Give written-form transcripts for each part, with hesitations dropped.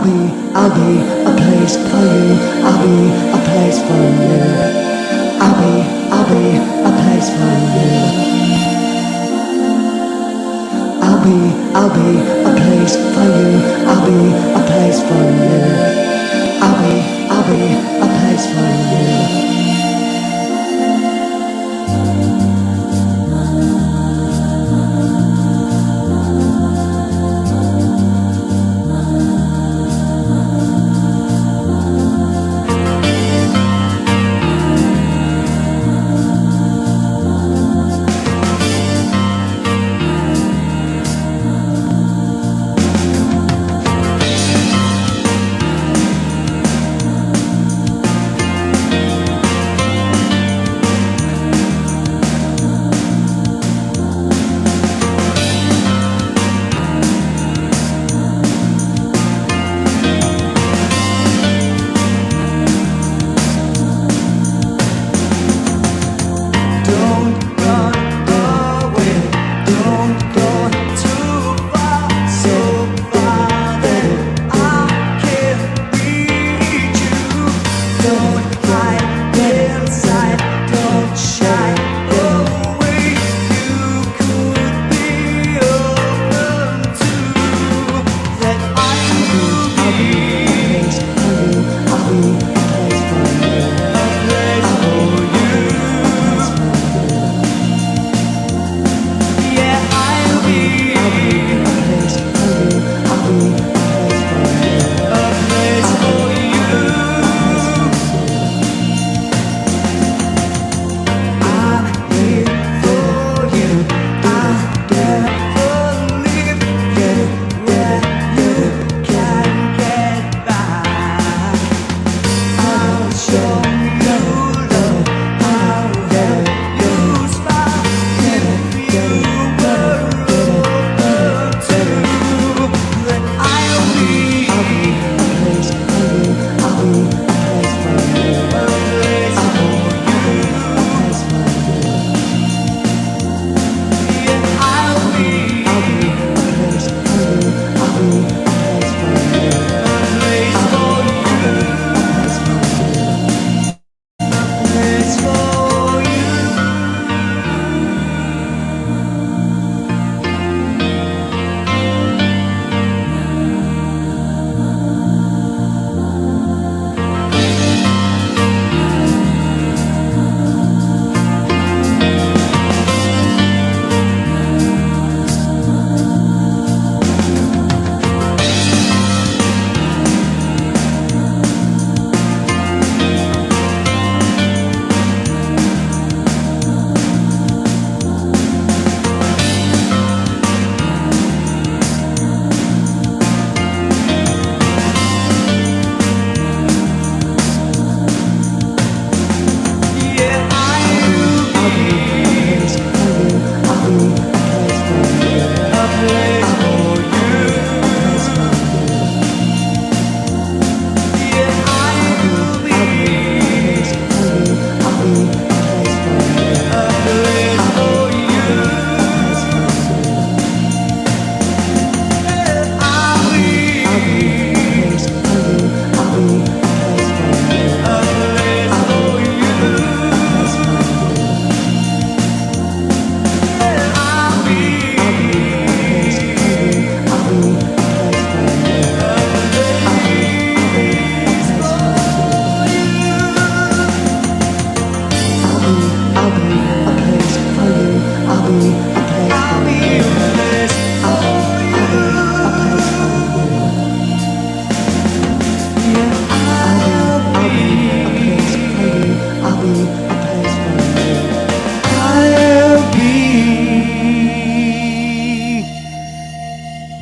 I'll be a place for you. I'll be a place for you. I'll be a place for you. I'll be a place for you. I'll be a place for you. I'll be a place for you.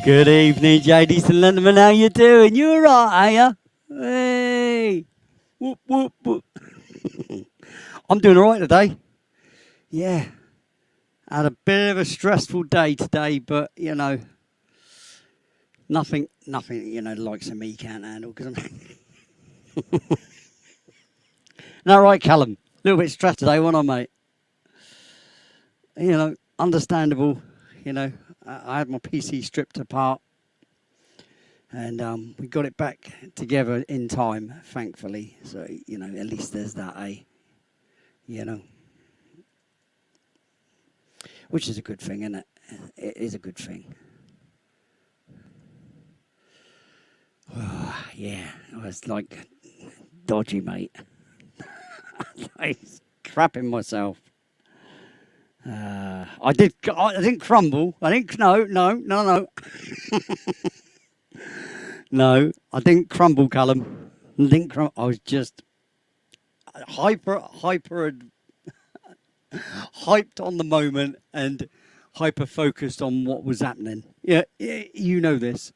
Good evening, ladies and gentlemen. How you doing? You all right, are you? Hey. Whoop, whoop, whoop. I'm doing all right today. Yeah. Had a bit of a stressful day today, but, you know, nothing, you know, the likes of me can't handle. Cause I'm All right, Callum. A little bit stressed today, wasn't I, mate? You know, understandable. You know, I had my PC stripped apart. And we got it back together in time, thankfully. So, at least there's that, you know, which is a good thing, isn't it? It is a good thing. Oh, yeah, I was like dodgy, mate. I was crapping myself. I didn't crumble. No. No, I didn't crumble, Callum. I didn't crumble. I was just hyped on the moment and hyper focused on what was happening. Yeah, you know this.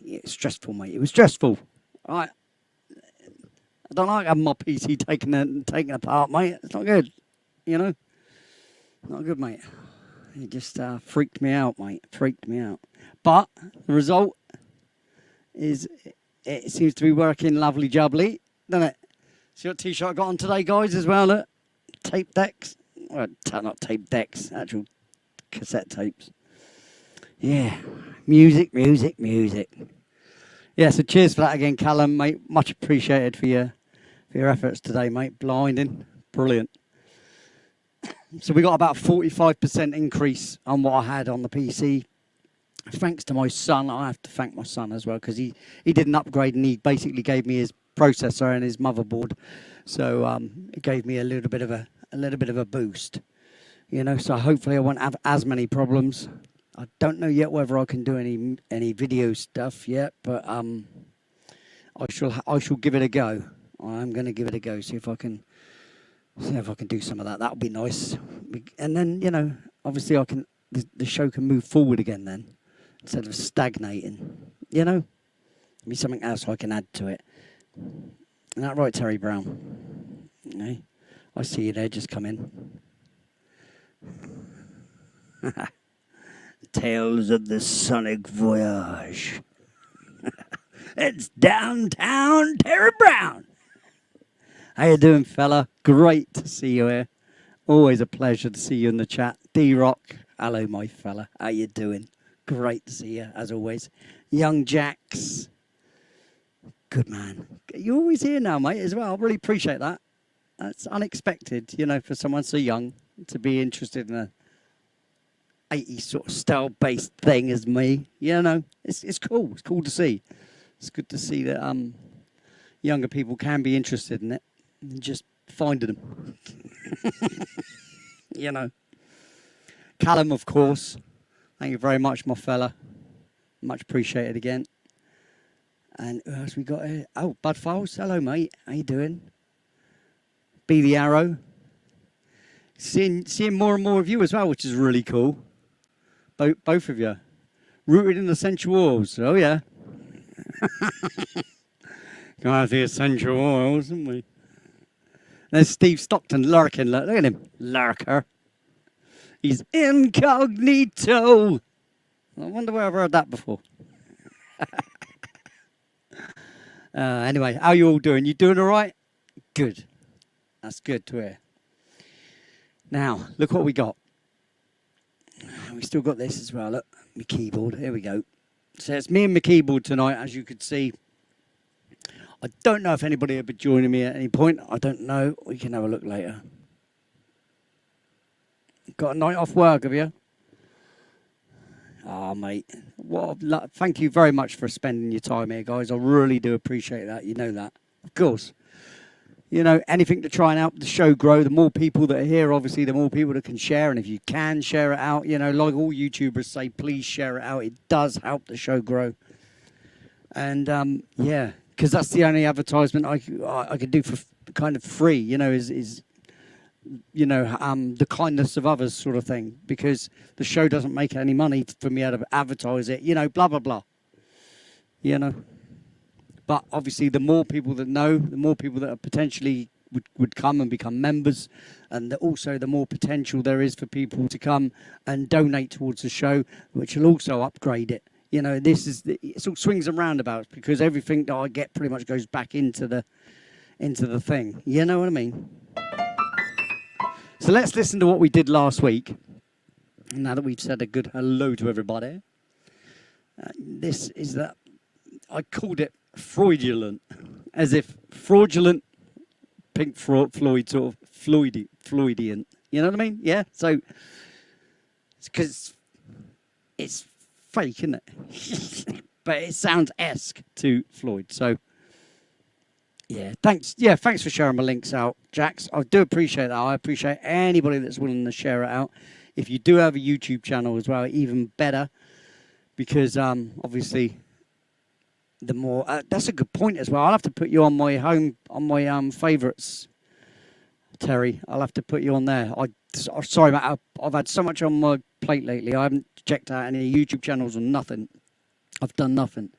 It's stressful, mate. It was stressful. I don't like having my PC taken apart, mate. It's not good. Not good, mate. It just freaked me out, mate. Freaked me out. But the result is it seems to be working lovely jubbly, doesn't it? See what t-shirt I got on today, guys, as well. Look. Tape decks. Well, not tape decks, actual cassette tapes. Yeah. Music. Yeah, so cheers for that again, Callum, mate. Much appreciated for your efforts today, mate. Blinding. Brilliant. So we got about a 45% increase on what I had on the PC. Thanks to my son. I have to thank my son as well because he did an upgrade and he basically gave me his processor and his motherboard. So it gave me a little bit of a boost. So hopefully I won't have as many problems. I don't know yet whether I can do any video stuff yet, but I shall give it a go. I'm going to give it a go. See if I can do some of that. That'll be nice. And then obviously the show can move forward again then instead of stagnating. Be something else I can add to it. Isn't that right, Terry Brown? I see you there. Just come in. Tales of the Sonic Voyage. It's downtown Terry Brown. How you doing, fella? Great to see you here. Always a pleasure to see you in the chat. D-Rock, hello, my fella. How you doing? Great to see you, as always. Young Jax. Good man. You're always here now, mate, as well. I really appreciate that. That's unexpected, for someone so young to be interested in a 80s sort of style-based thing as me. It's cool. It's cool to see. It's good to see that younger people can be interested in it and just finding them. Callum, of course. Thank you very much, my fella. Much appreciated again. And who else we got here? Oh, Bud Files. Hello, mate. How you doing? Be the Arrow. Seeing more and more of you as well, which is really cool. Both of you. Rooted in essential oils. Oh, yeah. Gotta have the essential oils, haven't we? There's Steve Stockton lurking. Look at him. Lurker. He's incognito. I wonder where I've heard that before. Anyway, how you all doing? You doing all right? Good. That's good to hear. Now, look what we got. We still got this as well. Look, my keyboard. Here we go. So it's me and my keyboard tonight, as you could see. I don't know if anybody will be joining me at any point. I don't know. We can have a look later. Got a night off work, have you? Oh, mate. Thank you very much for spending your time here, guys. I really do appreciate that. You know that. Of course. Anything to try and help the show grow. The more people that are here, obviously, the more people that can share. And if you can share it out, like all YouTubers say, please share it out. It does help the show grow. And, yeah, because that's the only advertisement I could do for kind of free, is the kindness of others sort of thing, because the show doesn't make any money for me to advertise it, blah, blah, blah, But obviously the more people that know, the more people that are potentially would come and become members, and also the more potential there is for people to come and donate towards the show, which will also upgrade it. It all swings and roundabouts, because everything that I get pretty much goes back into the thing. You know what I mean? So let's listen to what we did last week. Now that we've said a good hello to everybody. This is that I called it fraudulent, as if fraudulent Pink Floyd sort of Floydian. You know what I mean? Yeah. So it's because it's fake, isn't it? But it sounds esque to Floyd. So yeah, thanks. Yeah, thanks for sharing my links out, Jax. I do appreciate that. I appreciate anybody that's willing to share it out. If you do have a YouTube channel as well, even better, because obviously the more that's a good point as well. I'll have to put you on my favorites, Terry. I'll have to put you on there. Sorry, Matt. I've had so much on my plate lately. I haven't checked out any YouTube channels or nothing. I've done nothing.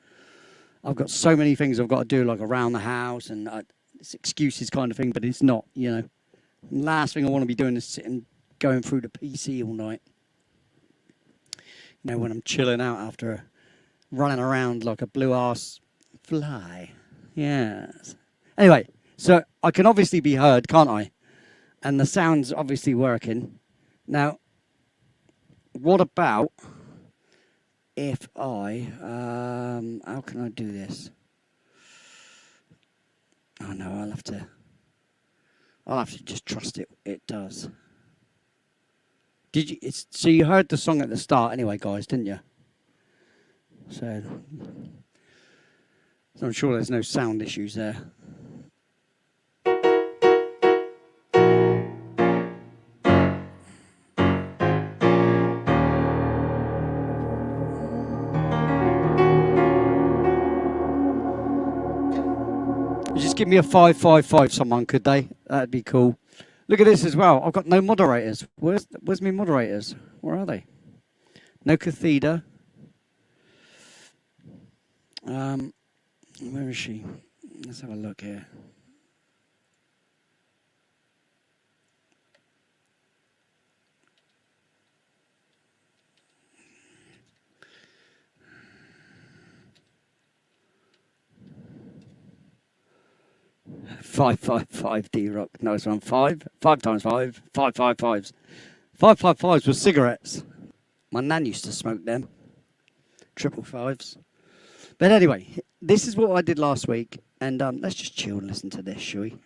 I've got so many things I've got to do, like around the house, and it's excuses kind of thing, but it's not, you know. And last thing I want to be doing is sitting, going through the PC all night. You know, when I'm chilling out after running around like a blue-ass fly. Yes. Anyway, so I can obviously be heard, can't I? And the sound's obviously working. Now, what about if I, how can I do this? Oh no, I'll have to just trust it does. Did you, so you heard the song at the start anyway, guys, didn't you? So I'm sure there's no sound issues there. Just give me a 555, someone, could they? That'd be cool. Look at this as well. I've got no moderators. Where's my moderators? Where are they? No cathedra. Where is she? Let's have a look here. $555 D-Rock. Nice one. Five times five. 555s. 555s were cigarettes. My nan used to smoke them. 555s. But anyway, this is what I did last week. And let's just chill and listen to this, shall we?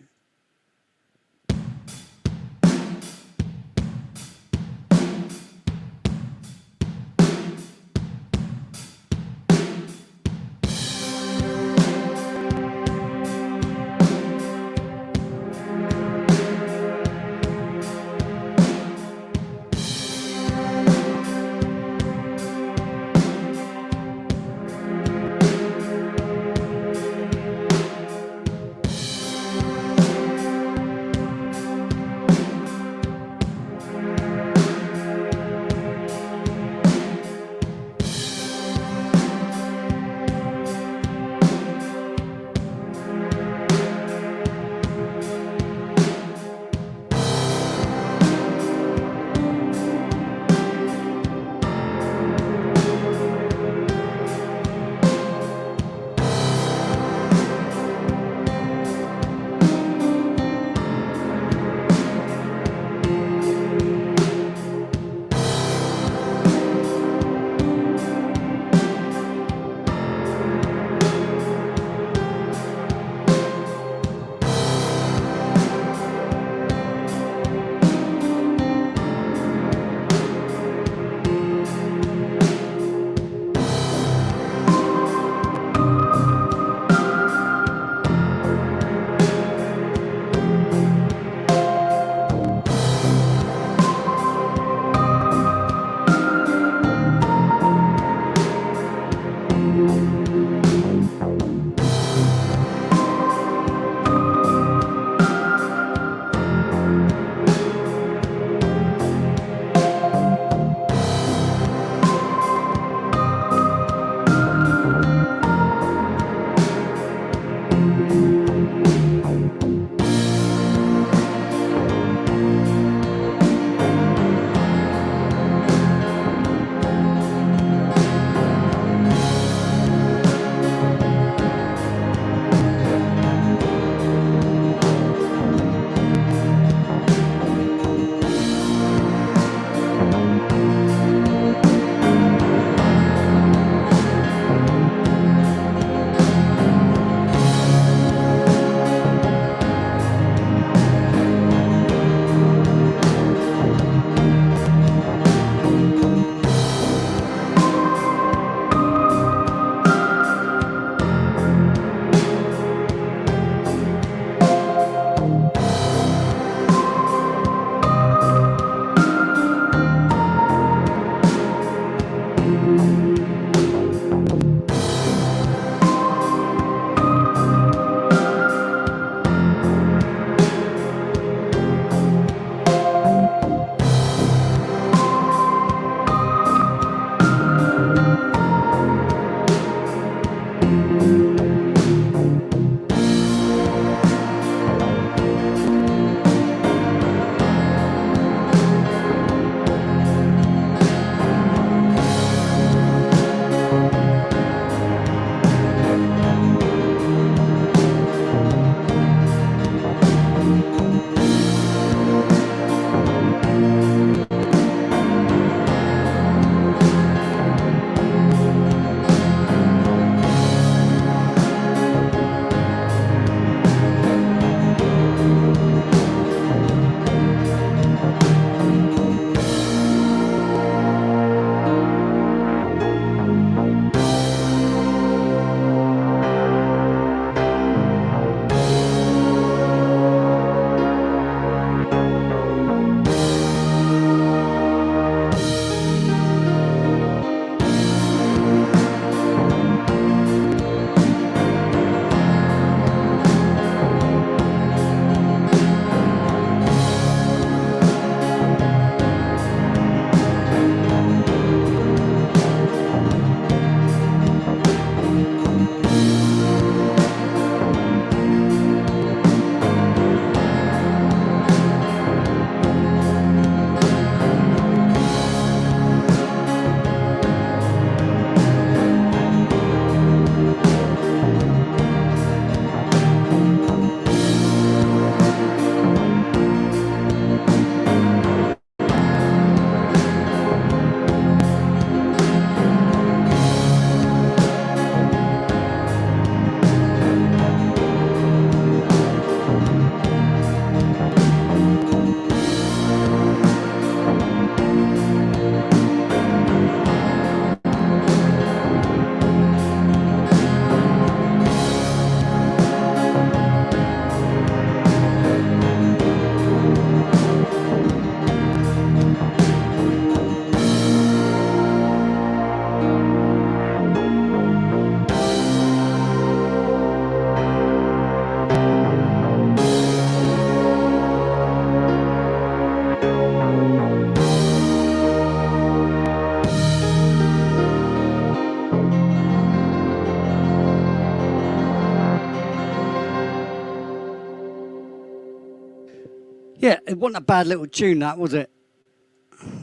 Yeah, it wasn't a bad little tune, that, was it?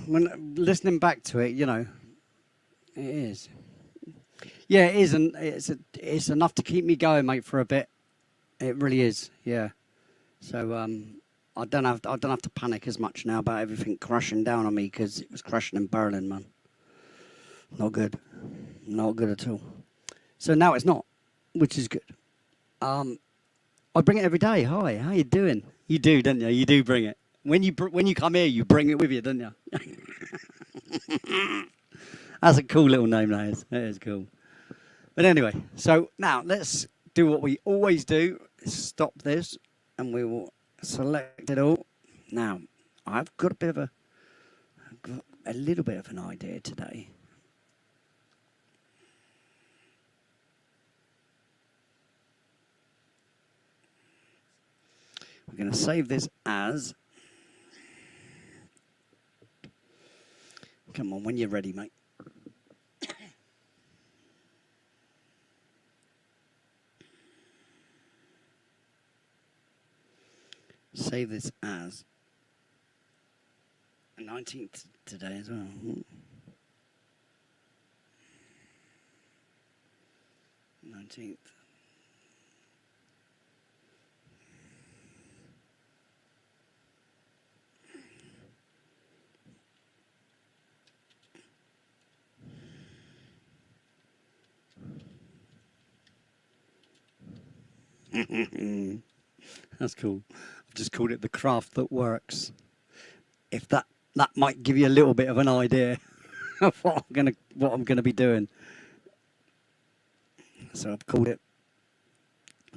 When listening back to it, it is. Yeah, it is, and it's enough to keep me going, mate, for a bit. It really is. Yeah. So I don't have to panic as much now about everything crashing down on me because it was crashing in Berlin, man. Not good. Not good at all. So now it's not, which is good. Um, I bring it every day. Hi, how you doing? You do, don't you? You do bring it. When you come here, you bring it with you, don't you? That's a cool little name, that is. That is cool. But anyway, so now let's do what we always do. Stop this, and we will select it all. Now, I've got a little bit of an idea today. We're going to save this as. Come on, when you're ready, mate. Save this as 19th today as well. 19th. That's cool. I've just called it the craft that works. If that might give you a little bit of an idea of what I'm gonna be doing. So I've called it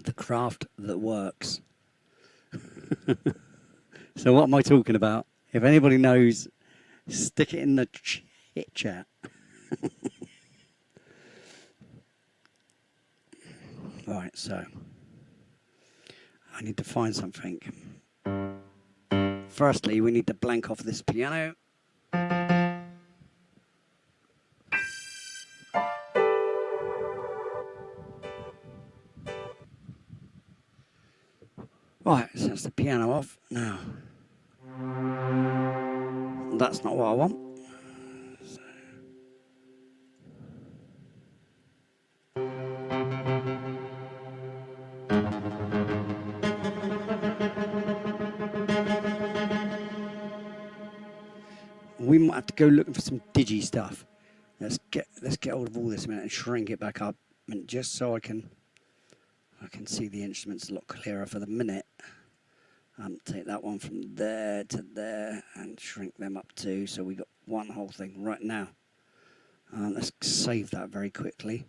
the craft that works. So what am I talking about? If anybody knows, stick it in the chit chat. Right, so I need to find something. Firstly, we need to blank off this piano. Right, so that's the piano off. Now, that's not what I want. So. We might have to go looking for some digi stuff. Let's get hold of all this a minute and shrink it back up, and just so I can see the instruments a lot clearer for the minute. Take that one from there to there and shrink them up too, so we got one whole thing right now. Let's save that very quickly.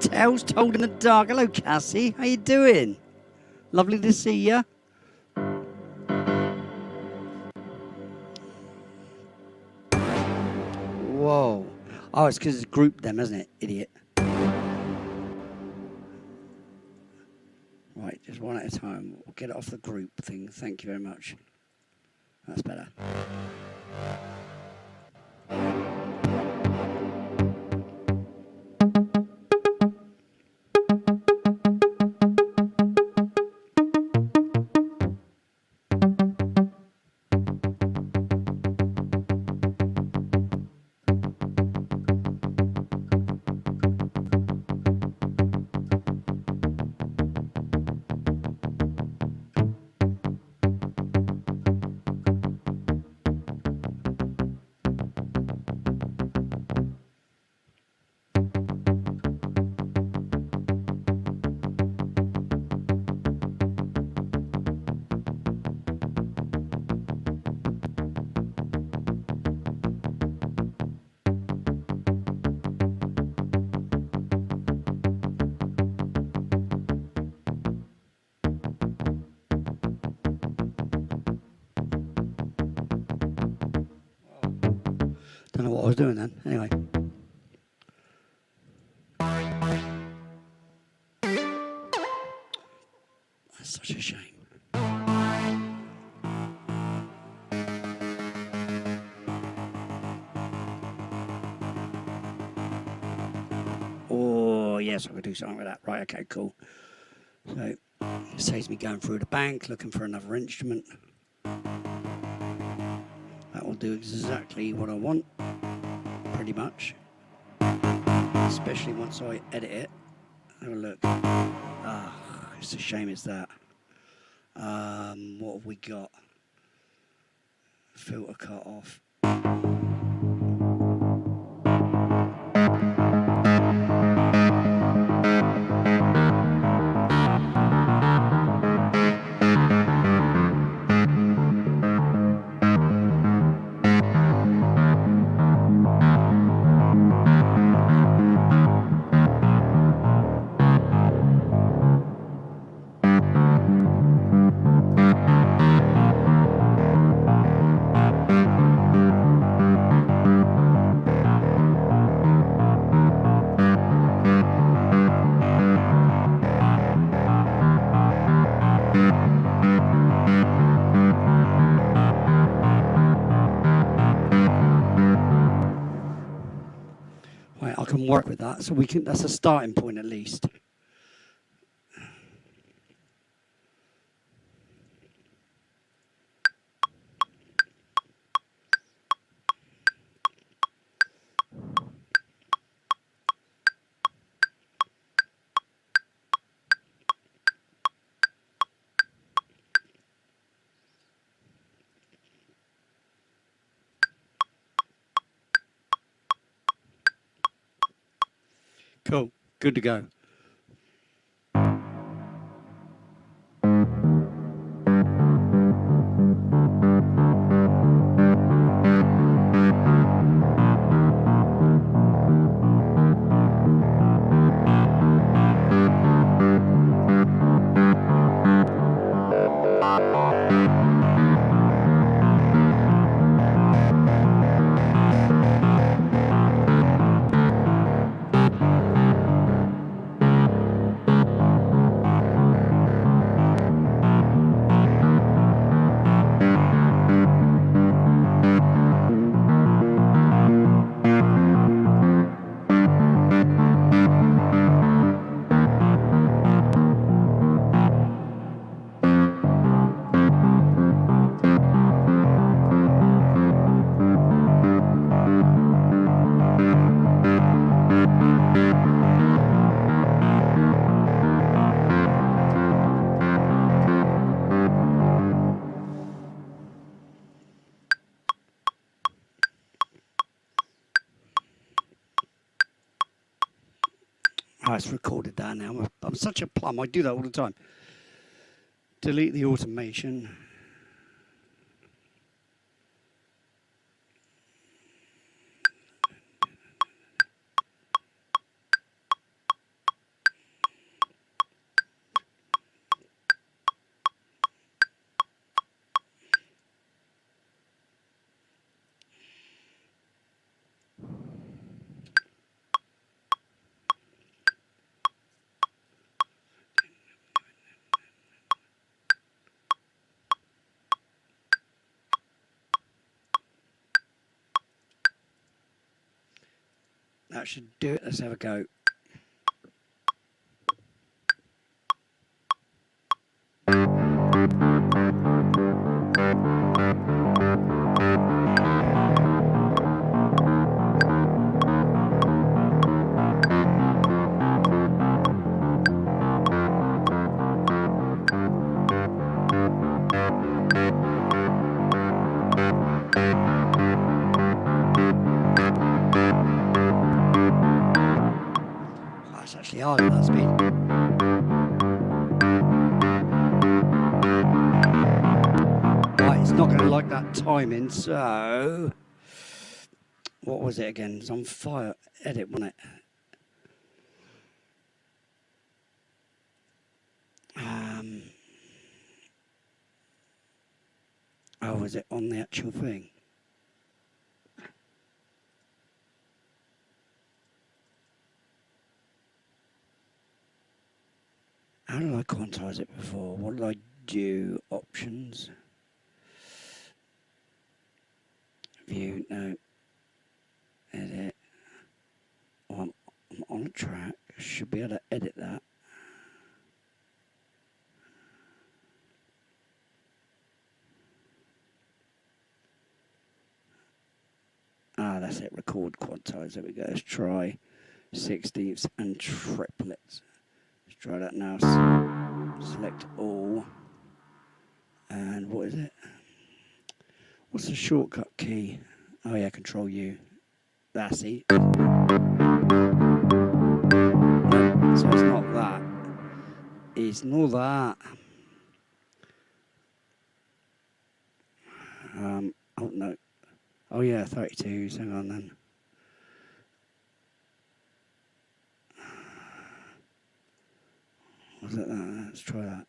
Tales Told in the Dark. Hello, Cassie. How you doing? Lovely to see ya. Whoa. Oh, it's because it's grouped them, isn't it? Idiot. Right, just one at a time. We'll get it off the group thing. Thank you very much. That's better. Don't know what I was doing then. Anyway. That's such a shame. Oh, yes, I could do something with that. Right, okay, cool. So, it saves me going through the bank, looking for another instrument. That will do exactly what I want, pretty much. Especially once I edit it. Have a look. Ah, it's a shame it's that. What have we got? Filter cut off. Right, I can work with that, so we can. That's a starting point at least. Cool, good to go. Oh, it's recorded that now. I'm such a plum. I do that all the time. Delete the automation. That should do it. Let's have a go. That's actually hard at that speed. Right, it's not going to like that timing, so... What was it again? It's on fire. Edit, wasn't it? Oh, was it on the actual thing? How did I quantize it before? What did I do? Options. View, no. Edit. Oh, I'm on a track. Should be able to edit that. Ah, that's it. Record quantize. There we go. Let's try 16ths and triplets. Let's try that now. Select all. And what is it? What's the shortcut key? Oh yeah, Control U. That's it. So it's not that. It's not that. Oh no. Oh yeah, 32. Hang on then. Was it that? Let's try that.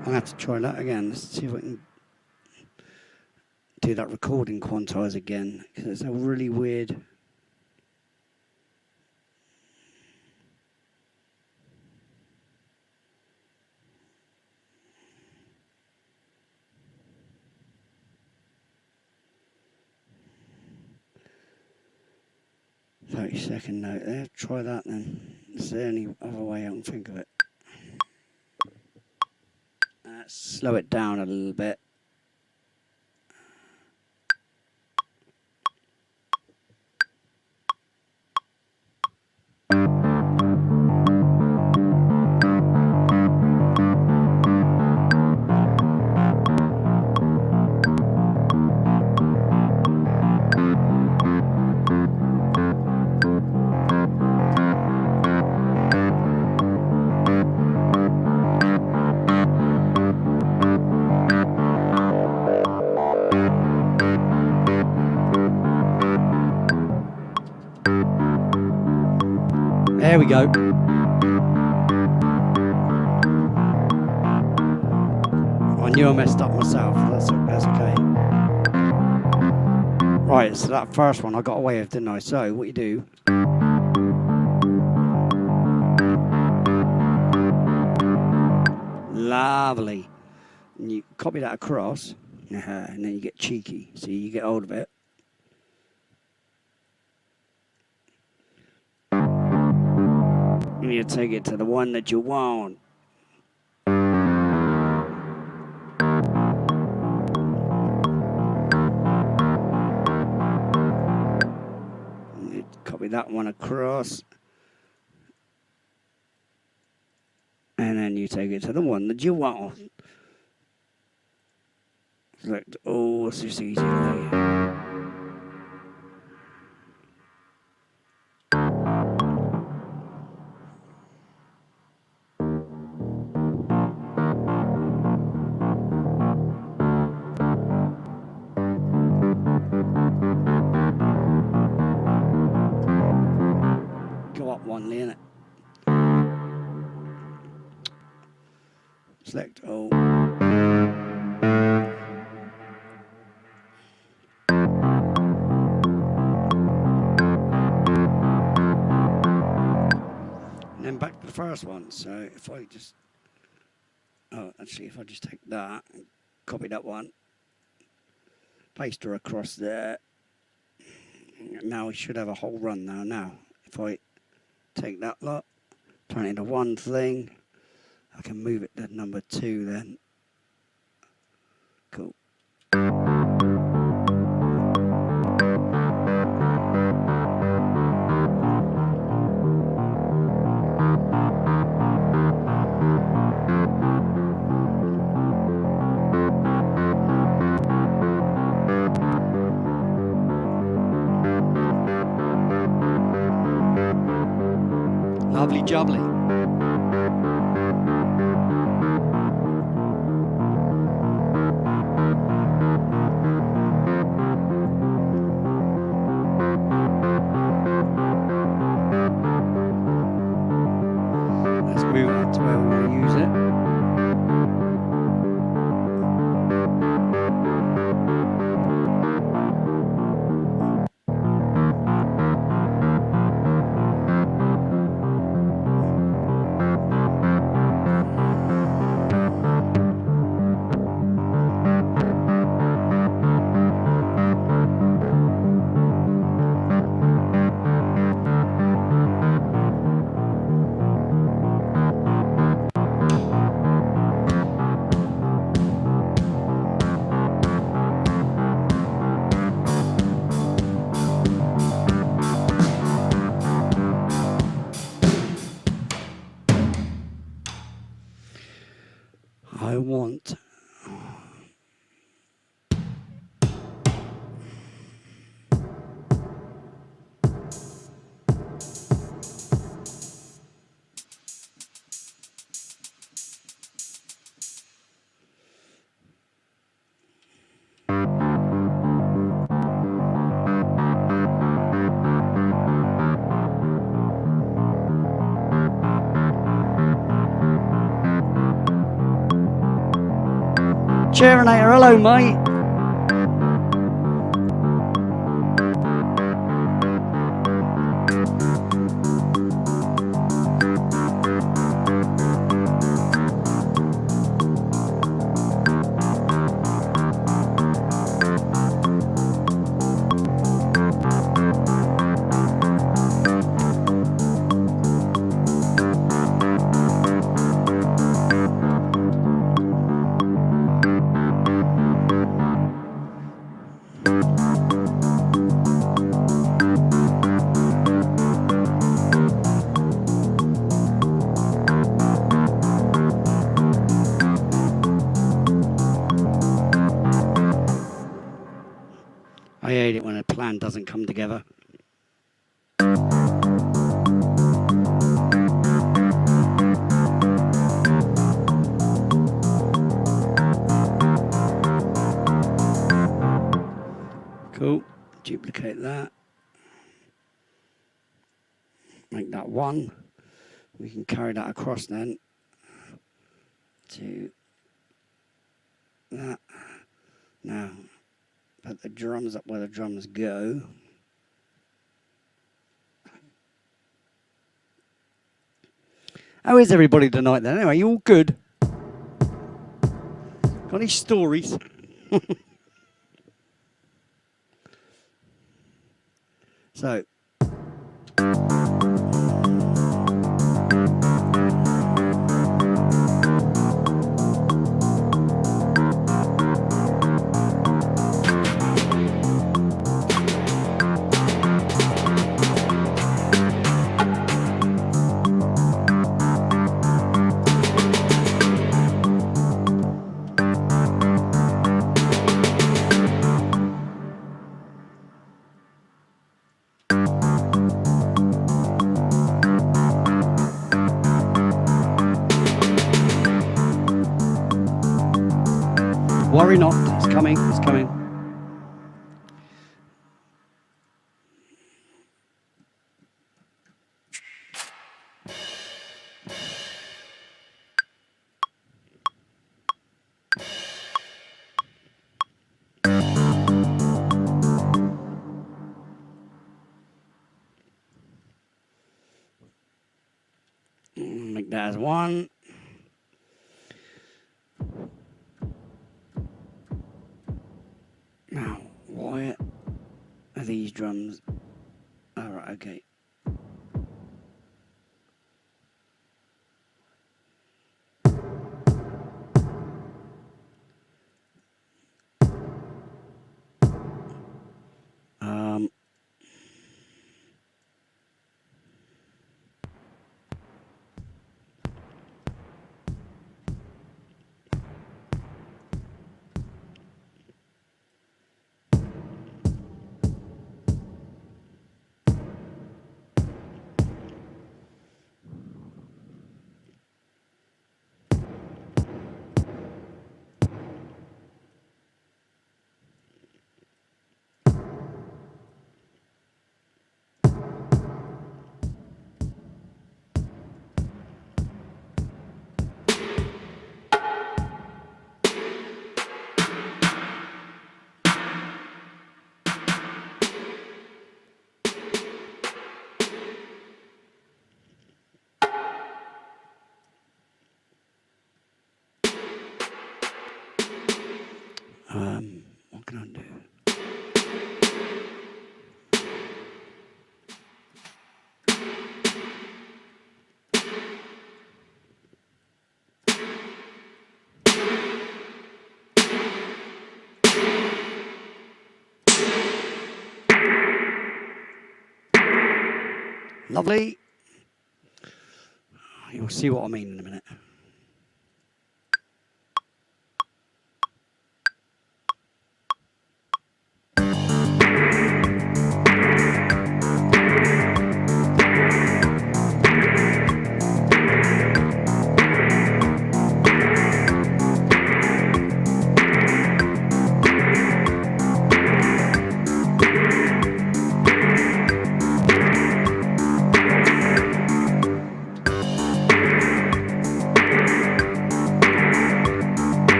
I'm going to have to try that again. Let's see if I can do that recording quantize again, because it's a really weird... "30-second note there." Try that then. It's the only other way I can think of it. Slow it down a little bit. There we go. I knew I messed up myself. That's okay. Right, so that first one I got away with, didn't I? So what you do? Lovely. And you copy that across, and then you get cheeky. So you get hold of it. And you take it to the one that you want. And you copy that one across. And then you take it to the one that you want. Select all, it's just easy. Go up one, innit? Select all. And then back to the first one. So if I just, actually, if I just take that and copy that one, paste her across there. Now we should have a whole run now. Now, if I take that lot, turn it into one thing, I can move it to number 2 then. Cool. Lovely jubbly. Let's move that to where we want to use it. I want Cherinator, hello mate. I hate it when a plan doesn't come together. Cool. Duplicate that. Make that 1. We can carry that across then to that. Now, put the drums up where the drums go. How is everybody tonight then? Anyway, you all good? Got any stories? So, worry not, it's coming, it's coming. That's one. Now, why are these drums? All right, okay. What can I do? Lovely. You'll see what I mean in a minute.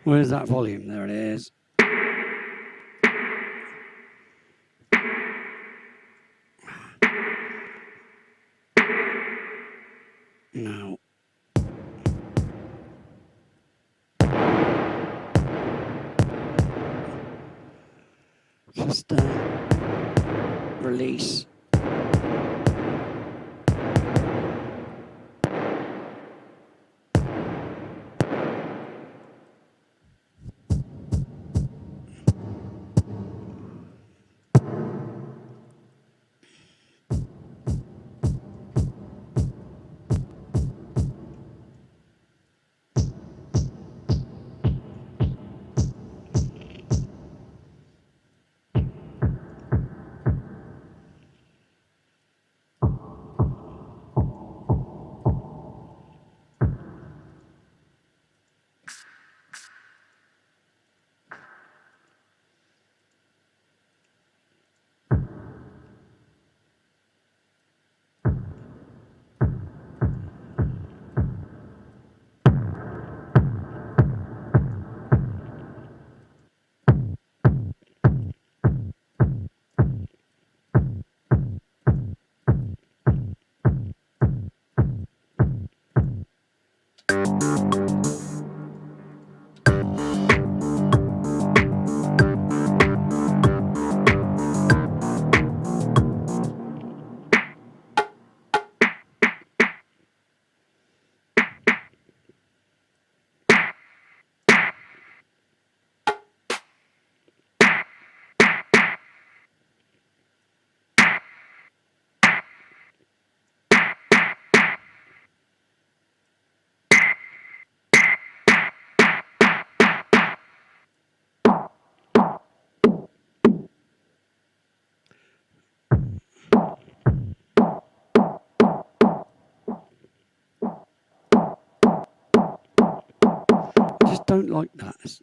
Where's that volume? There it is. Now, just release. I just don't like that. It's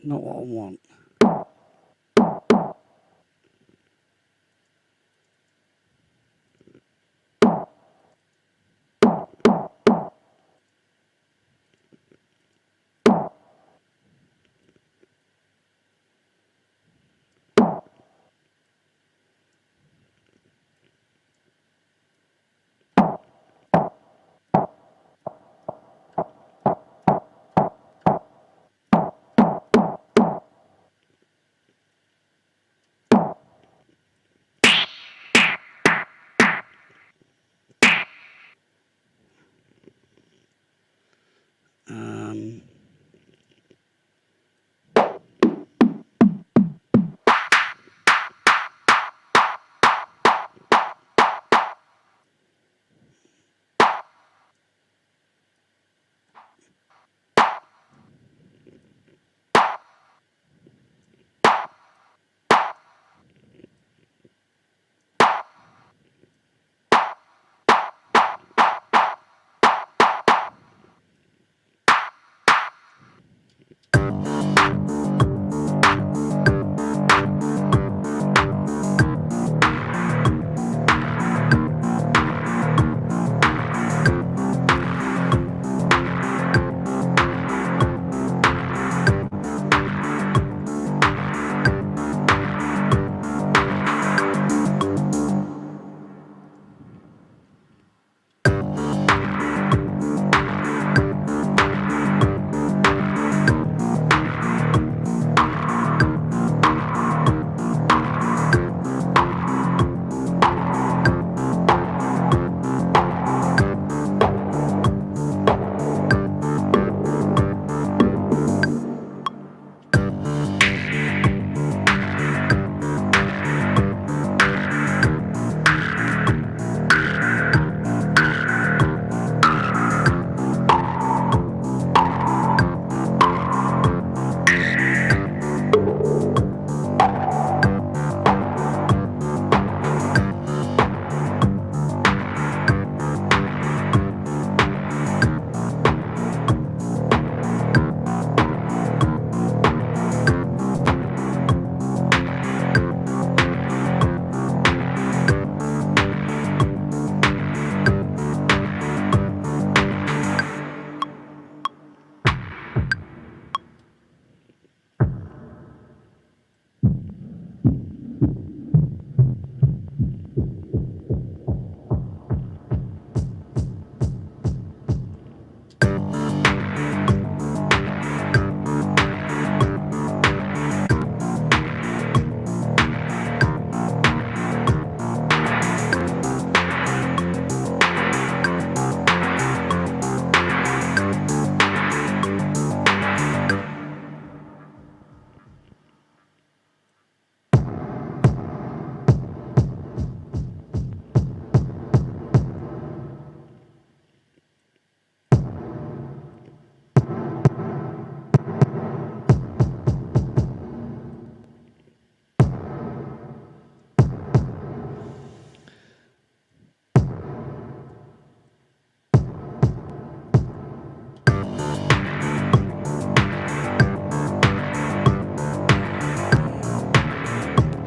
not what I want.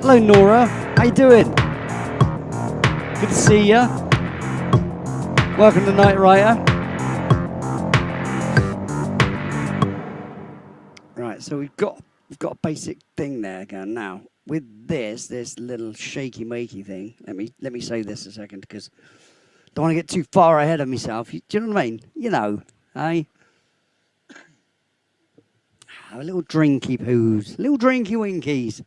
Hello, Nora. How you doing? Good to see ya. Welcome to Night Writer. Right, so we've got a basic thing there going now. With this little shaky makey thing. Let me say this a second because don't want to get too far ahead of myself. Do you know what I mean? You know, eh? Have a little drinky poos, little drinky winkies.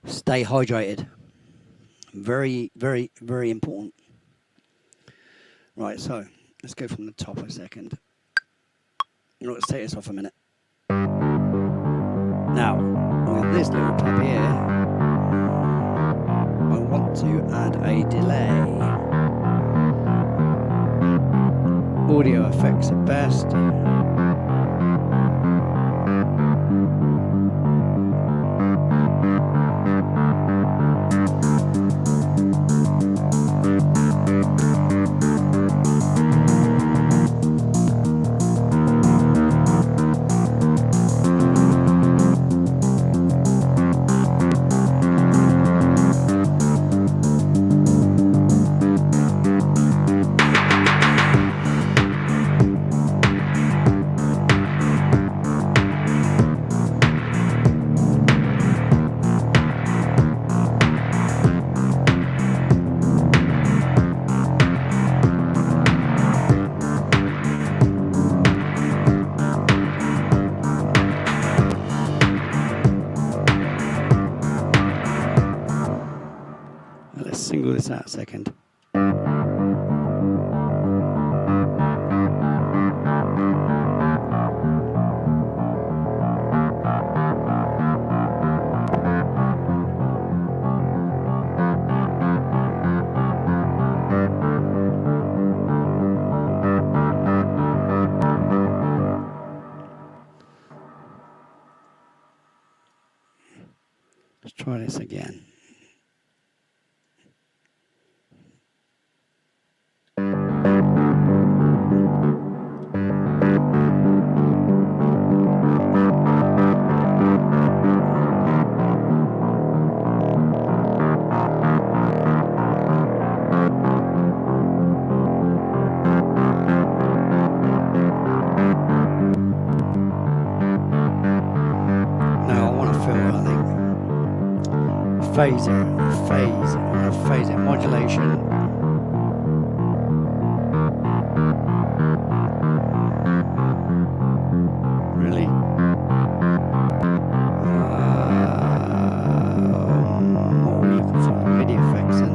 Stay hydrated. Very, very, very important. Right, so let's go from the top a second. Let's take this off a minute. Now, with this little puppy here, I want to add a delay. Audio effects at best. Let's single this out a second. Let's try this again. Phaser, modulation. Really? More you can find MIDI effects in.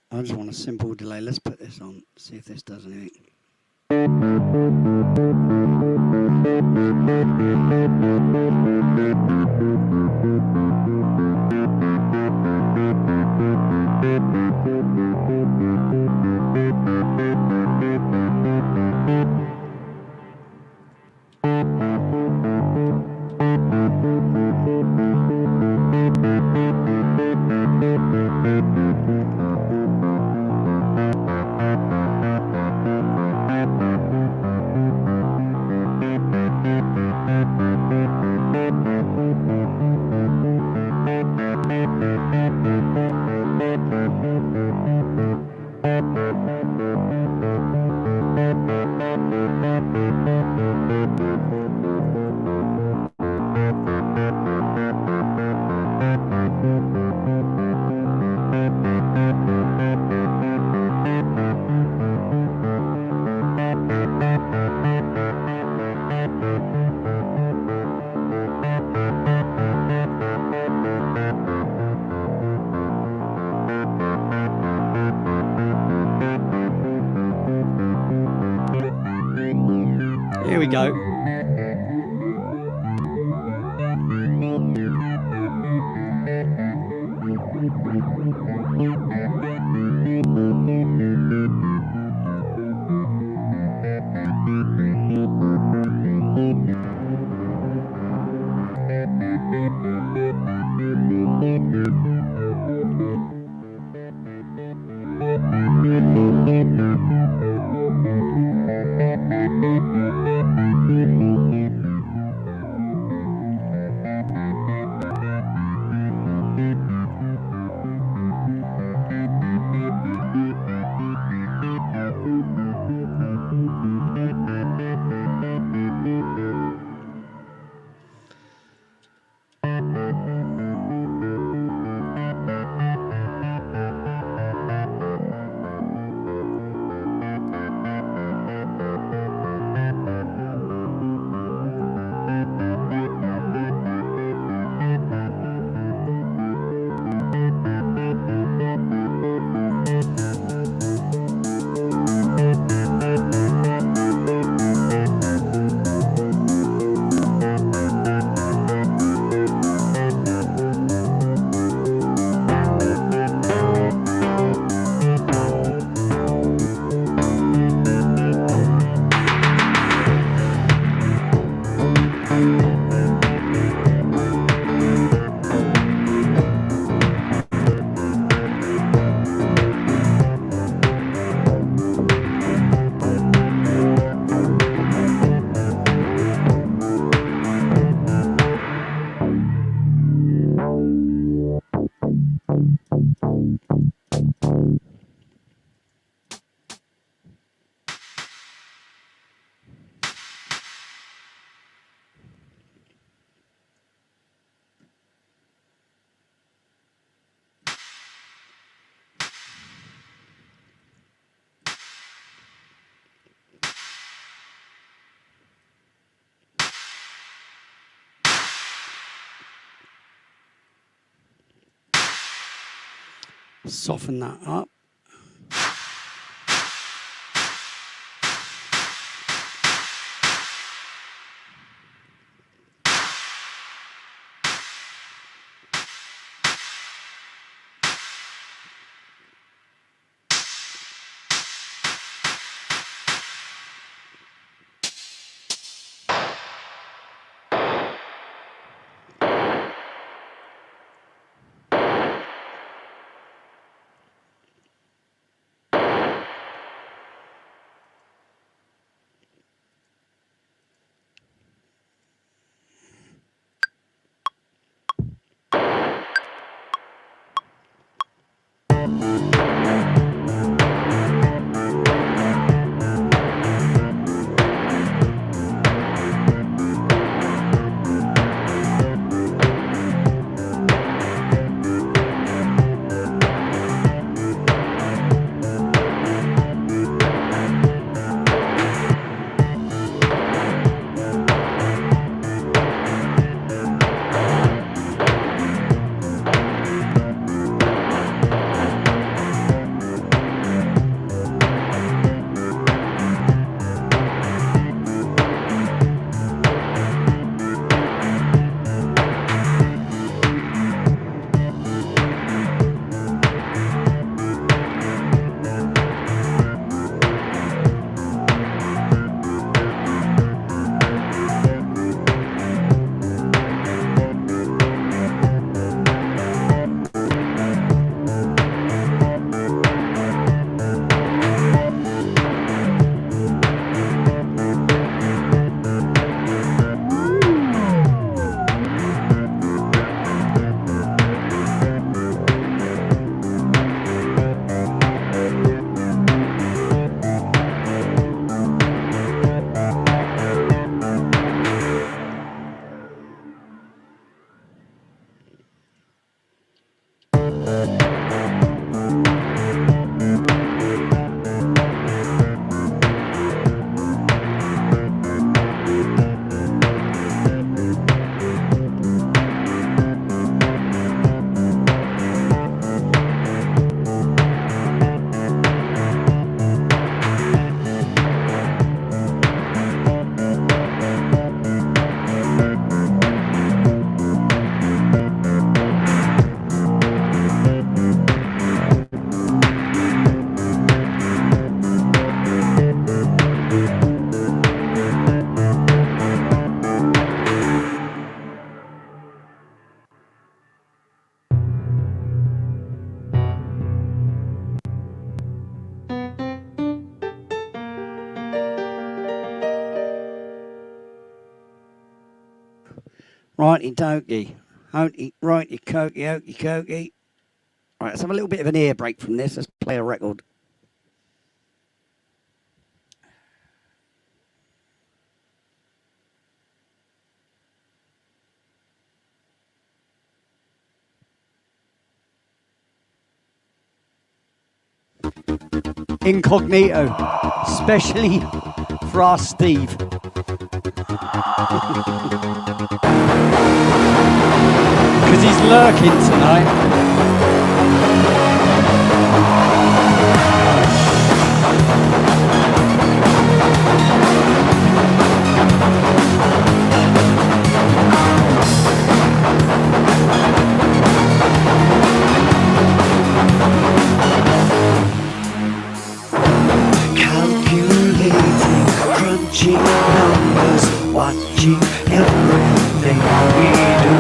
I just want a simple delay. Let's put this on, see if this does anything. Here we go. Soften that up. Righty dokey. Righty cokey, okey cokey. Right, let's have a little bit of an ear break from this. Let's play a record. Incognito, especially for our Steve. Because he's lurking tonight. Crunching numbers, watching everything we do.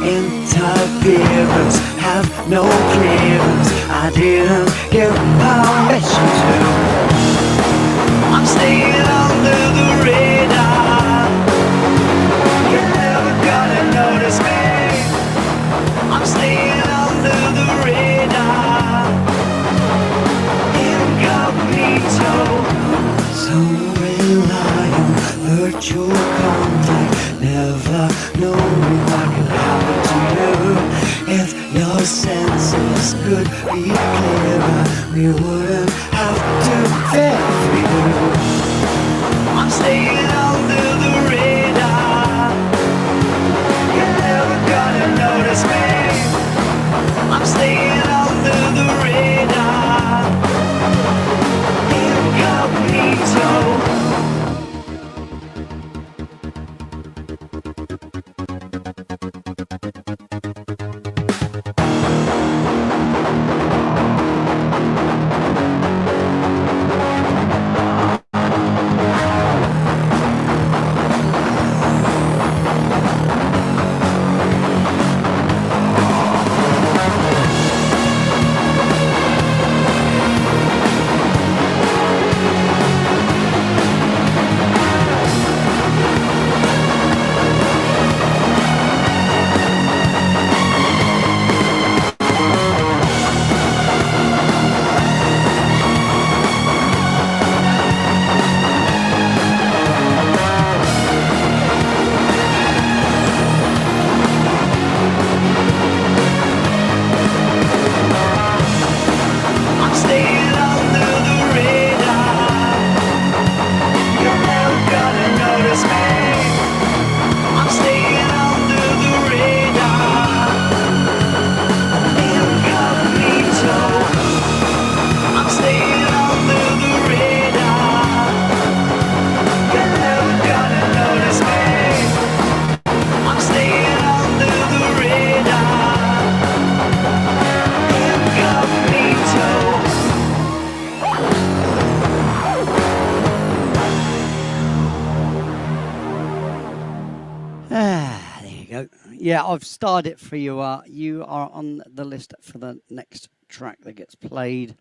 Interference, have no clearance. I didn't give permission to. I'm staying under the radar. You're never gonna notice me. I'm staying under the radar. Incognito. So rely on virtual contact, never knowing what could happen to you. If your senses could be clearer, we wouldn't have to fear freedom. I'm staying under the radar. You're never gonna notice me. I'm staying under the radar. Incognito. Yeah, I've starred it for you. You are on the list for the next track that gets played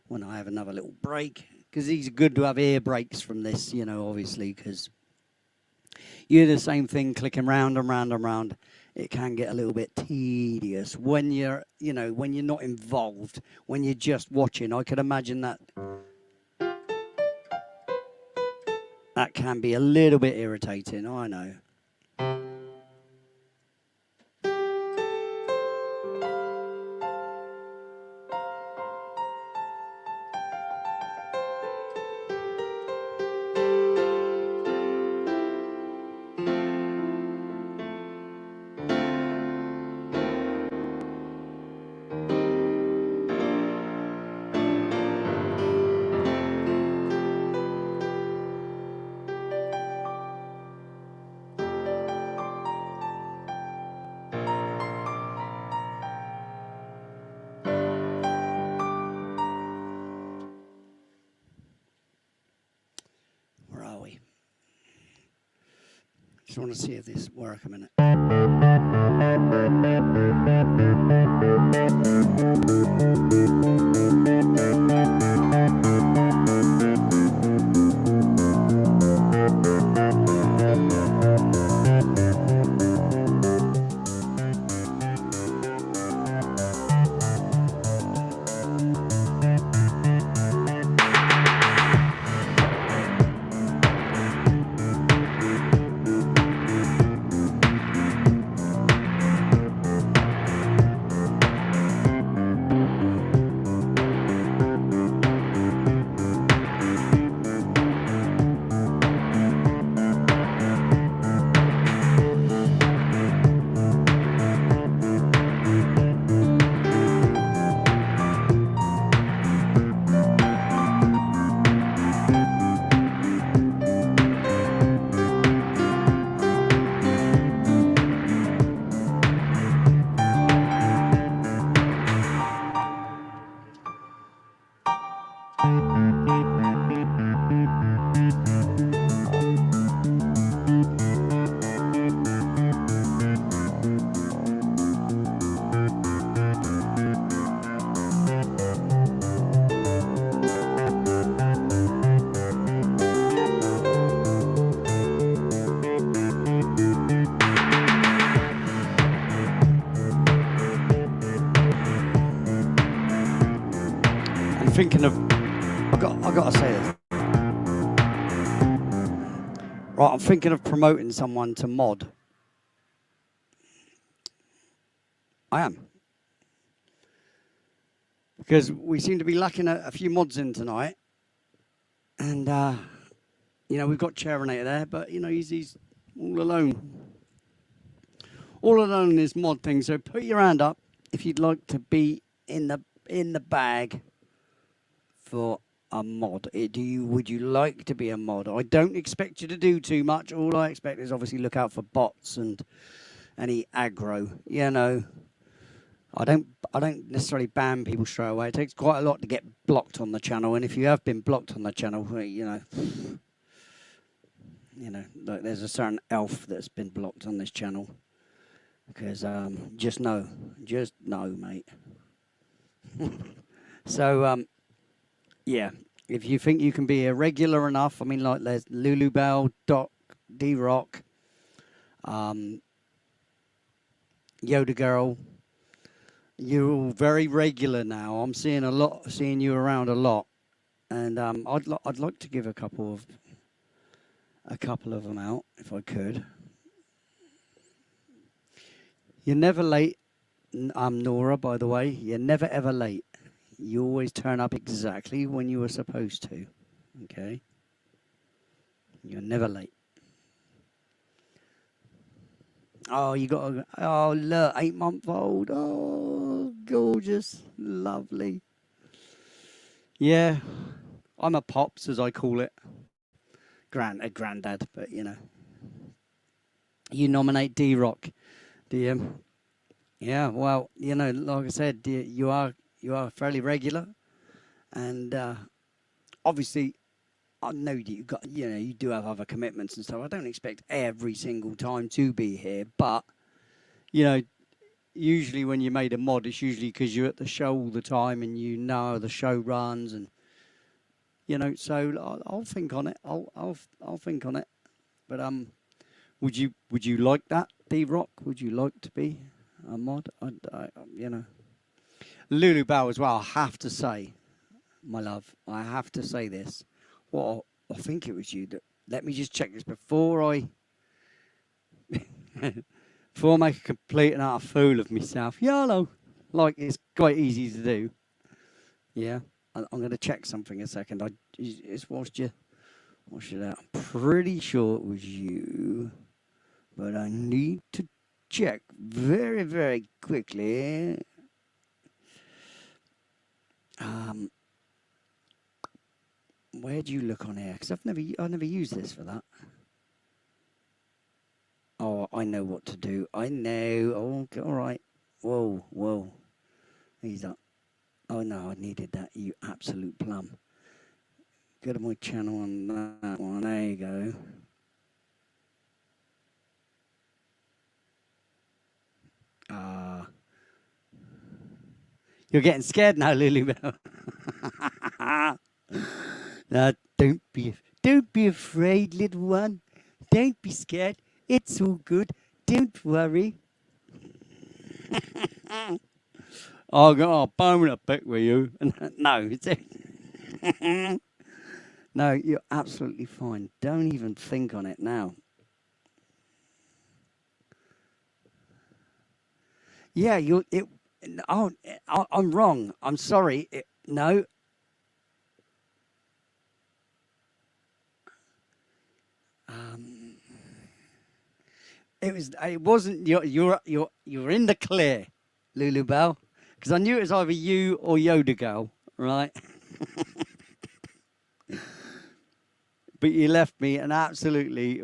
when I have another little break. Because these are good to have ear breaks from this, you know, obviously, because you do the same thing, clicking round and round and round. It can get a little bit tedious when you're, you know, when you're not involved, when you're just watching. I could imagine that that can be a little bit irritating, I know. Just want to see if this works a minute. thinking of. I got to say this. Right, I'm thinking of promoting someone to mod. I am. Because we seem to be lacking a few mods in tonight. And, we've got Cherinator there, but, he's all alone. All alone in this mod thing. So put your hand up if you'd like to be in the bag for a mod. Would you like to be a mod? I don't expect you to do too much. All I expect is obviously look out for bots and any aggro. I don't necessarily ban people straight away. It takes quite a lot to get blocked on the channel, and if you have been blocked on the channel, like there's a certain elf that's been blocked on this channel. Because just know, mate. So yeah, if you think you can be irregular enough, I mean, like there's Lulu Bell, Doc, D Rock, Yoda Girl. You're all very regular now. I'm seeing you around a lot, and I'd like to give a couple of them out if I could. You're never late. I'm Nora, by the way. You're never ever late. You always turn up exactly when you were supposed to. Okay? You're never late. Oh, look, 8-month-old. Oh, gorgeous. Lovely. Yeah. I'm a pops, as I call it. Granddad, but You nominate D-Rock, do you? Yeah, well, like I said, you are fairly regular. And obviously, I know that you do have other commitments and stuff. I don't expect every single time to be here, but usually when you made a mod, it's usually because you're at the show all the time and you know how the show runs, and So I'll think on it. I'll think on it. But would you like that, D-Rock? Would you like to be a mod? Lulu Bow as well. I have to say, my love, I have to say this. Well, I think it was you that. Let me just check this before I make a complete and utter fool of myself. YOLO, like it's quite easy to do. Yeah, I'm going to check something a second. It's watched you out. I'm pretty sure it was you, but I need to check very, very quickly. Where do you look on here? Because I've never used this for that. Oh, I know what to do. I know. Oh, all right. Whoa. He's up. Oh no, I needed that. You absolute plum. Go to my channel on that one. There you go. You're getting scared now, Lily. Now, don't be afraid, little one. Don't be scared. It's all good. Don't worry. I'll bone a bit with you. No, no, you're absolutely fine. Don't even think on it now. Yeah, I'm wrong. I'm sorry. No. It wasn't. You're in the clear, Lulu Bell, because I knew it was either you or Yoda Girl, right? But you left me, and absolutely,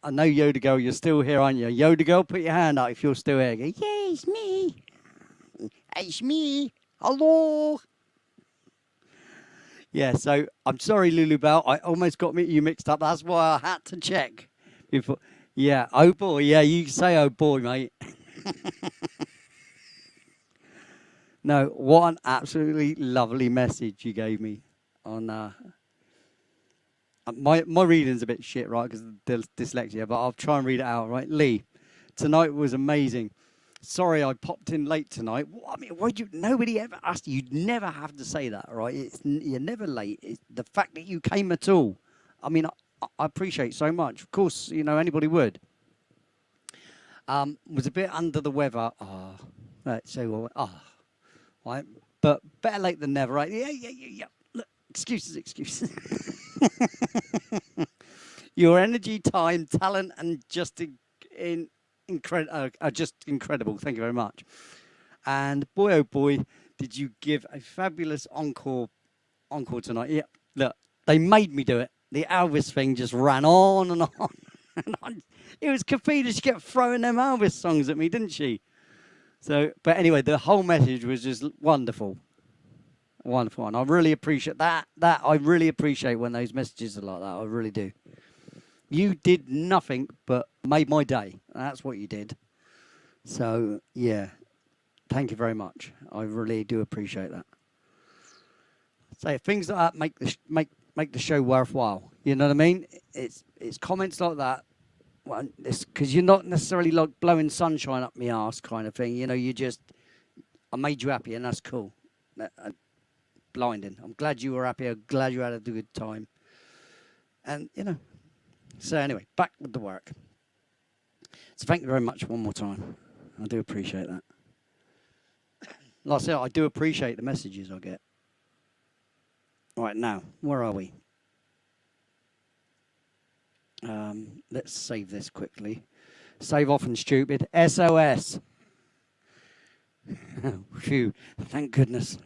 I know Yoda Girl. You're still here, aren't you? Yoda Girl, put your hand up if you're still here. Go, yeah, it's me. It's me. Hello. Yeah. So I'm sorry, Lulu Bell. I almost got you mixed up. That's why I had to check before. Yeah, oh boy, yeah, you say oh boy, mate. No, what an absolutely lovely message you gave me on my reading's a bit shit, right, because of dyslexia, but I'll try and read it out, right? Lee, tonight was amazing. Sorry, I popped in late tonight. I mean, nobody ever asked you. You'd never have to say that, right? You're never late. It's the fact that you came at all. I mean, I appreciate so much. Of course, anybody would. Was a bit under the weather. Right, so, right. But better late than never, right? Yeah. Look, excuses. Your energy, time, talent, and just just incredible. Thank you very much. And boy, oh boy, did you give a fabulous encore tonight. Yeah, look, they made me do it. The Elvis thing just ran on and on. And on. It was Kafida. She kept throwing them Elvis songs at me, didn't she? So, but anyway, the whole message was just wonderful. Wonderful. And I really appreciate that. I really appreciate when those messages are like that. I really do. You did nothing but made my day. That's what you did. So, yeah. Thank you very much. I really do appreciate that. So things like that make the show worthwhile. You know what I mean? It's comments like that. Well, it's because you're not necessarily like blowing sunshine up my arse kind of thing. I made you happy, and that's cool. Blinding. I'm glad you were happy. I'm glad you had a good time. And So anyway, back with the work. So thank you very much one more time. I do appreciate that. Like I said, I do appreciate the messages I get. Right, now, where are we? Let's save this quickly. Save often stupid. SOS. Phew, thank goodness.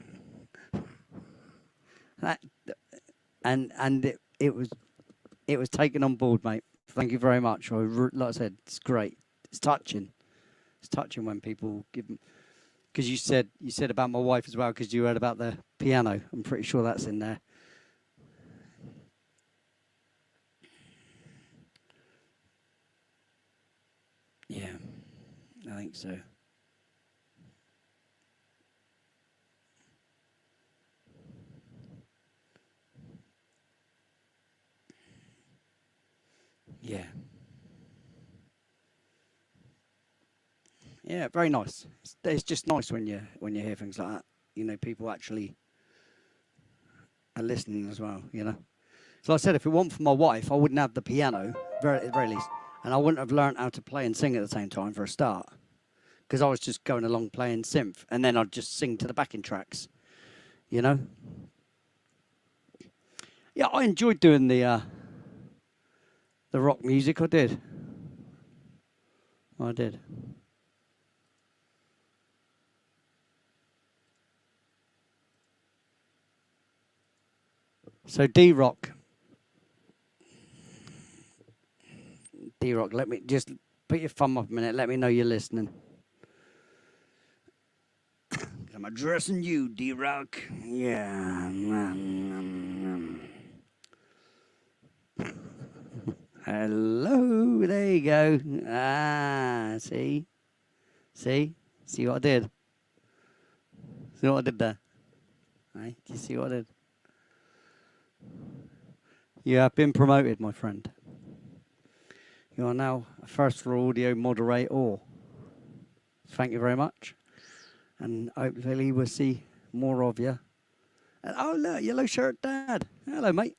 It was taken on board, mate. Thank you very much. Like I said, it's great. It's touching. It's touching when people give them. Because you said about my wife as well, because you heard about the piano. I'm pretty sure that's in there. Yeah, I think so. Yeah. Yeah, very nice. It's just nice when you hear things like that. People actually are listening as well. So I said, if it weren't for my wife, I wouldn't have the piano, at the very least, and I wouldn't have learned how to play and sing at the same time for a start, because I was just going along playing synth, and then I'd just sing to the backing tracks. Yeah, I enjoyed doing the rock music. I did. So D-Rock, let me just put your thumb up a minute. Let me know you're listening. I'm addressing you, D-Rock. Yeah. Hello. There you go. See what I did? See what I did there? Right? Do you see what I did? You have been promoted, my friend. You are now a first for audio moderator. Thank you very much. And hopefully we'll see more of you. And, oh, look, yellow shirt dad. Hello, mate.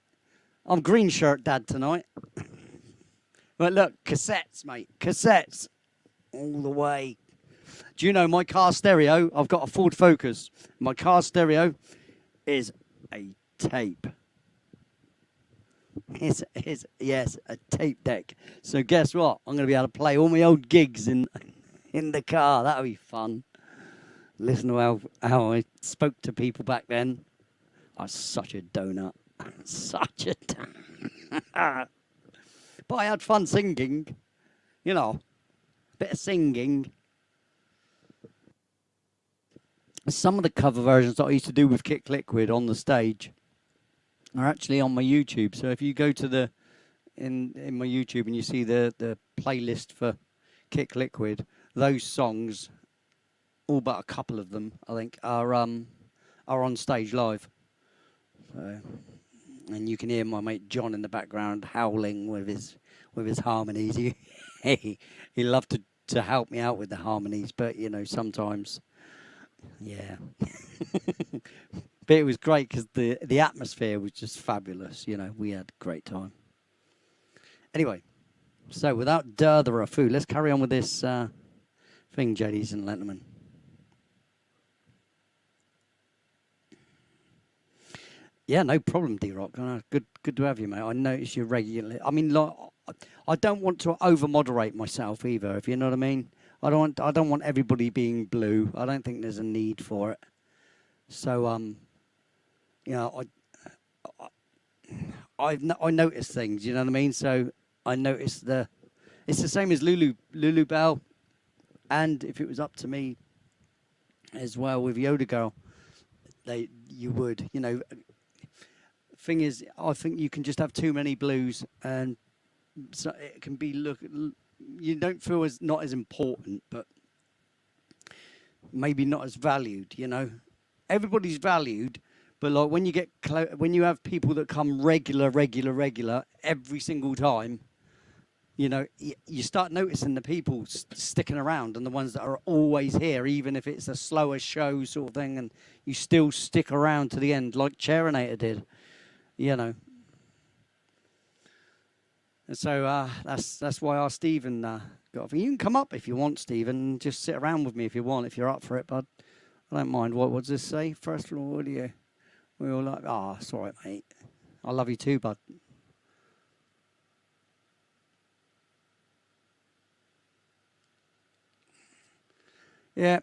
I'm green shirt dad tonight. But look, cassettes, mate. Cassettes. All the way. Do you know my car stereo? I've got a Ford Focus. My car stereo is a tape. Yes, a tape deck. So guess what? I'm going to be able to play all my old gigs in the car. That'll be fun. Listen to how I spoke to people back then. I was such a donut. Such a donut. But I had fun singing. A bit of singing. Some of the cover versions that I used to do with Kick Liquid on the stage are actually on my YouTube. So if you go to in my YouTube and you see the playlist for Kick Liquid, those songs, all but a couple of them, I think, are on stage live. So, and you can hear my mate John in the background howling with his harmonies. He loved to to help me out with the harmonies, but sometimes, yeah. But it was great because the atmosphere was just fabulous. We had a great time. Anyway, so without further ado, let's carry on with this thing, ladies and gentlemen. Yeah, no problem, D-Rock. Good to have you, mate. I notice you regularly. I mean, like, I don't want to over-moderate myself either, if you know what I mean. I don't want everybody being blue. I don't think there's a need for it. So, I notice things, you know what I mean? So I notice it's the same as Lulu Bell, and if it was up to me as well with Yoda Girl, you would, Thing is, I think you can just have too many blues, and so it can be you don't feel not as important, but maybe not as valued. Everybody's valued, but like when you get when you have people that come regular every single time, you start noticing the people sticking around and the ones that are always here, even if it's a slower show sort of thing, and you still stick around to the end, like Cherinator did. And so that's why our Stephen got. You can come up if you want, Stephen, and just sit around with me if you want, if you're up for it, bud. I don't mind. What does this say? First floor audio. We all like. It's all right, mate. I love you too, bud. Yeah,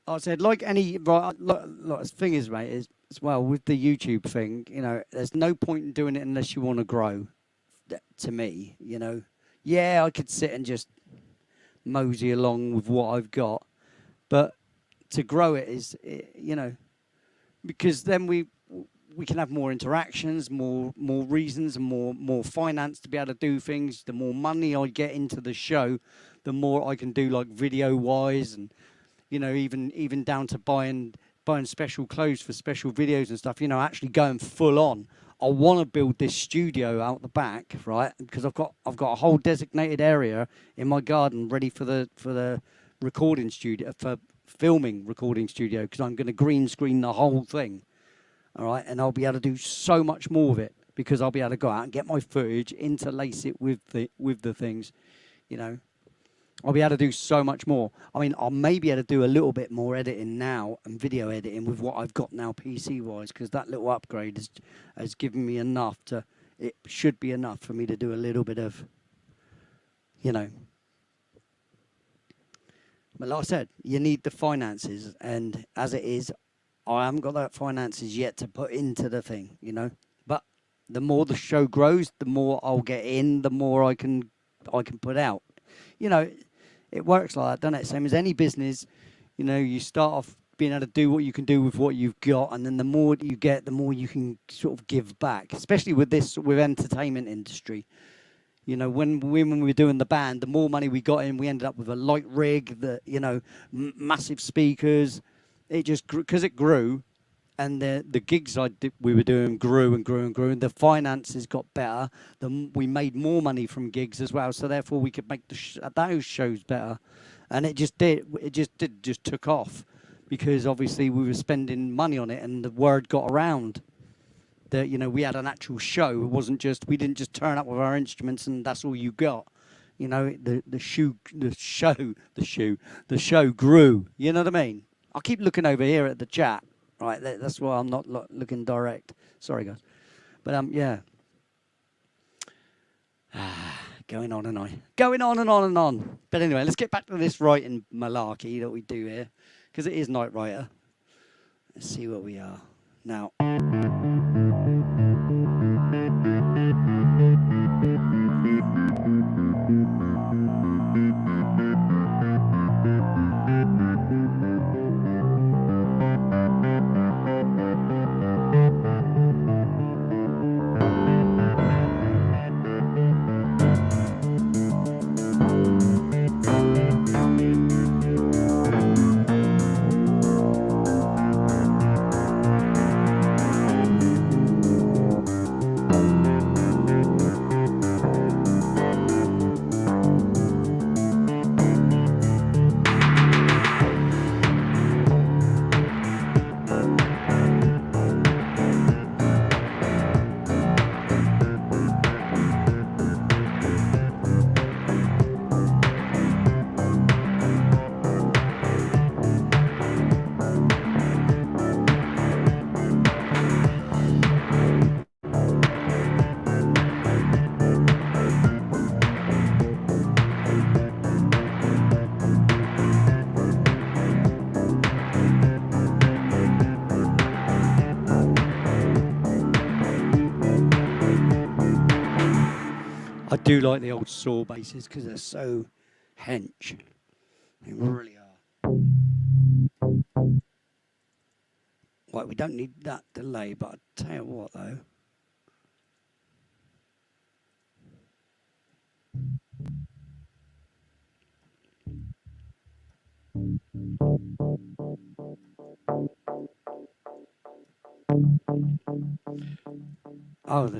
I said like any right. The thing is, mate, is as well with the YouTube thing. There's no point in doing it unless you want to grow. To me, yeah, I could sit and just mosey along with what I've got, but to grow it is, because then we can have more interactions, more reasons, and more finance to be able to do things. The more money I get into the show, the more I can do, like video wise, and even down to buying special clothes for special videos and stuff. Actually going full on. I want to build this studio out the back, right? Because I've got a whole designated area in my garden ready for the recording studio, for filming recording studio, because I'm going to green screen the whole thing. All right, and I'll be able to do so much more of it because I'll be able to go out and get my footage, interlace it with the things, I'll be able to do so much more. I mean, I'll maybe able to do a little bit more editing now and video editing with what I've got now PC-wise, because that little upgrade has given me enough it should be enough for me to do a little bit of, But like I said, you need the finances, and as it is, I haven't got that finances yet to put into the thing, But the more the show grows, the more I'll get in, the more I can put out. It works like that, doesn't it? Same as any business, you start off being able to do what you can do with what you've got, and then the more you get, the more you can sort of give back, especially with entertainment industry. When we were doing the band, the more money we got in, we ended up with a light rig, massive speakers. It just grew, because it grew, and the gigs we were doing grew and grew and grew, and the finances got better. We made more money from gigs as well, so therefore we could make those shows better, and it just took off, because obviously we were spending money on it, and the word got around that we had an actual show. It wasn't just, we didn't just turn up with our instruments and that's all you got. The show grew. You know what I mean? I keep looking over here at the chat. Right, that's why I'm not looking direct. Sorry, guys. But, yeah. Going on and on. Going on and on and on. But anyway, let's get back to this writing malarkey that we do here, because it is Night Writer. Let's see where we are now. I do like the old saw basses because they're so hench. They really are. Right, we don't need that delay, but I tell you what though. Oh,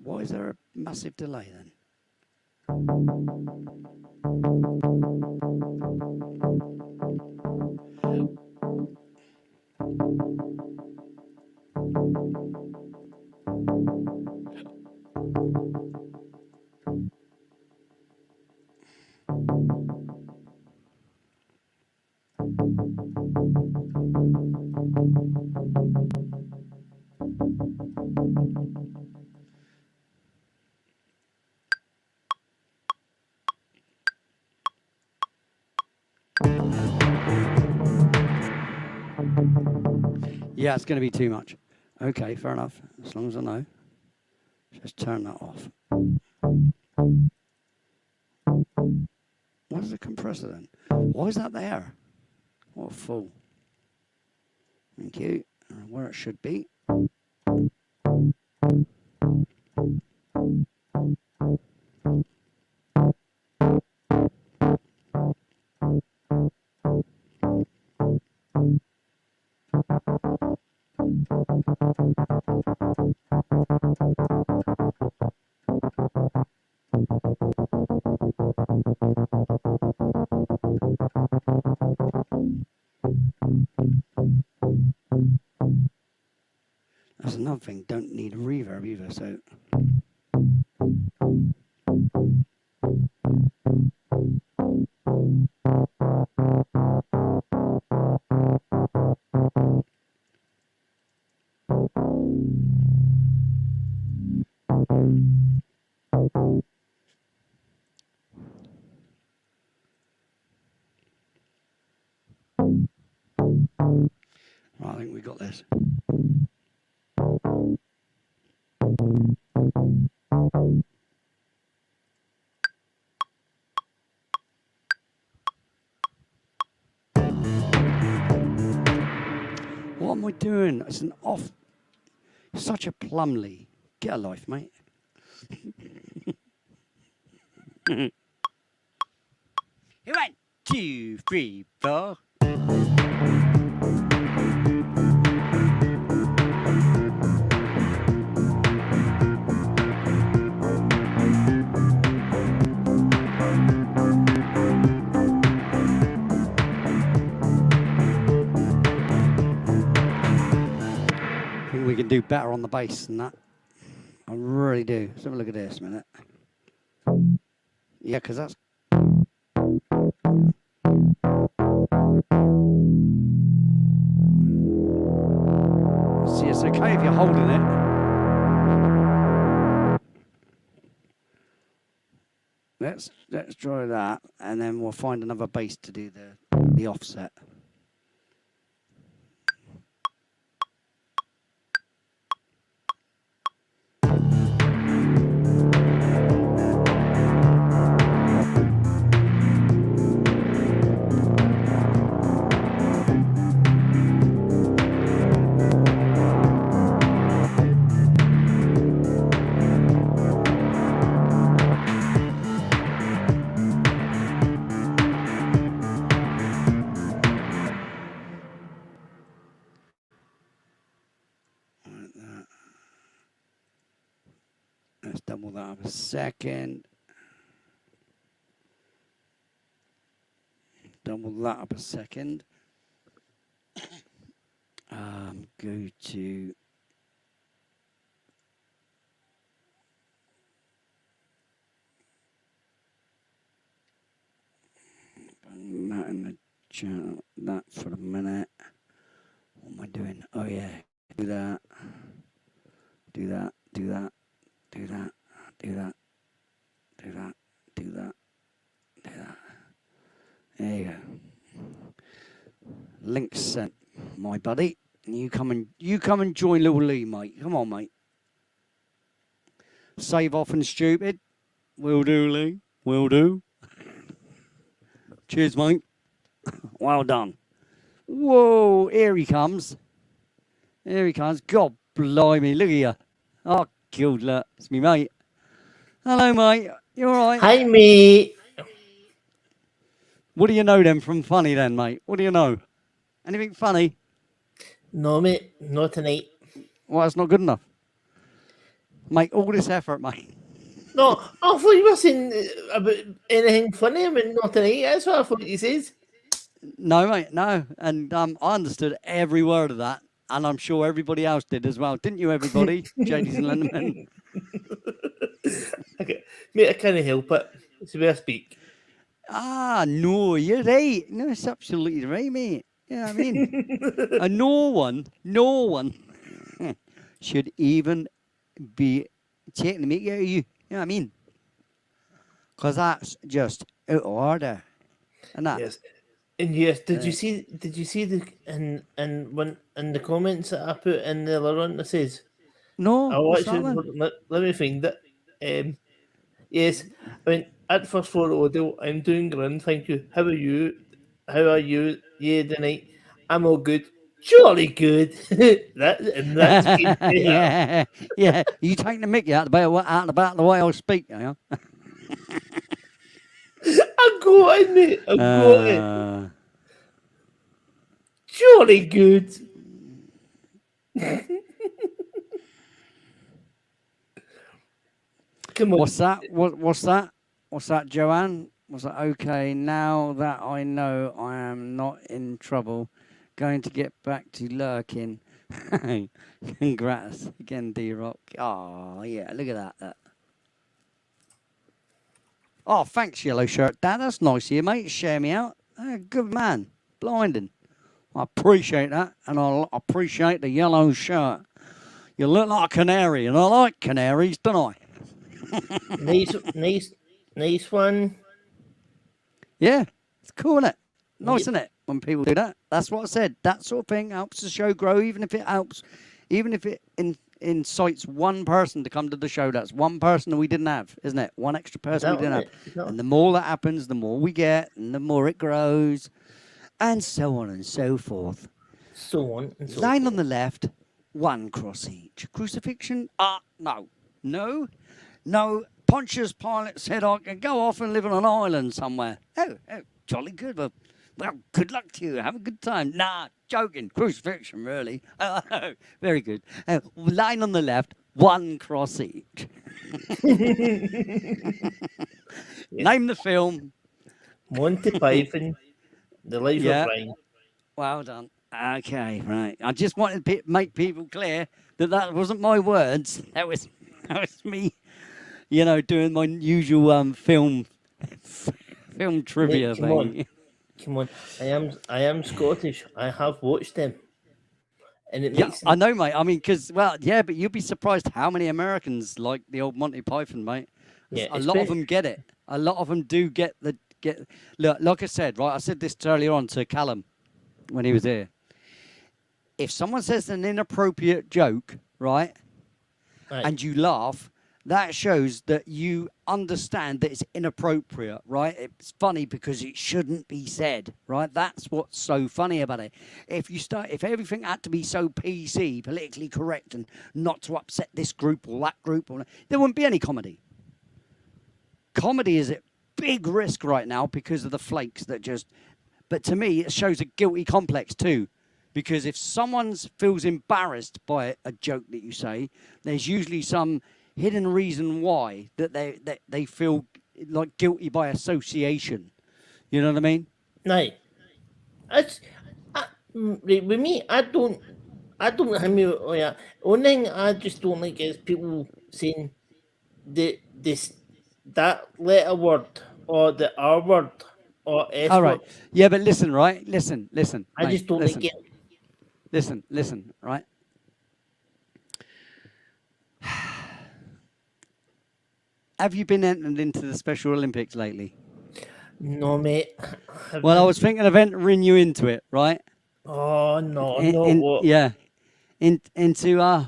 why is there a massive delay then? Yeah, it's going to be too much. Okay, fair enough. As long as I know. Just turn that off. Where's the compressor then? Why is that there? What a fool. Thank you. Where it should be. That's another thing, don't need a reverb either, so. Right, I think we got this. What am I doing? It's an off. Such a Plumley. Get a life, mate. One, two, three, four. I think we can do better on the bass than that. I really do. Let's have a look at this a minute. Yeah, because that's. See, it's okay if you're holding it. Let's try that, and then we'll find another bass to do the offset. Let's double that up a second. Double that up a second. Go to that in the channel. That for a minute. What am I doing? Oh yeah, do that. Do that. Do that. Do that. Do that. Do that. Do that. Do that. There you go. Link sent, my buddy. You come and join Little Lee, mate. Come on, mate. Save off and stupid. Will do, Lee. Will do. Cheers, mate. Well done. Whoa, here he comes. Here he comes. God blimey, look at you. Oh, killed look. It's me, mate. Hello, mate. You all right? Hi, mate. What do you know then from funny then, mate? What do you know? Anything funny? No, mate, not tonight. Well, that's not good enough. Make all this effort, mate. No, I thought you were saying about anything funny. I mean, not tonight. That's what I thought you said. No, mate, no. And I understood every word of that. And I'm sure everybody else did as well. Didn't you, everybody? JD's and Lenderman. Okay. Mate, I can't help it. It's the way I speak. Ah, no, you're right. No, it's absolutely right, mate. Yeah, I mean, no one should even be taking the mickey out of you. You know what I mean? Because that's just out of order. And that. Yes. And yes, did you see the when in the comments that I put in the other one that says No, I'll what's that actually one? let me find it. Yes, I mean at first floor audio, I'm doing grand, thank you. How are you? How are you? Yeah, tonight. I'm all good. Jolly good. That's good. Yeah, yeah. You take the mickey out about the way I speak, you know? I got it, mate. I got it. Jolly good. Come on. What's that? What's that? What's that, Joanne? Was that okay? Now that I know I am not in trouble, going to get back to lurking. Congrats again, D-Rock. Oh, yeah, look at that. Oh, thanks, Yellow Shirt Dad. That's nice of you, mate. Share me out. Good man. Blinding. I appreciate that, and I appreciate the yellow shirt. You look like a canary, and I like canaries, don't Nice one. Yeah, it's cool, isn't it? Nice, isn't it, when people do that? That's what I said. That sort of thing helps the show grow, even if it incites one person to come to the show. That's one person that we didn't have, isn't it? One extra person we didn't have. And the more that happens, the more we get, and the more it grows, and so on and so forth. So on and so forth. Line on the left, one cross each. Crucifixion? No. Pontius Pilate said I could go off and live on an island somewhere. Oh, jolly good. Well, good luck to you. Have a good time. Nah, joking. Crucifixion, really. Oh, very good. Line on the left, one cross each. Name the film. Monty Python, The Life of Brian. Well done. Okay, right. I just wanted to make people clear that wasn't my words. That was me. You know, doing my usual film trivia thing. Come on. I am Scottish. I have watched them. And it makes I know, mate. I mean, but you'd be surprised how many Americans like the old Monty Python, mate. Yeah, a lot of them get it. A lot of them do get. Look, like I said, right? I said this earlier on to Callum when he was here. If someone says an inappropriate joke, right, and you laugh, that shows that you understand that it's inappropriate, right? It's funny because it shouldn't be said, right? That's what's so funny about it. If everything had to be so PC, politically correct, and not to upset this group or that group, there wouldn't be any comedy. Comedy is at big risk right now because of the flakes that just... But to me, it shows a guilty complex too. Because if someone feels embarrassed by a joke that you say, there's usually some hidden reason why that they feel like guilty by association. You know what I mean? No. With me, I don't have me like that. One thing I just don't like is people saying that letter word or the R word or S All right. word. Yeah, but listen, right? Listen. I just don't like it. Listen, right? Have you been entered into the Special Olympics lately? No, mate. Well, I was thinking of entering you into it, right? Oh, no, what? Yeah. Into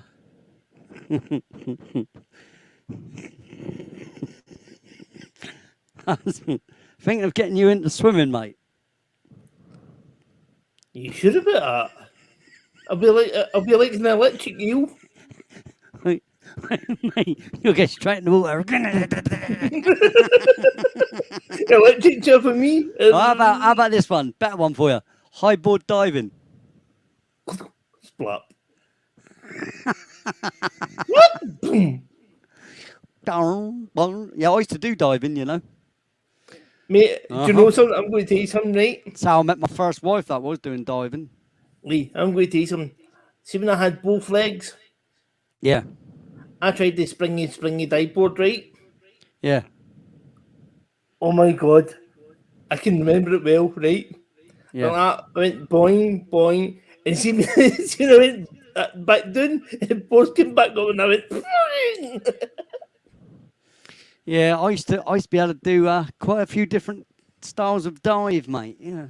Thinking of getting you into swimming, mate. You sure about that? I'll be like an electric eel. Mate, you'll get straight in the water. Electric chair for me. How about this one? Better one for you. High board diving. Splat. What? Boom. Yeah, I used to do diving, you know. Mate, do you know something? I'm going to tell you something, right? That's how I met my first wife, that was doing diving. Lee, I'm going to tell you something. See, when I had both legs, Yeah. I tried the springy dive board, right? Yeah. Oh my god. I can remember it well, right? Yeah. And I went boing, boing, and see, see when I went back down, and both came back up, and I went boing. Yeah, I used to be able to do quite a few different styles of dive, mate. Yeah.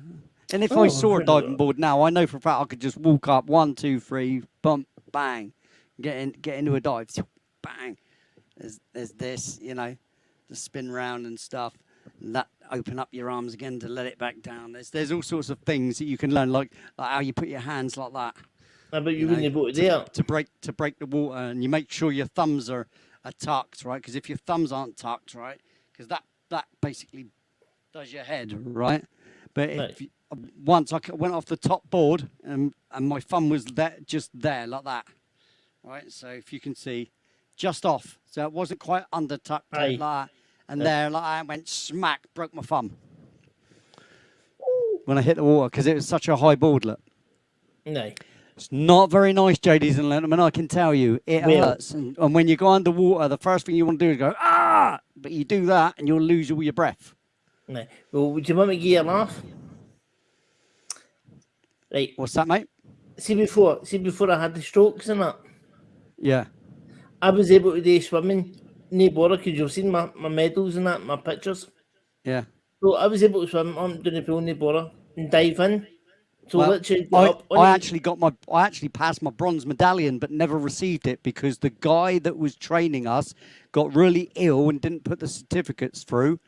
And if I saw a diving board now, I know for a fact I could just walk up 1, 2, 3, bump, bang, get into a dive, bang. There's this, you know, to spin round and stuff. And that open up your arms again to let it back down. There's all sorts of things that you can learn, like how you put your hands like that. I bet you wouldn't have got it there. To break the water, and you make sure your thumbs are tucked, right? Because if your thumbs aren't tucked, right, because that basically does your head, right? But if you, once I went off the top board and my thumb was just there like that, right? So if you can see, just off, so it wasn't quite under tucked like that, and there like I went smack, broke my thumb when I hit the water because it was such a high board. Look. No. It's not very nice, JDs and gentlemen, I can tell you. It hurts. And when you go underwater, the first thing you want to do is go, ah! But you do that and you'll lose all your breath. No. Well, would you want me to give you a laugh? Right. What's that, mate? See before I had the strokes and that, Yeah. I was able to do swimming, no bother, because you've seen my medals and that, my pictures. Yeah. So I was able to swim on down the pool, no bother, and dive in. So Well, literally I actually passed my bronze medallion, but never received it because the guy that was training us got really ill and didn't put the certificates through,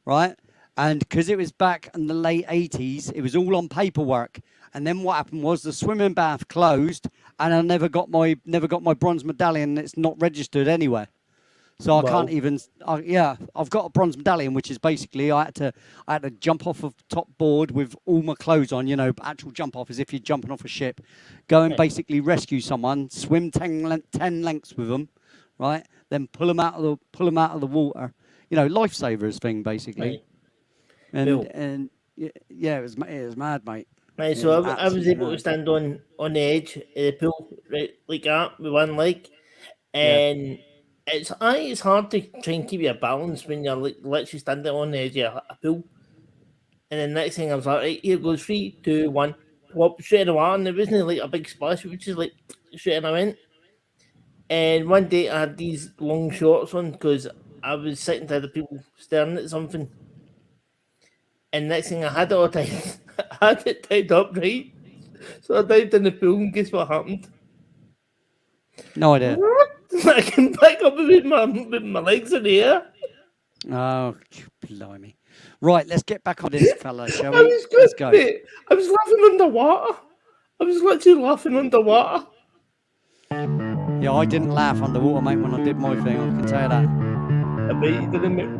right? And because it was back in the late 80s, it was all on paperwork. And then what happened was the swimming bath closed, and I never got my bronze medallion. It's not registered anywhere. So I can't even. I've got a bronze medallion, which is basically I had to jump off of top board with all my clothes on. You know, actual jump off as if you're jumping off a ship. Go and basically rescue someone, swim 10 lengths with them, right? Then pull them out of the water. You know, lifesavers thing basically. Right. And yeah, it was mad, mate. Right, so I was able to stand on the edge of the pool, right, like that with one leg, and. It's hard to try and keep your balance when you're literally standing on the edge of a pool. And then next thing I was like, right, here goes 3, 2, 1, whoop, straight in the water, and there wasn't like a big splash, which is like straight in I went. And one day I had these long shorts on because I was sitting to the people staring at something. And next thing I had it all tied, I had it tied up, right? So I dived in the pool and guess what happened? No idea. I came back up with my legs in the air. Oh, blimey. Right, let's get back on this, fella, shall we? Let's go. Mate, I was laughing underwater. I was literally laughing underwater. Yeah, I didn't laugh underwater, mate, when I did my thing. I can tell you that. I bet you didn't, mate.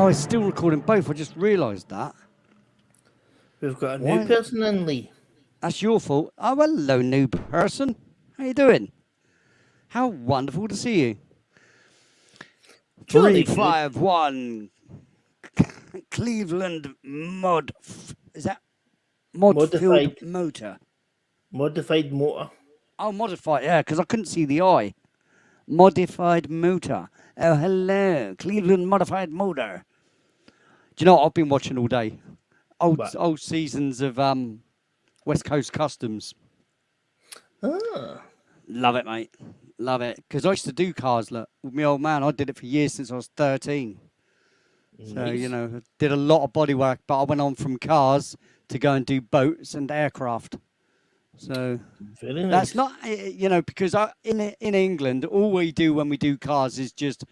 Oh, it's still recording both. I just realised that. We've got a Why? new person in, Lee. That's your fault. Oh, hello, new person. How you doing? How wonderful to see you. Jolly good. 351 Cleveland Mod. Is that Modfield Motor? Modified motor. Oh, modified. Yeah, because I couldn't see the I. Modified motor. Oh, hello, Cleveland Modified Motor. Do you know what I've been watching all day? What? Old seasons of West Coast Customs. Ah. Love it, mate. Love it. Because I used to do cars, look, with my old man. I did it for years since I was 13. So, Nice. you know, did a lot of body work, but I went on from cars to go and do boats and aircraft. So Very nice. that's not, you know, because in England, all we do when we do cars is just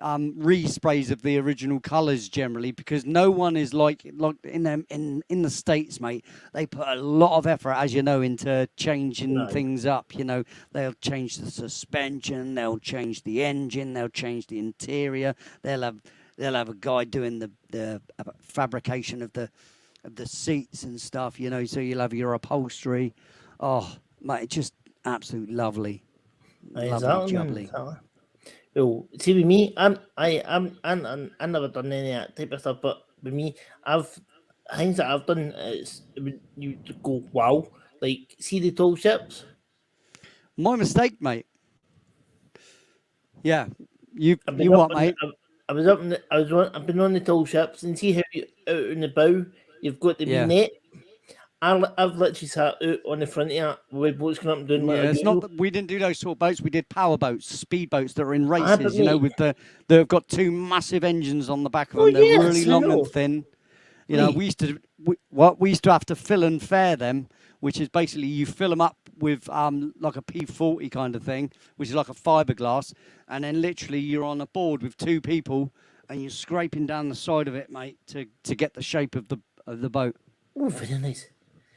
resprays of the original colours generally, because no one is like in the States, mate. They put a lot of effort, as you know, into changing things up. You know, they'll change the suspension, they'll change the engine, they'll change the interior. They'll have a guy doing the fabrication of the seats and stuff. You know, so you'll have your upholstery. Oh, mate, it's just absolutely lovely, lovely, jubbly. Well, see with me, I never done any of that type of stuff. But with me, things that I've done is you go wow, like see the tall ships. My mistake, mate. Yeah, you I've been what, mate? I was up in the, I was on, I've been on the tall ships and see how you, out in the bow you've got the Yeah. wee net. I've literally sat out on the front of it with boats coming up and doing what I Yeah, it's do. not that we didn't do those sort of boats. We did power boats, speed boats that are in but races. You know, mate, with they've got two massive engines on the back of oh them. They're yes, really I long know. and thin. You know, Lee. we used to have to fill and fare them, which is basically you fill them up with like a P40 kind of thing, which is like a fiberglass, and then literally you're on a board with two people and you're scraping down the side of it, mate, to get the shape of the boat. Oh, very nice.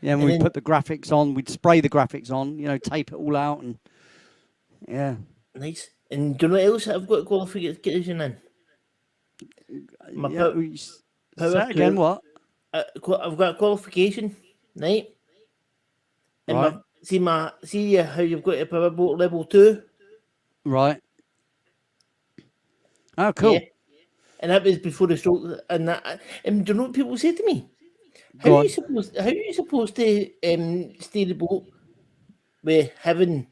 Yeah, and we'd put the graphics on, we'd spray the graphics on, you know, tape it all out, and yeah. Nice. And do you know what else I've got qualification in? My Yeah, power say it again, tool. what? I've got a qualification, right? And Right. see how you've got a power boat level 2? Right. Oh, cool. Yeah. And that was before the stroke. And do you know what people say to me? How Go are on. you supposed to steer the boat with having,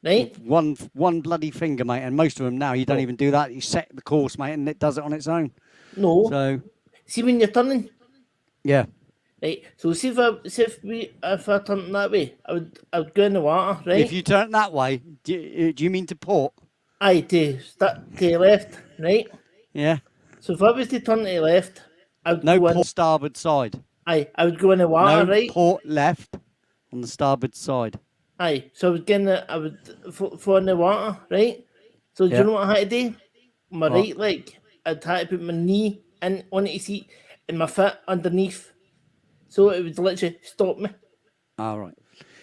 right? With one bloody finger, mate, and most of them now you don't even do that. You set the course, mate, and it does it on its own. No. So See when you're turning, yeah. right? So see if I turned that way, I would go in the water, right? If you turn it that way, do you mean to port? Aye, to the left, right? Yeah. So if I was to turn to the left, I would No go in. port starboard side. Aye, I would go in the water, No right? port left on the starboard side. Aye, so I would fall in the water, right? So do Yeah. you know what I had to do? My What? right leg, I'd had to put my knee in onto the seat and my foot underneath, so it would literally stop me. All right.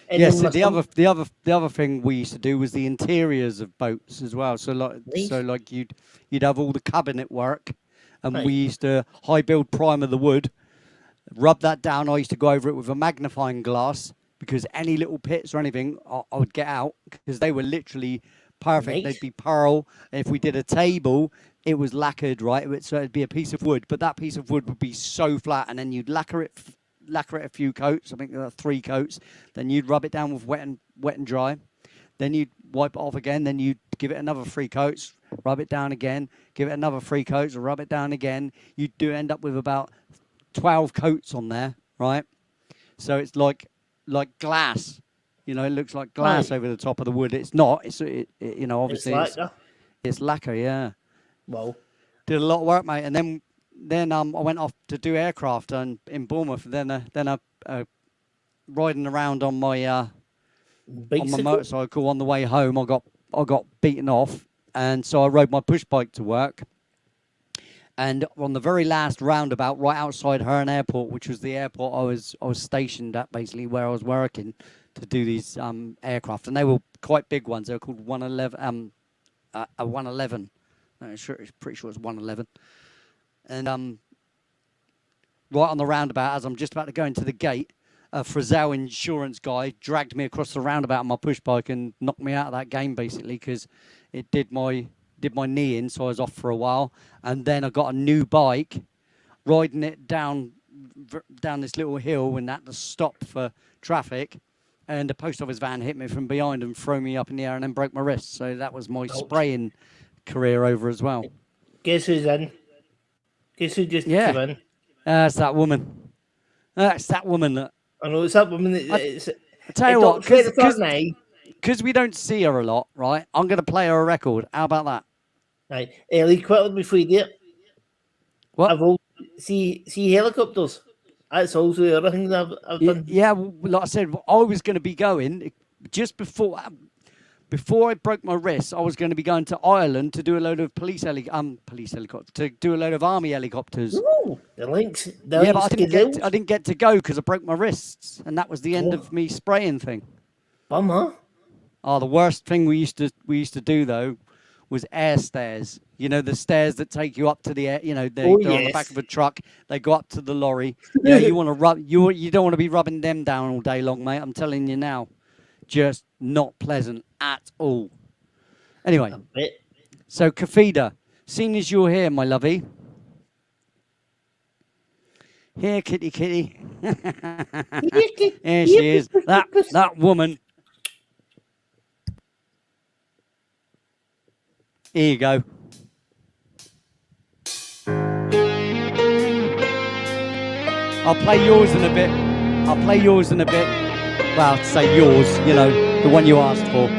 And Yeah. then So my the other thing we used to do was the interiors of boats as well. So like you'd have all the cabinet work, and we Aye. used to high build primer the wood, rub that down. I used to go over it with a magnifying glass, because any little pits or anything I would get out, because they were literally perfect. Nice. They'd be pearl. If we did a table, it was lacquered, right? So it'd be a piece of wood, but that piece of wood would be so flat, and then you'd lacquer it a few coats. I think 3 coats. Then you'd rub it down with wet and dry. Then you'd wipe it off again. Then you'd give it another 3 coats, rub it down again, give it another 3 coats, rub it down again. You do end up with about 12 coats on there, right? So it's like glass. You know, it looks like glass over the top of the wood. It's not. You know, obviously it's lacquer. Yeah. Wow. Did a lot of work, mate. And then I went off to do aircraft in Bournemouth. And then riding around on my motorcycle on the way home, I got beaten off, and so I rode my push bike to work. And on the very last roundabout, right outside Herne Airport, which was the airport I was stationed at, basically where I was working to do these aircraft, and they were quite big ones. They were called 111. A 111. I'm pretty sure it's 111. and right on the roundabout, as I'm just about to go into the gate, a Frizzell insurance guy dragged me across the roundabout on my push bike and knocked me out of that game basically because it did my knee in, so I was off for a while. And then I got a new bike, riding it down this little hill and had to stop for traffic. And the post office van hit me from behind and threw me up in the air and then broke my wrist. So that was my spraying career over as well. Guess who's in? Guess who just came in? That's that woman. That's that woman that. I know it's that woman. I tell you what, because we don't see her a lot, right? I'm going to play her a record. How about that? Right, Ellie, quickly before you do it. What? See helicopters. That's also the other thing that I've done. Yeah, like I said, I was going to be going just before I broke my wrist. I was going to be going to Ireland to do a load of police helicopters, to do a load of army helicopters. Ooh, the links. But I didn't get to go because I broke my wrists, and that was the end of me spraying thing. Bummer. Oh, the worst thing we used to do though was air stairs. You know, the stairs that take you up to the air. You know, they're on the back of a truck. They go up to the lorry. You want to rub. You don't want to be rubbing them down all day long, mate. I'm telling you now, just not pleasant at all. Anyway, so Kafida, seeing as you're here, my lovey. Here, kitty. Here she is. That woman. Here you go. I'll play yours in a bit. Well, to say yours, you know, the one you asked for.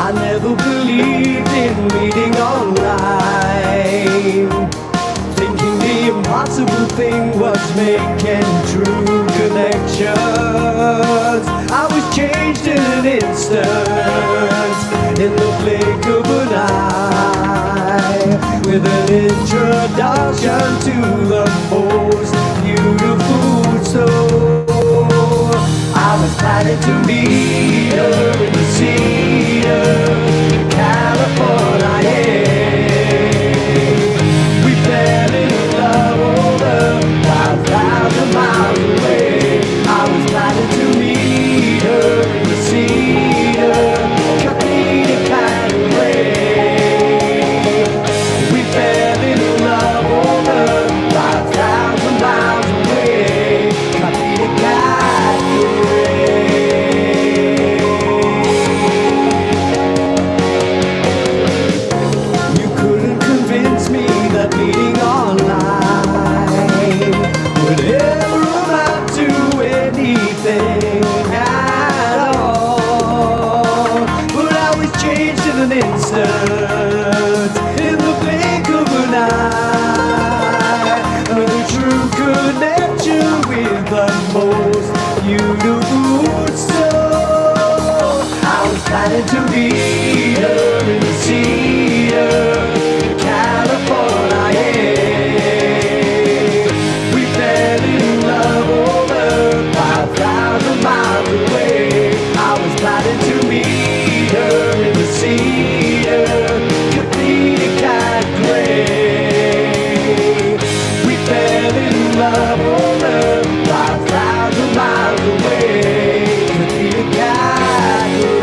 I never believed in reading online, thinking the impossible thing was making true connections. I was changed in an instant, in the blink of an eye, with an introduction to the most beautiful soul. I was planning to meet her in the Cedar, California. We fell in love over 5,000 miles away. I was planning to meet her in the Cedar, Capita kind of way. We fell in love over 5,000 miles away, Capita kind of way. You couldn't convince me that meeting online would ever amount to anything at all. But I was changed in an instant, in the blink of an eye, with a true connection with the most beautiful soul. I was planning to meet her in the Cedar, California. We fell in love over 5,000 miles away. I was planning to meet her in the Cedar, Capita kind of gray. We fell in love over 5,000 miles away, Capita kind of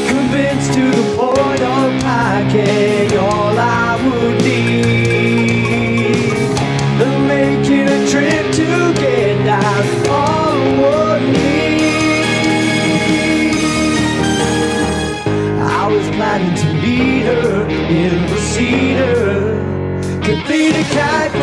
convinced to the point of packing all I would need, and making a trip to get down on one knee. I was planning to meet her in the Cedar, Capita kind of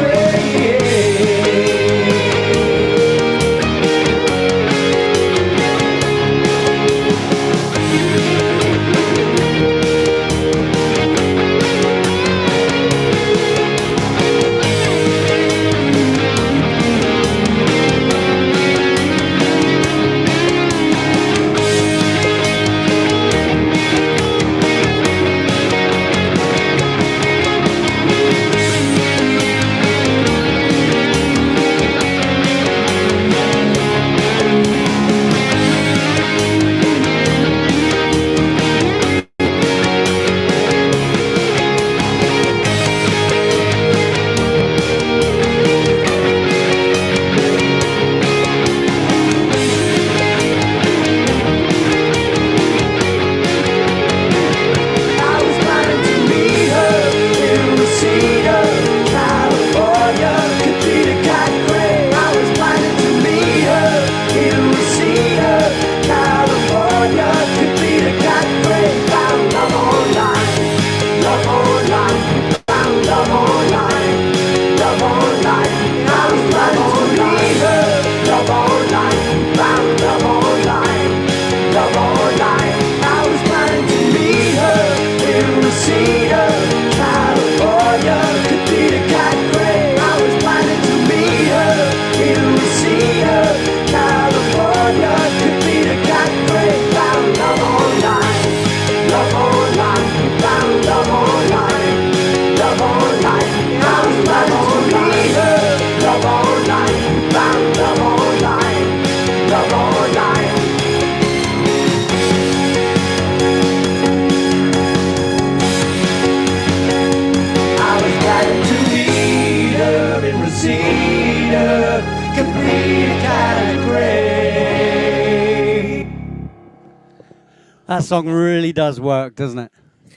That song really does work, doesn't it?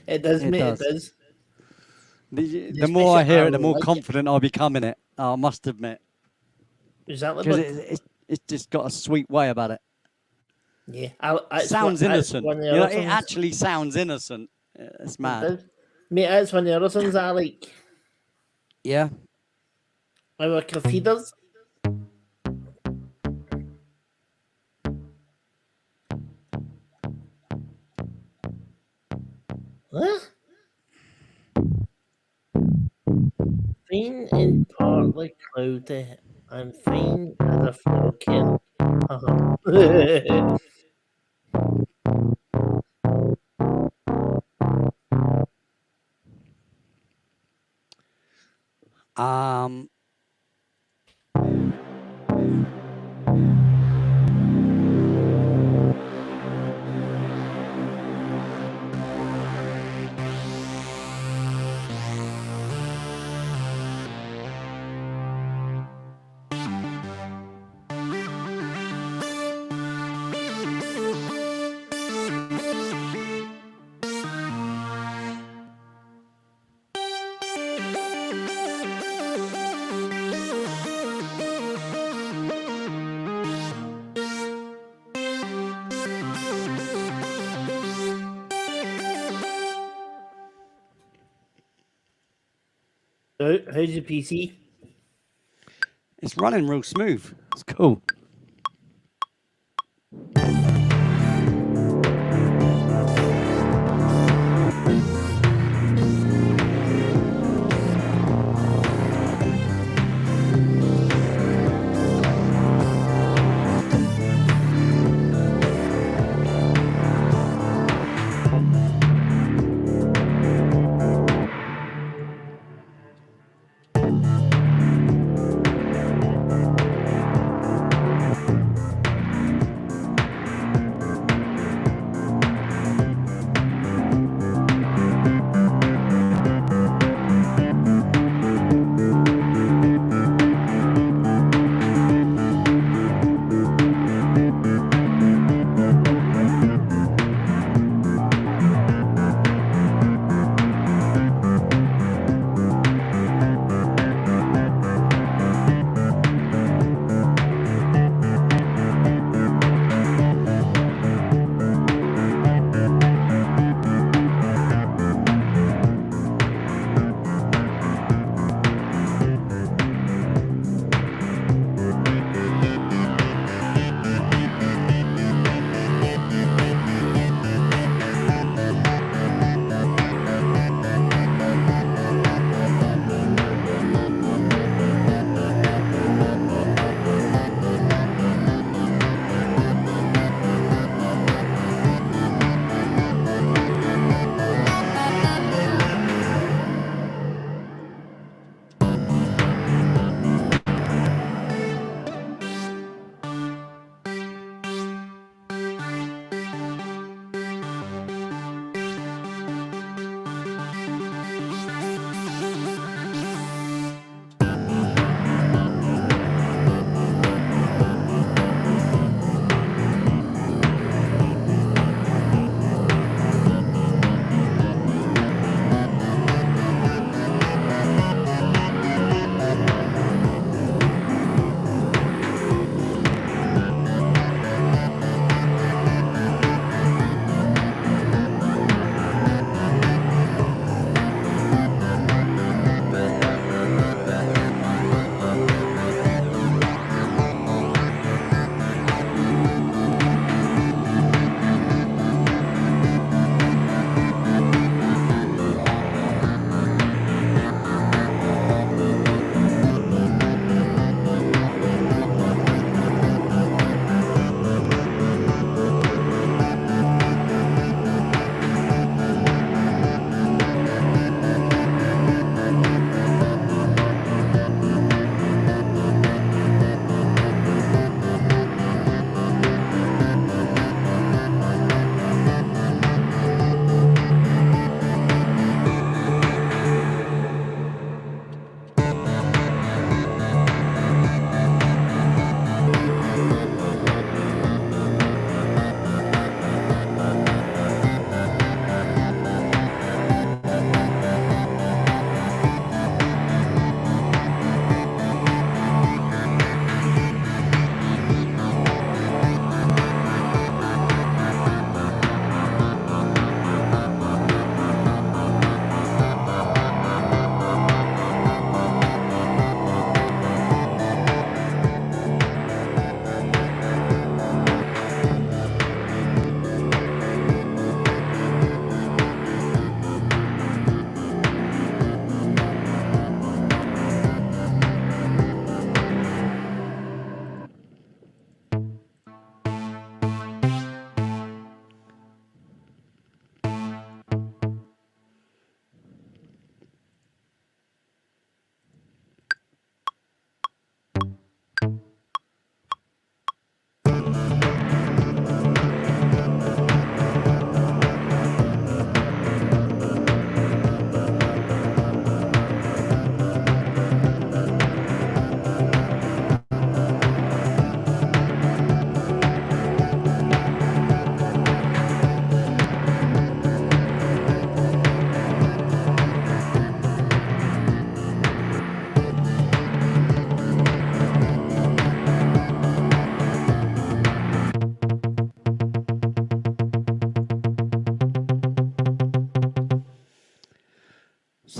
It does, It mate. does. It does. The more I hear it, the more confident I'll become in it. I must admit, Exactly, because but it's just got a sweet way about it. yeah, Sounds innocent. one of the You know, other it songs. actually sounds innocent. It's It mad. does. Mate, that's one of the other songs I like. Yeah. Our Feeders. Huh? Fine and partly cloudy, and fine as a flower kernel. Um. How's your PC? It's running real smooth. It's cool.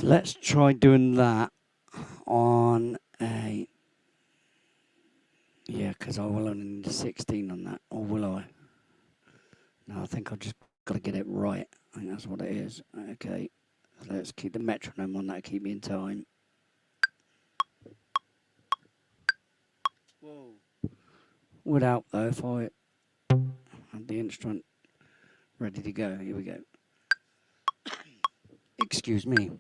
Let's try doing that on a... Yeah, because I will only need a 16 on that, or will I? No, I think I've just got to get it right. I think that's what it is. Okay, let's keep the metronome on that, keep me in time. Whoa. Would help though if I had the instrument ready to go. Here we go. Excuse me.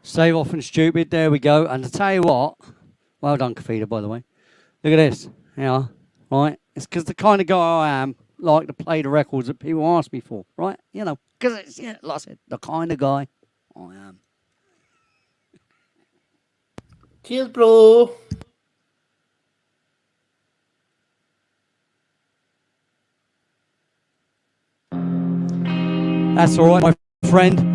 Save off and stupid. There we go. And to tell you what, well done, Kafida, by the way. Look at this. Yeah, right. It's because the kind of guy I am, like to play the records that people ask me for, right? You know, because it's, yeah, like I said, the kind of guy I am. Cheers, bro. That's all right, my friend.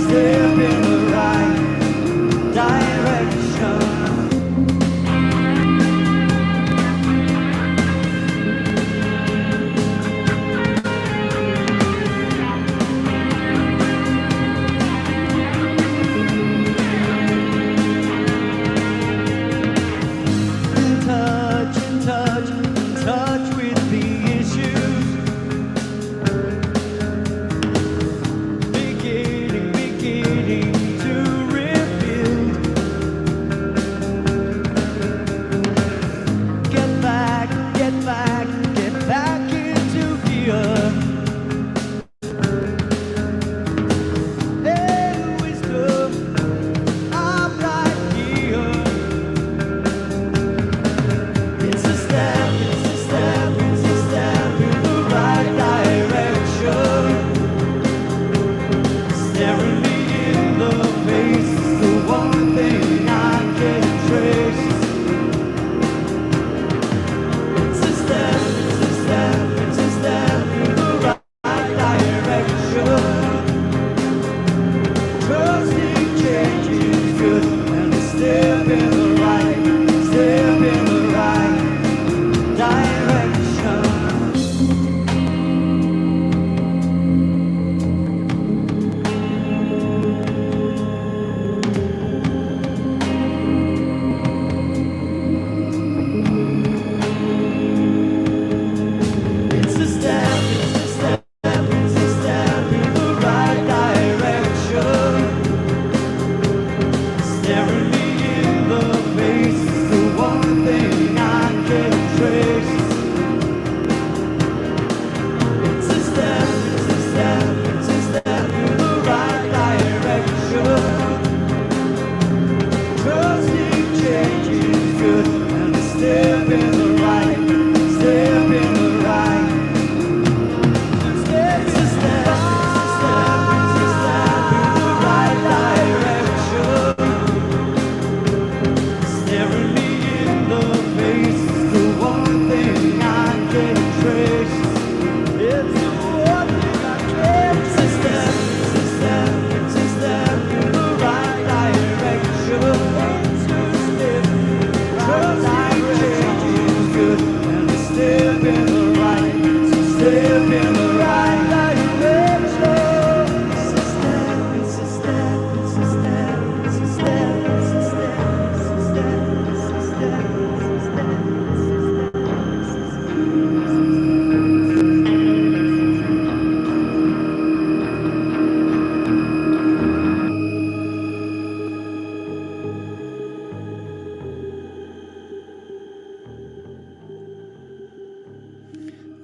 Step in the right direction.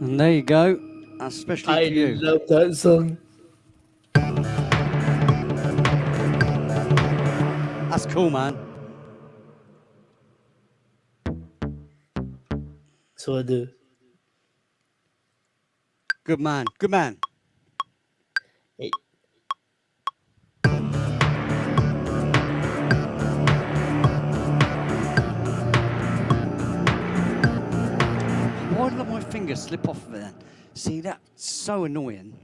And there you go. That's especially I for you. love that song. That's cool, man. So I do. Good man. Good man. It, Why did my finger slip off of it then? See, that's so annoying.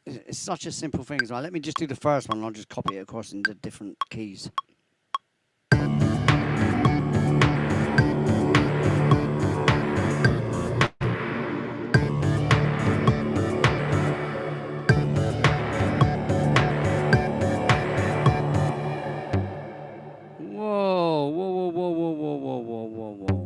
It's such a simple thing as well. Let me just do the first one and I'll just copy it across into different keys. Whoa, whoa, whoa, whoa, whoa, whoa, whoa, whoa, whoa, whoa.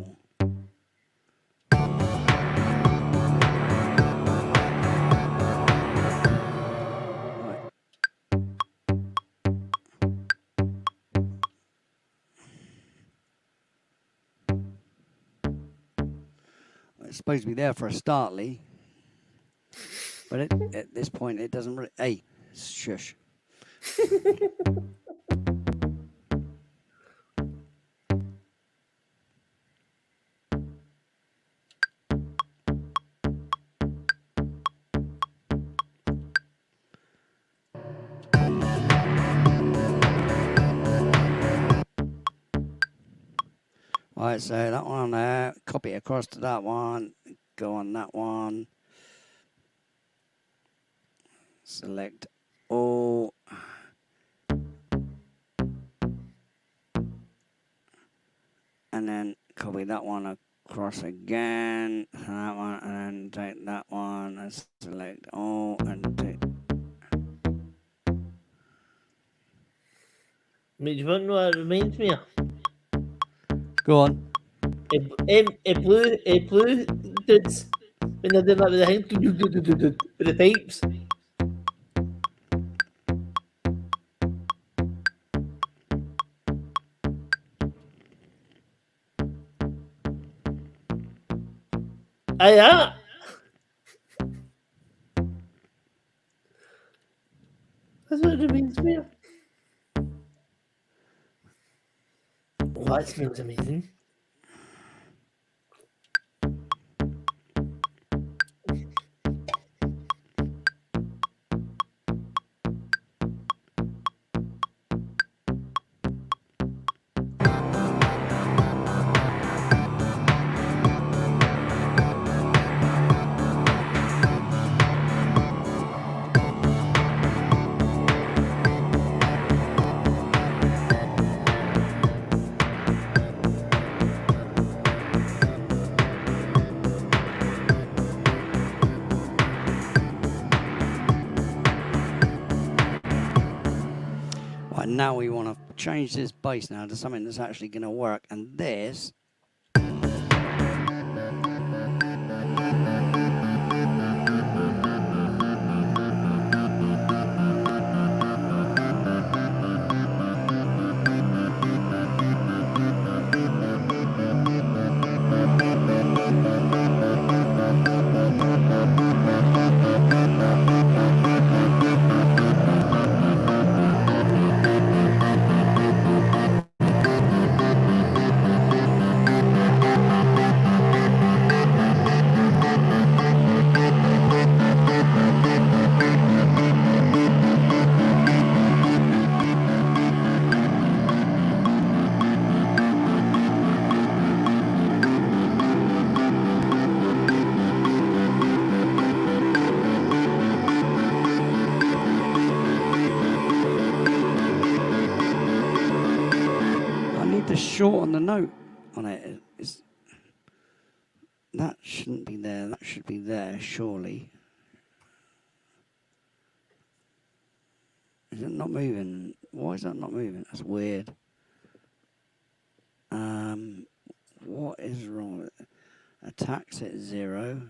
It's supposed to be there for a start, Lee. But at this point, it doesn't really. Hey, shush. Right, so that one there, copy it across to that one, go on that one, select all, and then copy that one across again, that one, and then take that one and select all, and take. mate, you want to know what it reminds me of? Go on. A blue dudes when they're doing that with the thing, with the pipes. Yeah. That's what it reminds me of. Oh, that smells amazing. Right, now we want to change this bass now to something that's actually going to work, and this. The short on the note on it is that shouldn't be there. That should be there, surely. Is it not moving? Why is that not moving? That's weird. What is wrong with it? Attacks at 0.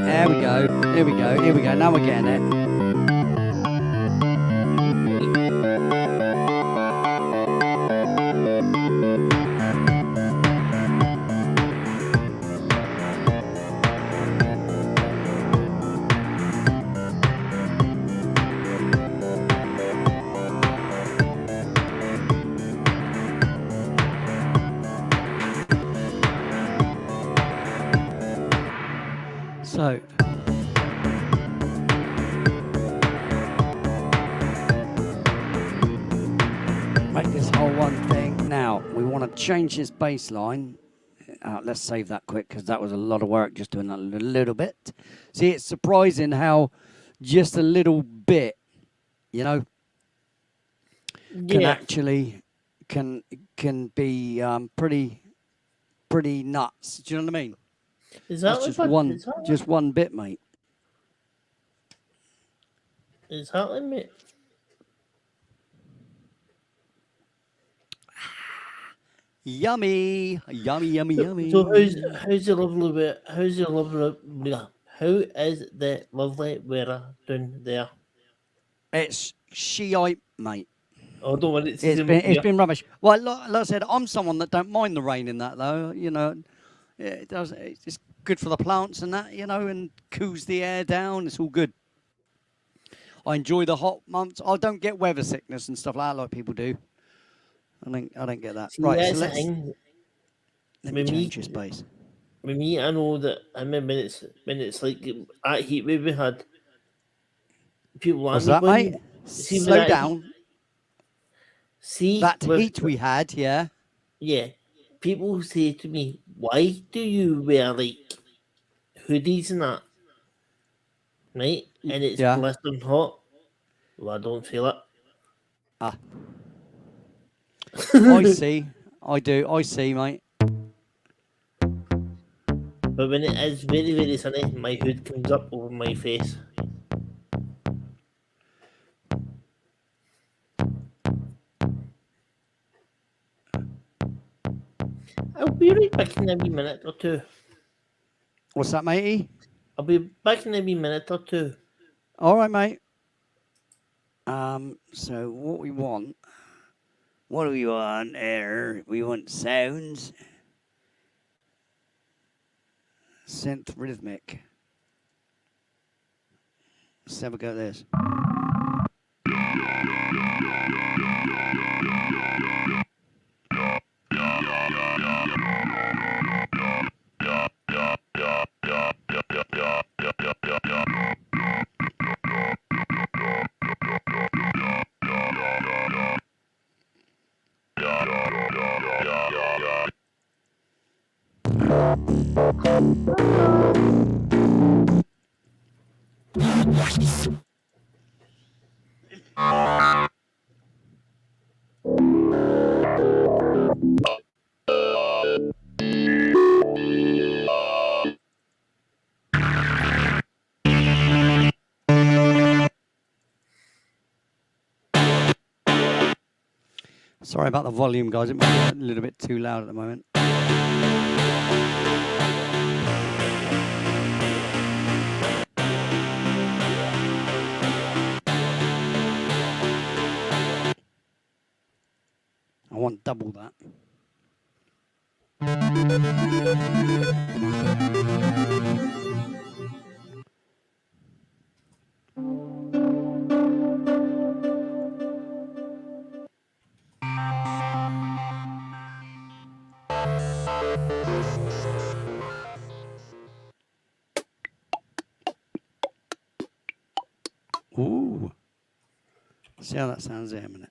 There we go. Here we go. Here we go. Now we're getting it. So, make this whole one thing. Now, we want to change this bass line. Let's save that quick because that was a lot of work just doing that a little bit. See, it's surprising how just a little bit, you know, can actually can be pretty nuts. Do you know what I mean? Is that That's like just one bit, mate. Exactly, mate. Yummy, yummy, yummy, yummy. So how's the lovely weather? How is the lovely weather down there? It's shite, mate. Oh, don't worry, it's It's been rubbish. Well, like I said, I'm someone that don't mind the rain in that though. You know, it does. It's good for the plants and that. You know, and cools the air down. It's all good. I enjoy the hot months. I don't get weather sickness and stuff like that like people do. I don't get that. See, Right, that's so the let thing. me change your space. With me, I know that I remember when it's like that heat wave we had. People What's that, mate? Slow down. See that heat we had, yeah. Yeah. People say to me, "Why do you wear like hoodies and that?" Right? And it's blistering hot. Well, I don't feel it. Ah. I see. I do. I see, mate. But when it is very, very sunny, my hood comes up over my face. I'll be right back in a wee minute or two. What's that, matey? I'll be back in a wee minute or two. All right, mate. So what do we want here? We want sounds. Synth rhythmic. Let's have a go at this. Sorry about the volume, guys. It might be a little bit too loud at the moment. I want double that. Ooh. See how that sounds there a minute.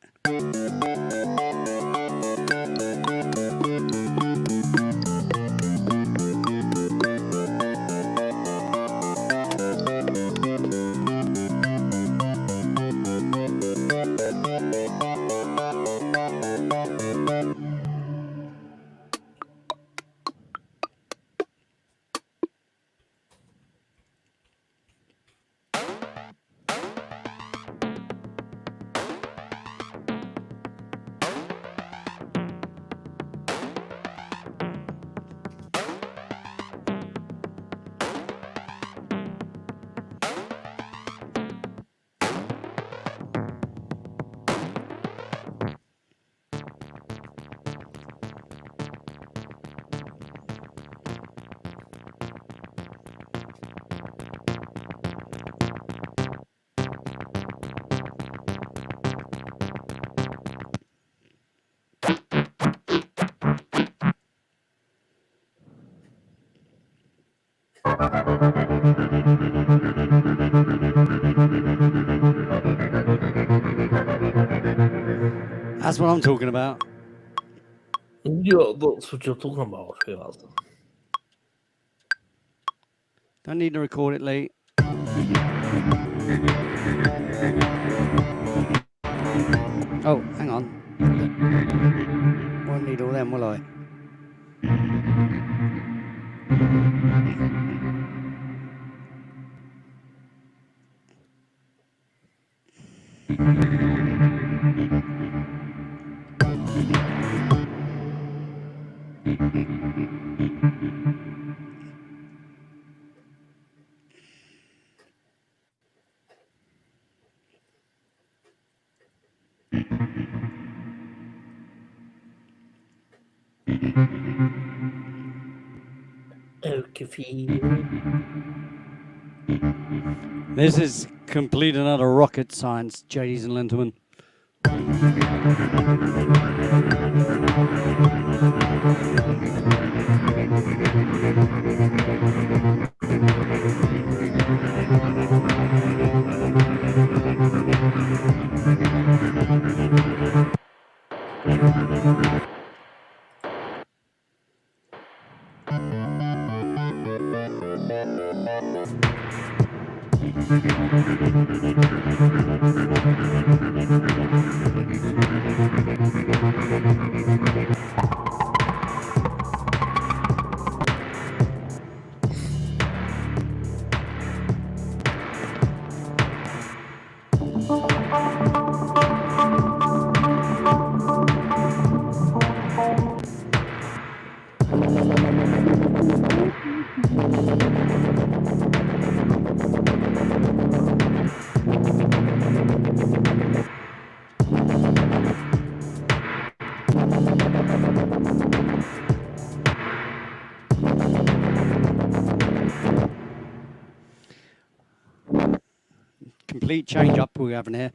That's what I'm talking about. Yeah, that's what you're talking about, Phil. Don't need to record it, Lee. Oh, hang on. Won't need all them, will I? Okay. This is complete and utter rocket science, ladies and gentlemen. Complete change up we're having here.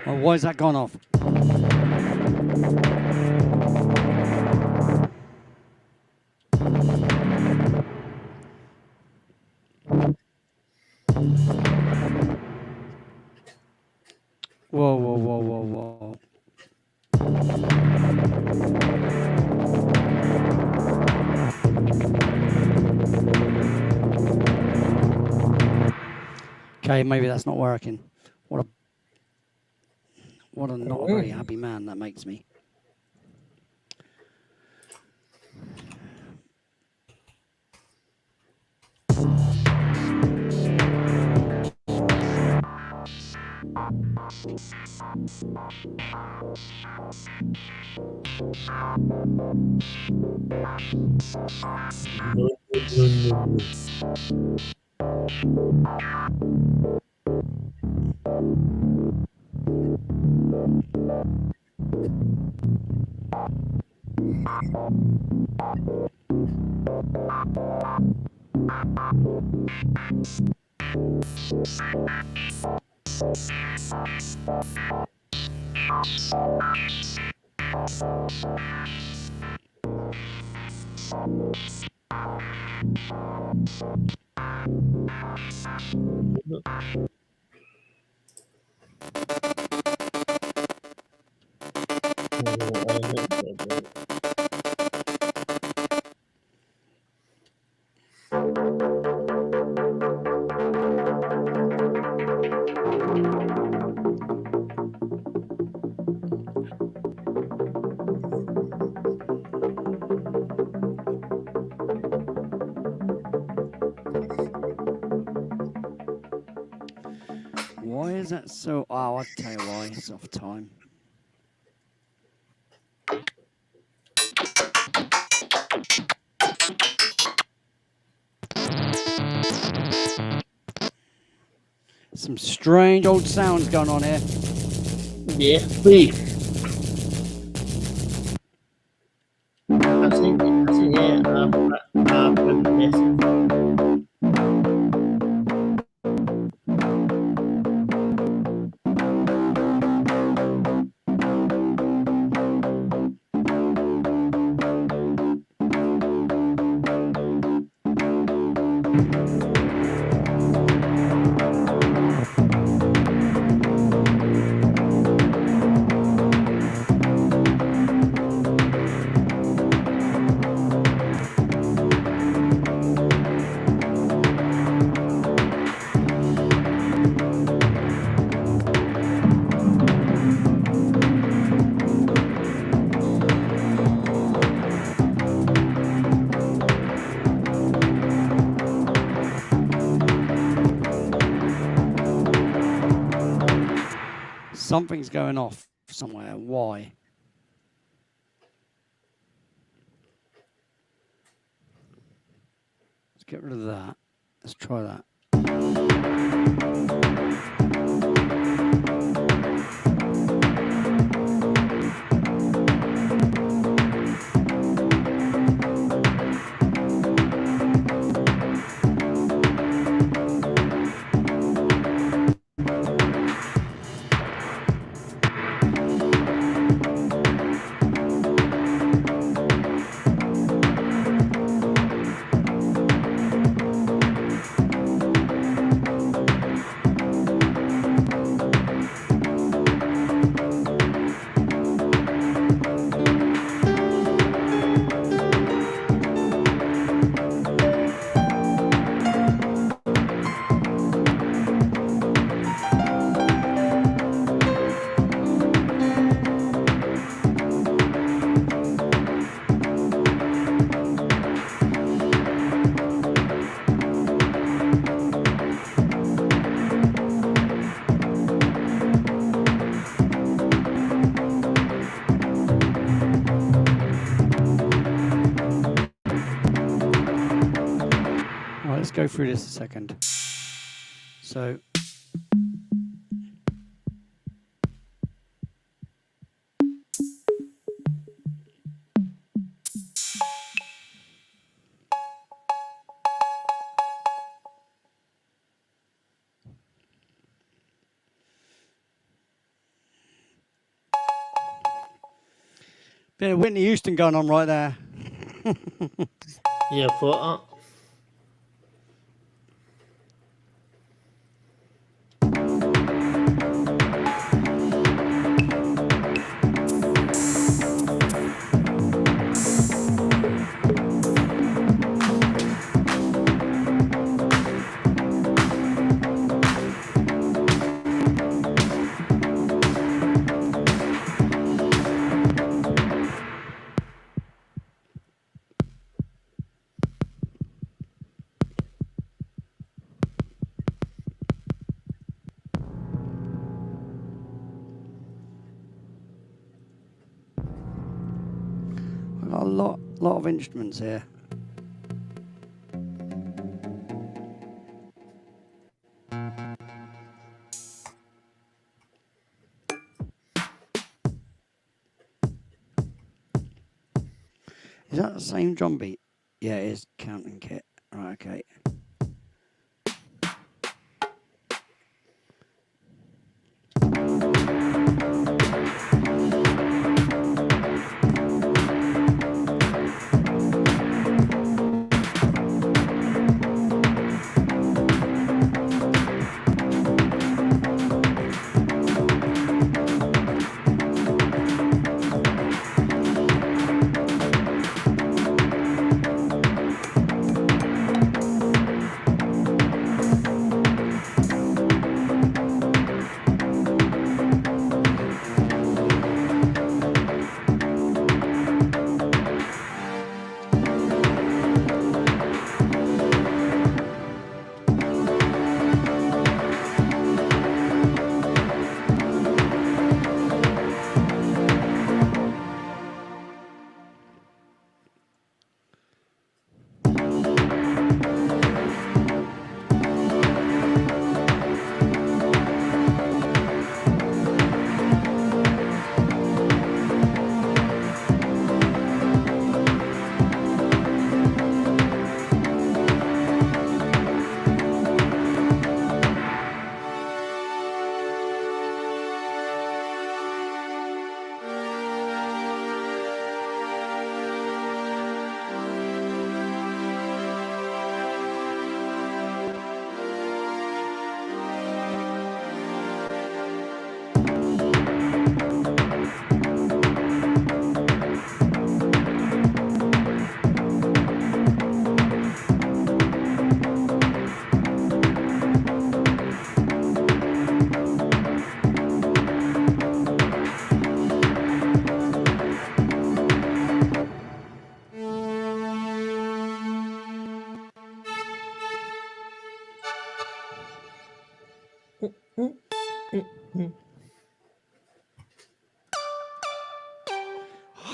Well, why has that gone off? Whoa, whoa, whoa, whoa, whoa. Okay, maybe that's not working. What a not a very happy man that makes me. Why is that so? Oh, I'll tell you why. It's off time. Some strange old sounds going on here. Yeah, please. I've seen yeah, yes. Something's going off somewhere. Why? Let's get rid of that. Let's try that. Let's go through this a second. So bit of Whitney Houston going on right there. Yeah, thought that. I've got a lot of instruments here. Is that the same drum beat? Yeah, it is. Counting kit. Right, okay.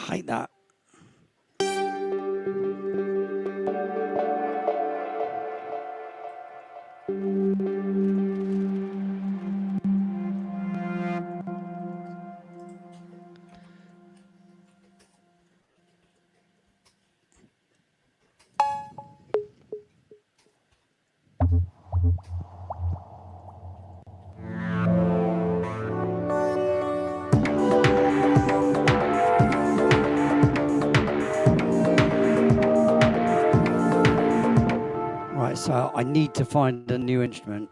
hate that. Right, so I need to find a new instrument.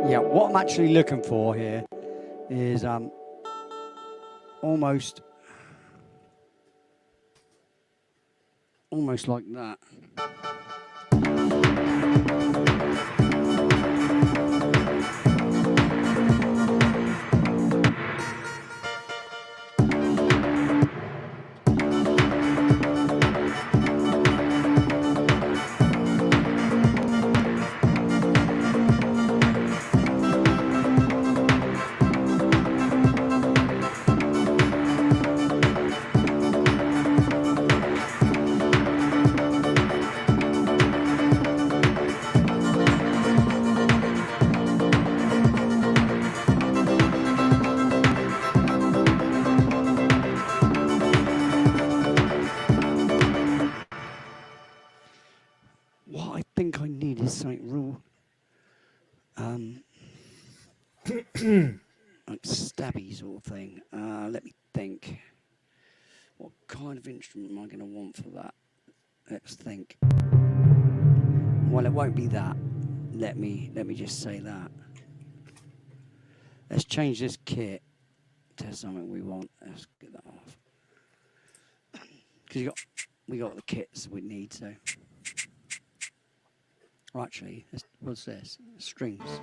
Yeah, what I'm actually looking for here is almost like that. What I think I need is something real, like stabby sort of thing. Let me think. What kind of instrument am I going to want for that? Let's think. Well, it won't be that. Let me just say that. Let's change this kit to something we want. Let's get that off. Because we got the kits we need. So, oh, actually, what's this? Strings.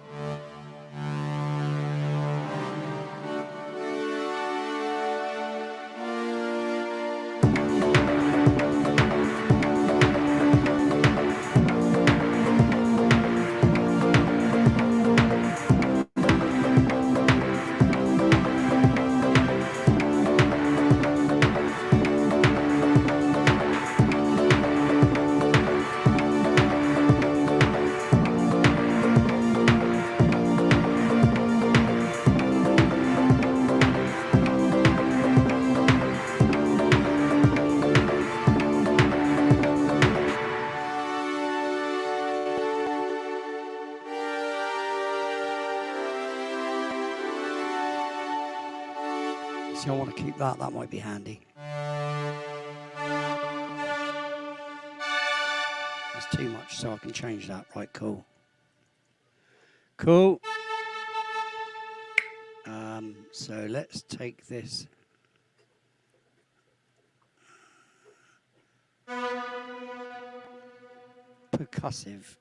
So I want to keep that. That might be handy. That's too much, so I can change that. Right, cool. Cool. So let's take this. Percussive.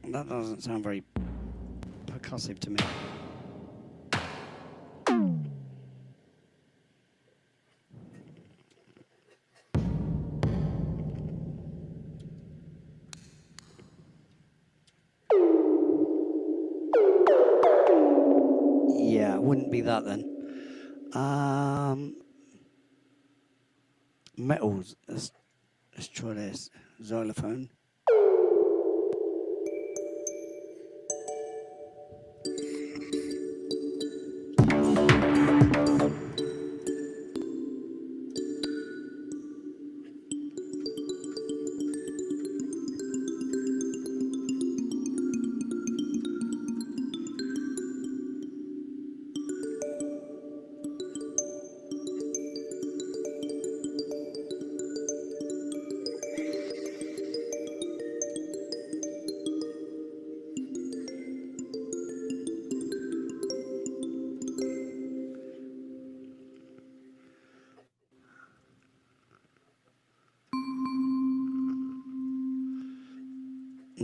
That doesn't sound very percussive to me. Yeah, it wouldn't be that then. Metals. Let's try this. Xylophone.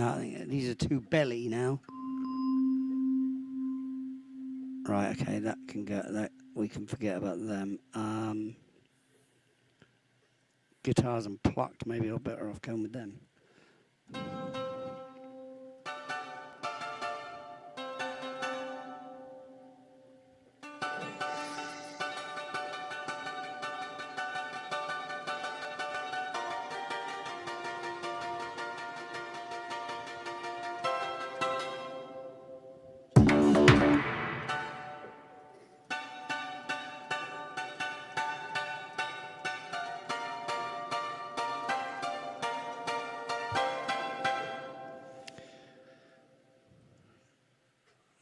No, I think these are too belly now. Right, okay, that can go. That we can forget about them. Guitars and plucked. Maybe I'm better off going with them.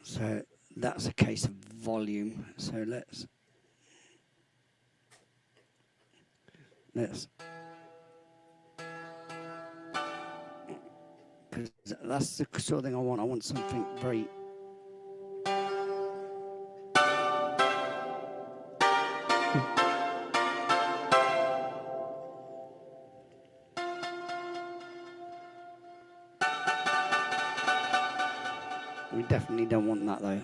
So that's a case of volume. So let's because that's the sort of thing I want. I want something very. We definitely don't want that though.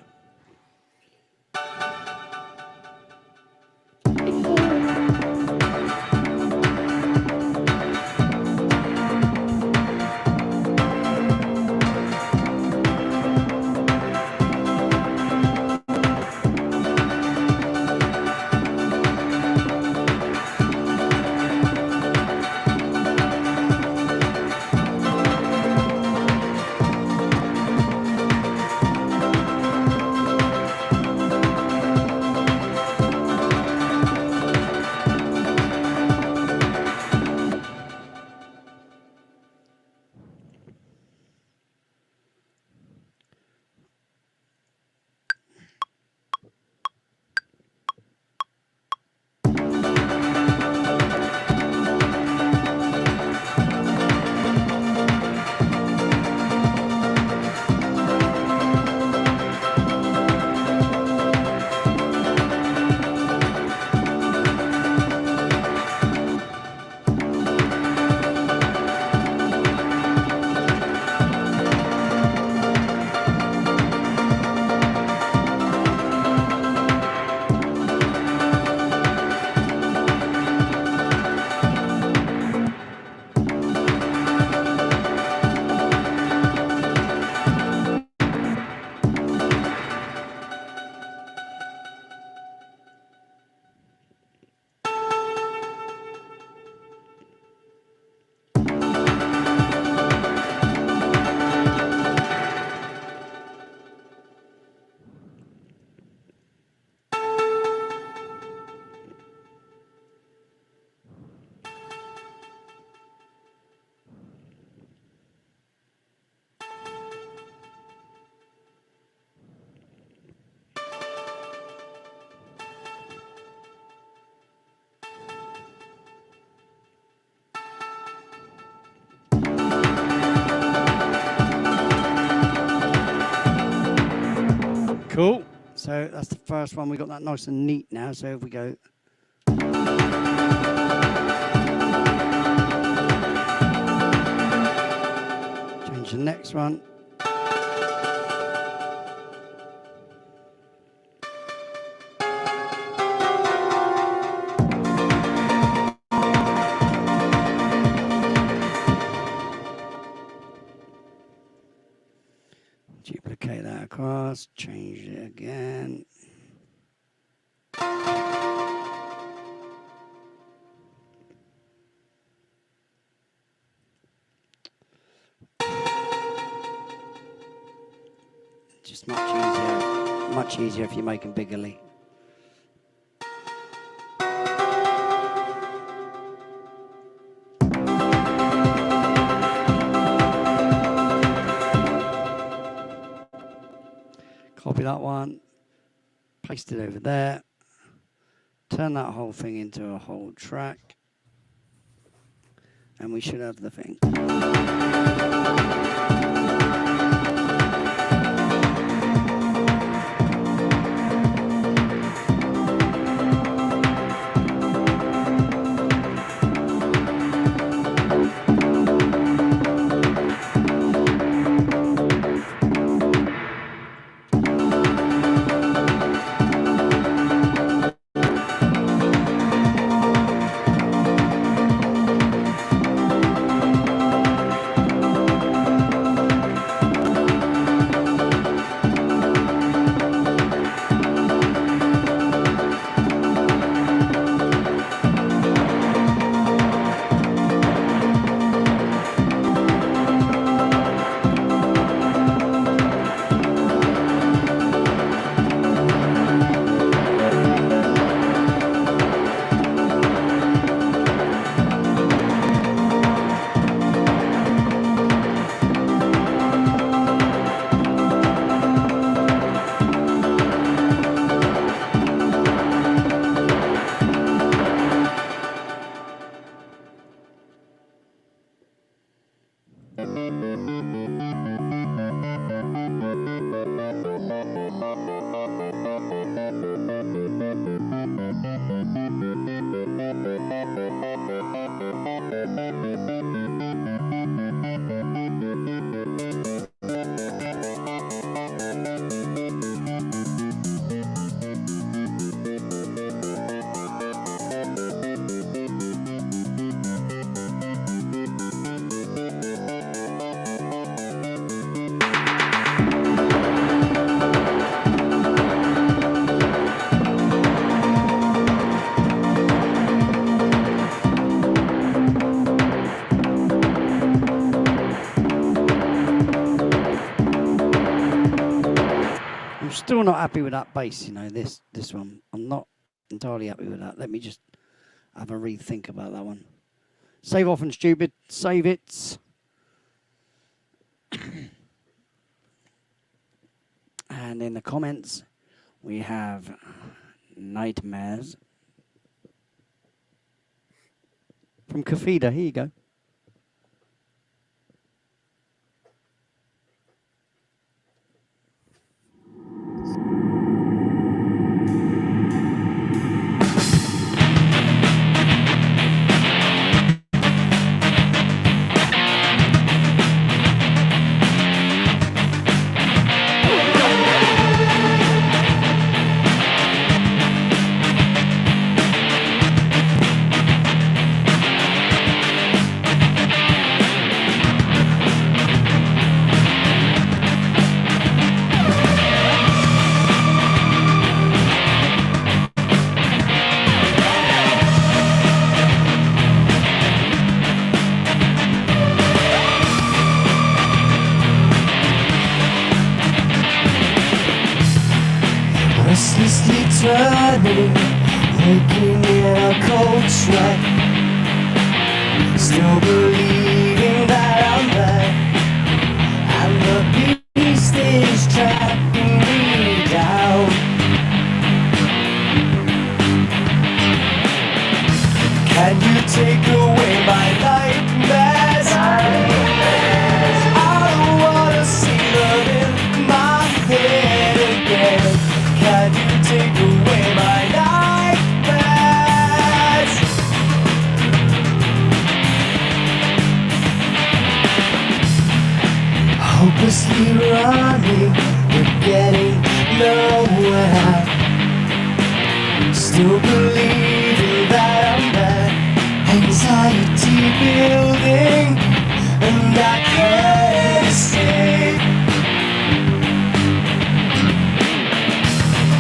Cool. So that's the first one. We got that nice and neat now. So if we go. Change the next one. Duplicate that across, change it again. Just much easier if you make them biggerly. Copy that one, paste it over there, turn that whole thing into a whole track, and we should have the thing. I'm still not happy with that bass, you know, this one. I'm not entirely happy with that. Let me just have a rethink about that one. Save off and stupid. Save it. And in the comments, we have Nightmares from Kafida. Here you go. Restlessly turning, waking in a cold sweat, still believing that I'm there, and the beast is tracking me down. Can you take away my nightmares? I don't wanna see them in my head again. Can you take away my nightmares? Hopelessly running, but getting nowhere. Still believing that I'm there. Anxiety building, and I can't escape.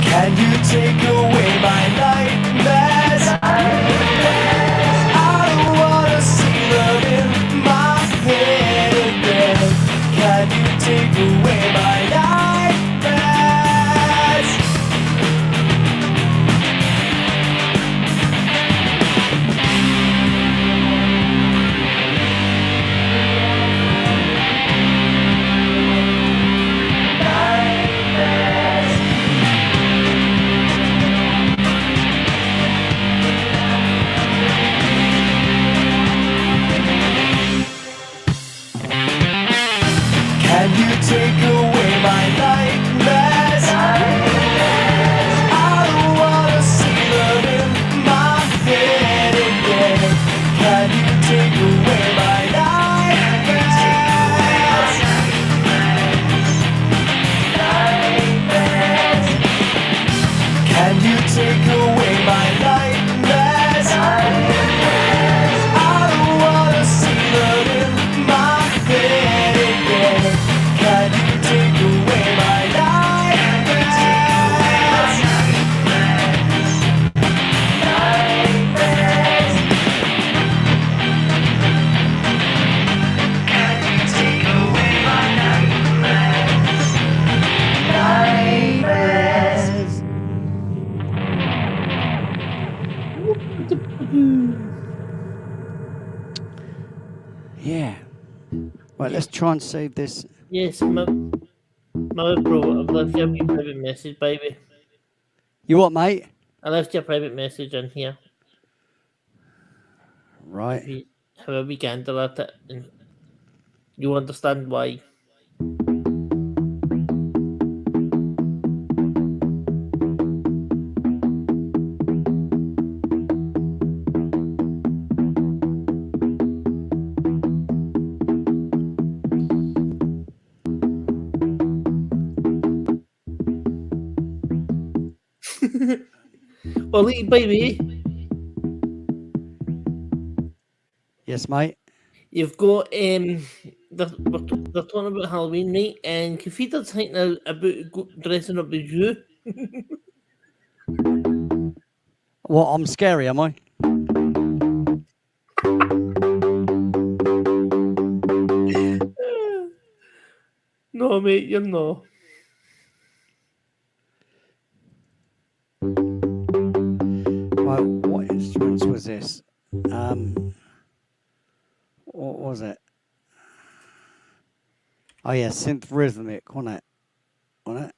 Can you take away my nightmares? I don't wanna see them in my head again. Can you take away my nightmares? Can you take away my nightmares? I don't wanna see them in my head again. Can you take away my nightmares? Can you take away my nightmares? I don't wanna see them in my head again. Can you take away my nightmares? Nightmares. Can you take away my nightmares? Nightmares. Yeah. Right, let's try and save this. Yes, my bro, I've left you a wee private message, baby. You what, mate? I left you a private message in here. Right. However we can delete it, and you understand why. Ollie, by the way, Yes, mate. you've got they're talking about Halloween night, and Kafita's thinking about dressing up as you. What? I'm scary, am I? No, mate, you're not. Right, what instruments was this? What was it? Oh yeah, synth rhythmic, wasn't it? Wasn't it?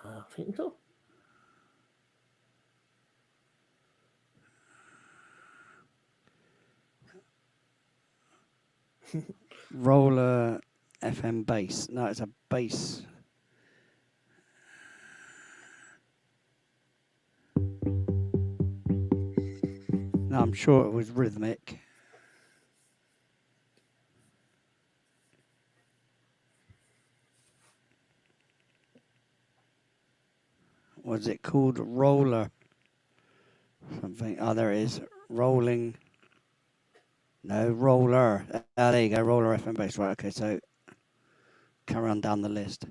I think so. Roller FM bass. No, it's a bass. No, I'm sure it was rhythmic. Was it called roller? Something. Oh, there it is. Rolling. No, roller. Ah, there you go. Roller FM bass. Right. Okay. So carry on down the list.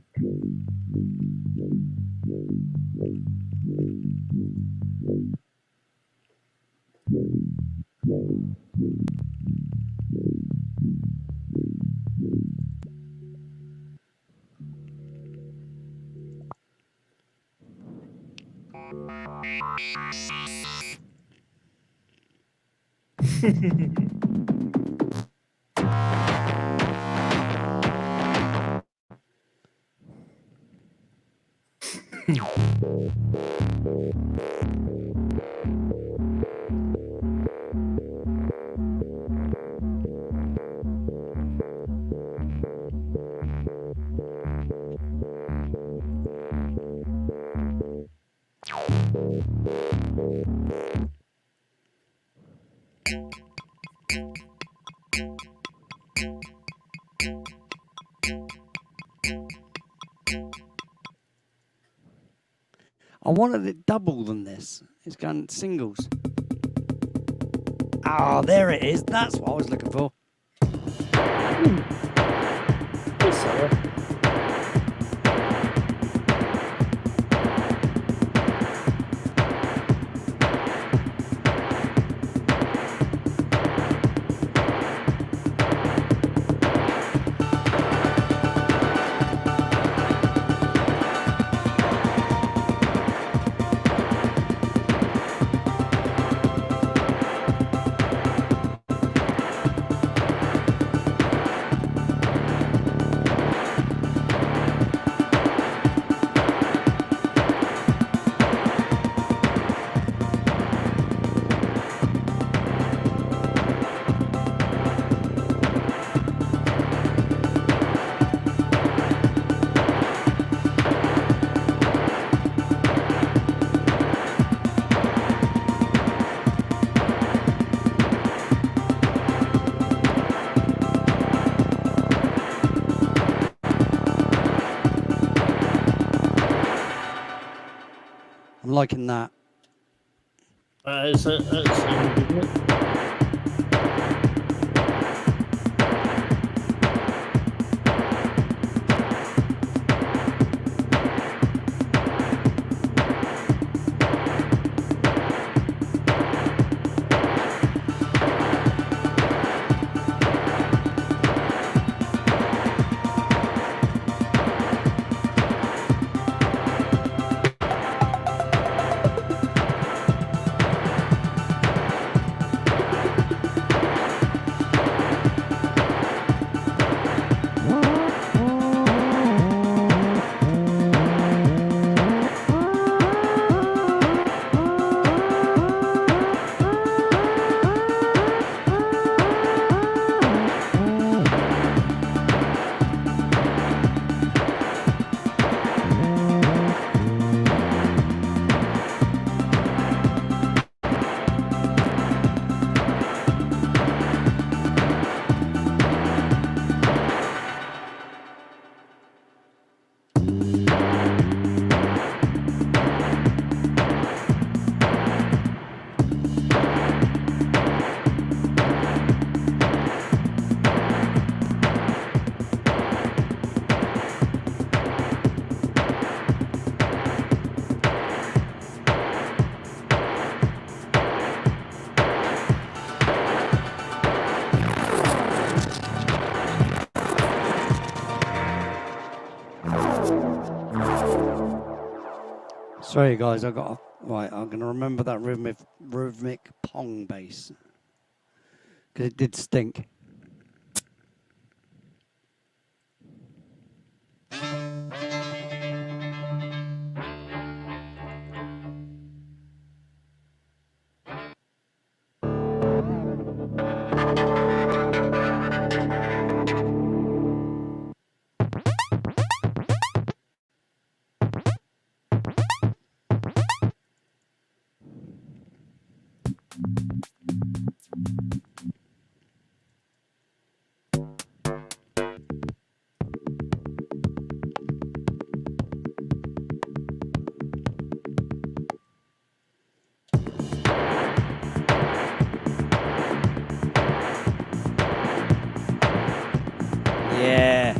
I wanted it double than this. It's going singles. Ah, there it is. That's what I was looking for. Yes, sir. I'm liking that. That's good, isn't it? Sorry, guys. Right, I'm going to remember that rhythmic pong bass. Because it did stink. Yeah.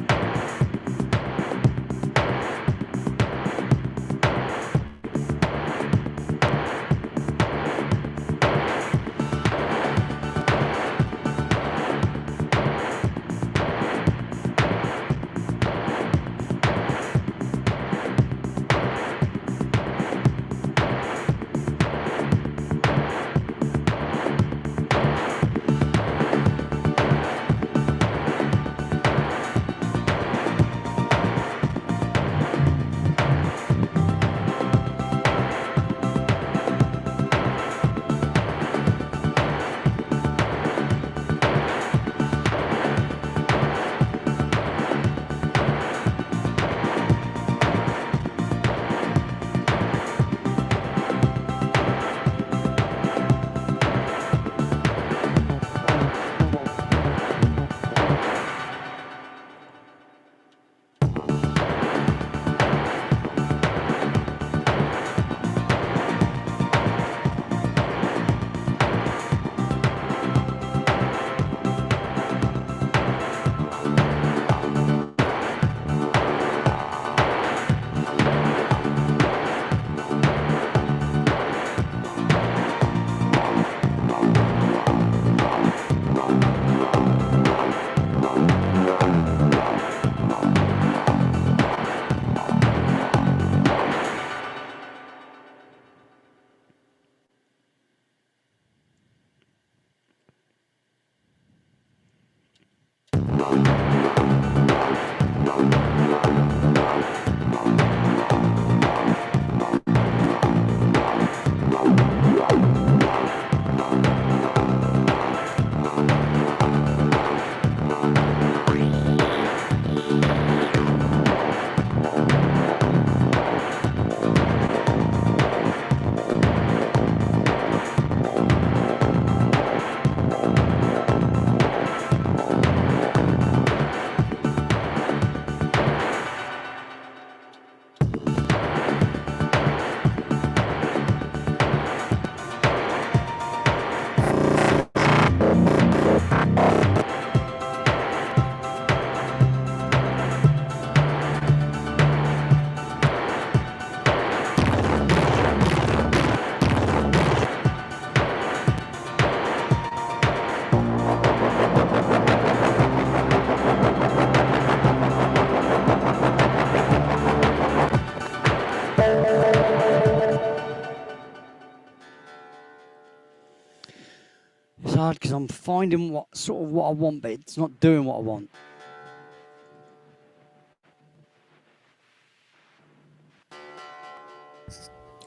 It's hard because I'm finding what I want, but it's not doing what I want.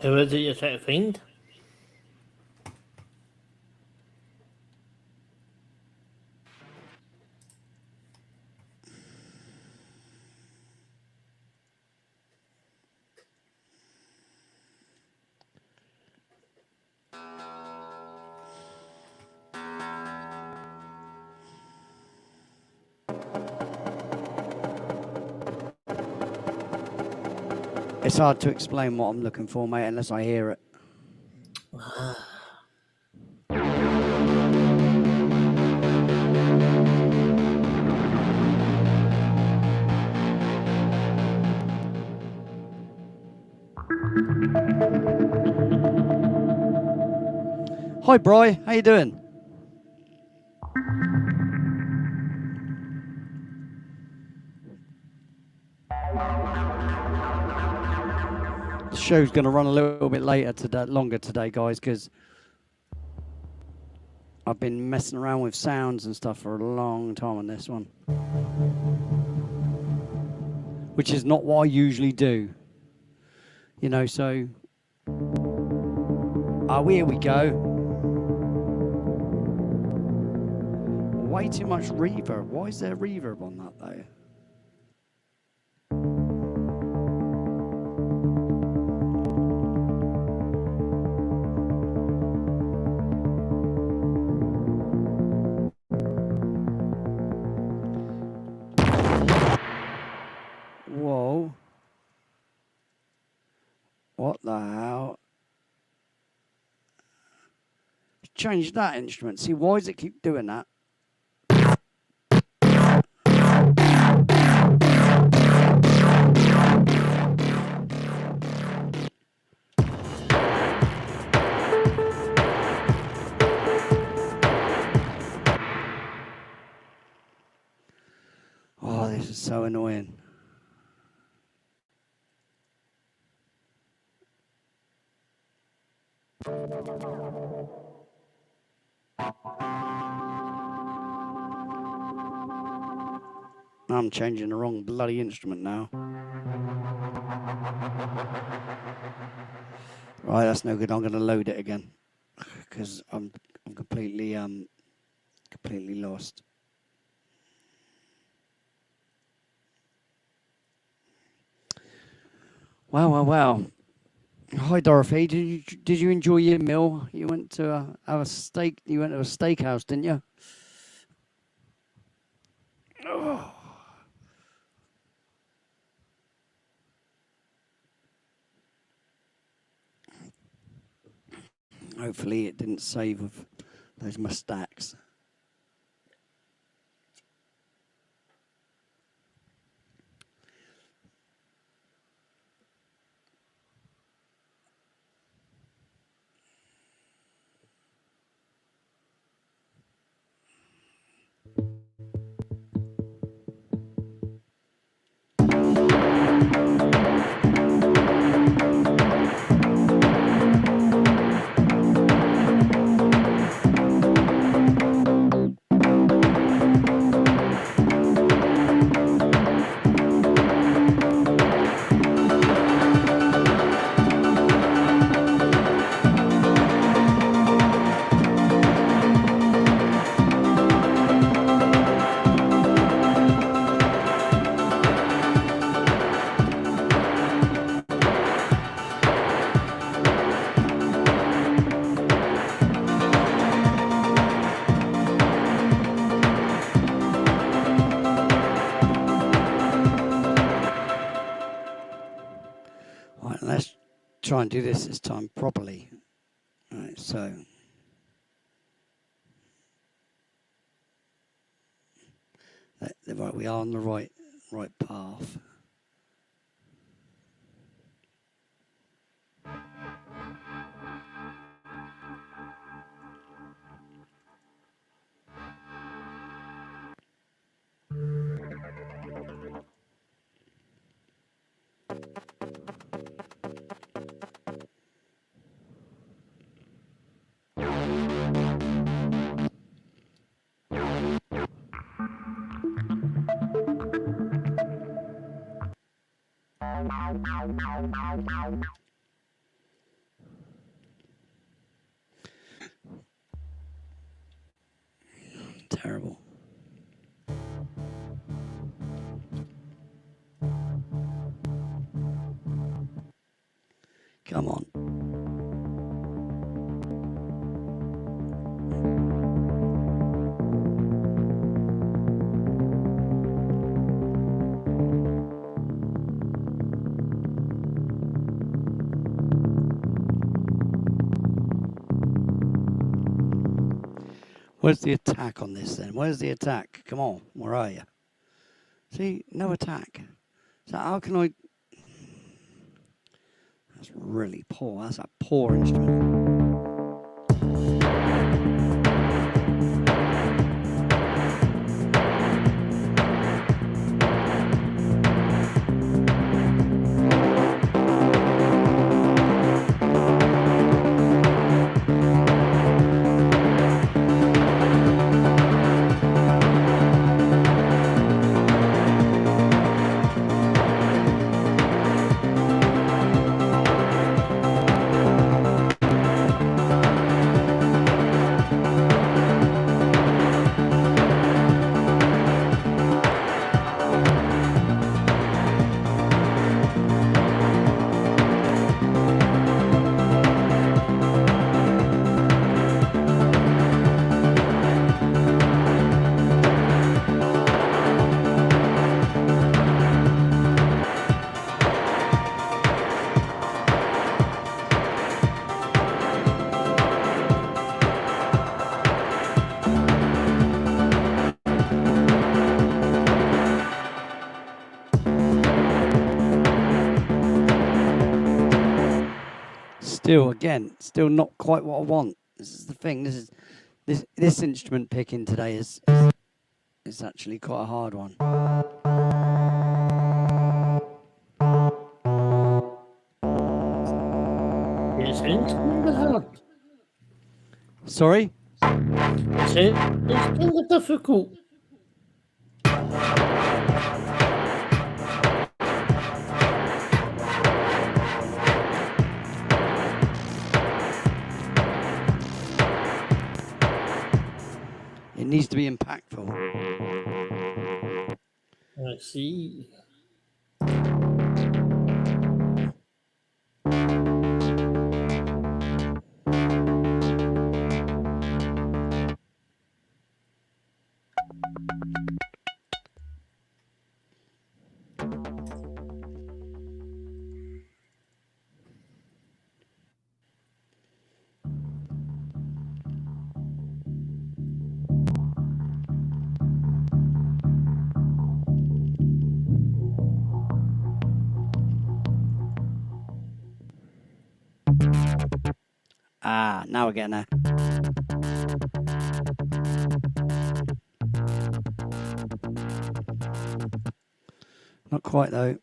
Who is it you're trying to find? It's hard to explain what I'm looking for, mate, unless I hear it. Hi, Bri. How you doing? show's going to run a little bit longer today, guys, because I've been messing around with sounds and stuff for a long time on this one, which is not what I usually do. You know, so here we go. Way too much reverb. Why is there reverb on that though? Whoa. What the hell? Change that instrument. See, why does it keep doing that? Oh, this is so annoying. I'm changing the wrong bloody instrument now. Right, that's no good. I'm going to load it again because I'm completely lost. Wow. Hi, Dorothy. Did you enjoy your meal? You went to have a steak. You went to a steakhouse, didn't you? Oh. Hopefully, it didn't save of those mustaches. Try and do this time properly. All right, so right, we are on the right path. Terrible. Come on. Where's the attack on this then? Where's the attack? Come on, where are you? See, no attack. So how can I... That's really poor. That's a poor instrument. Still, again, still not quite what I want. This is the thing. This instrument picking today is actually quite a hard one. It sounds kind of hard. Sorry? It sounds kind of difficult. It needs to be impactful. I see. Ah, now we're getting there. Not quite though.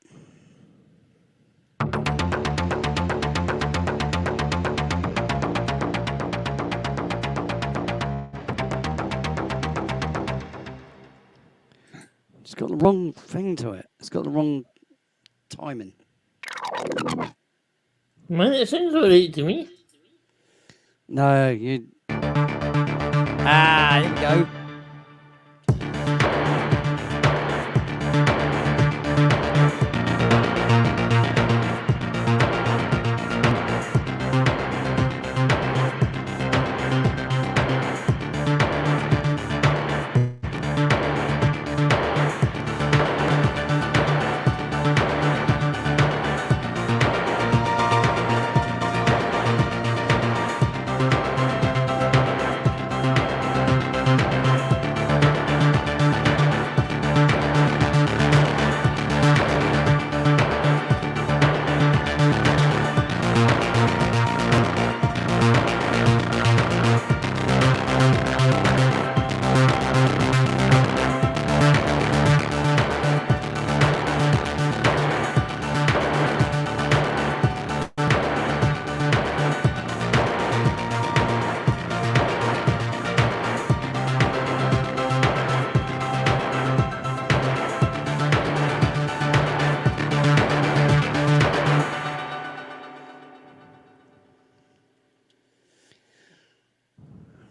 It's got the wrong thing to it. It's got the wrong timing. Man, it sounds alright to me. No, you. Ah, there we go.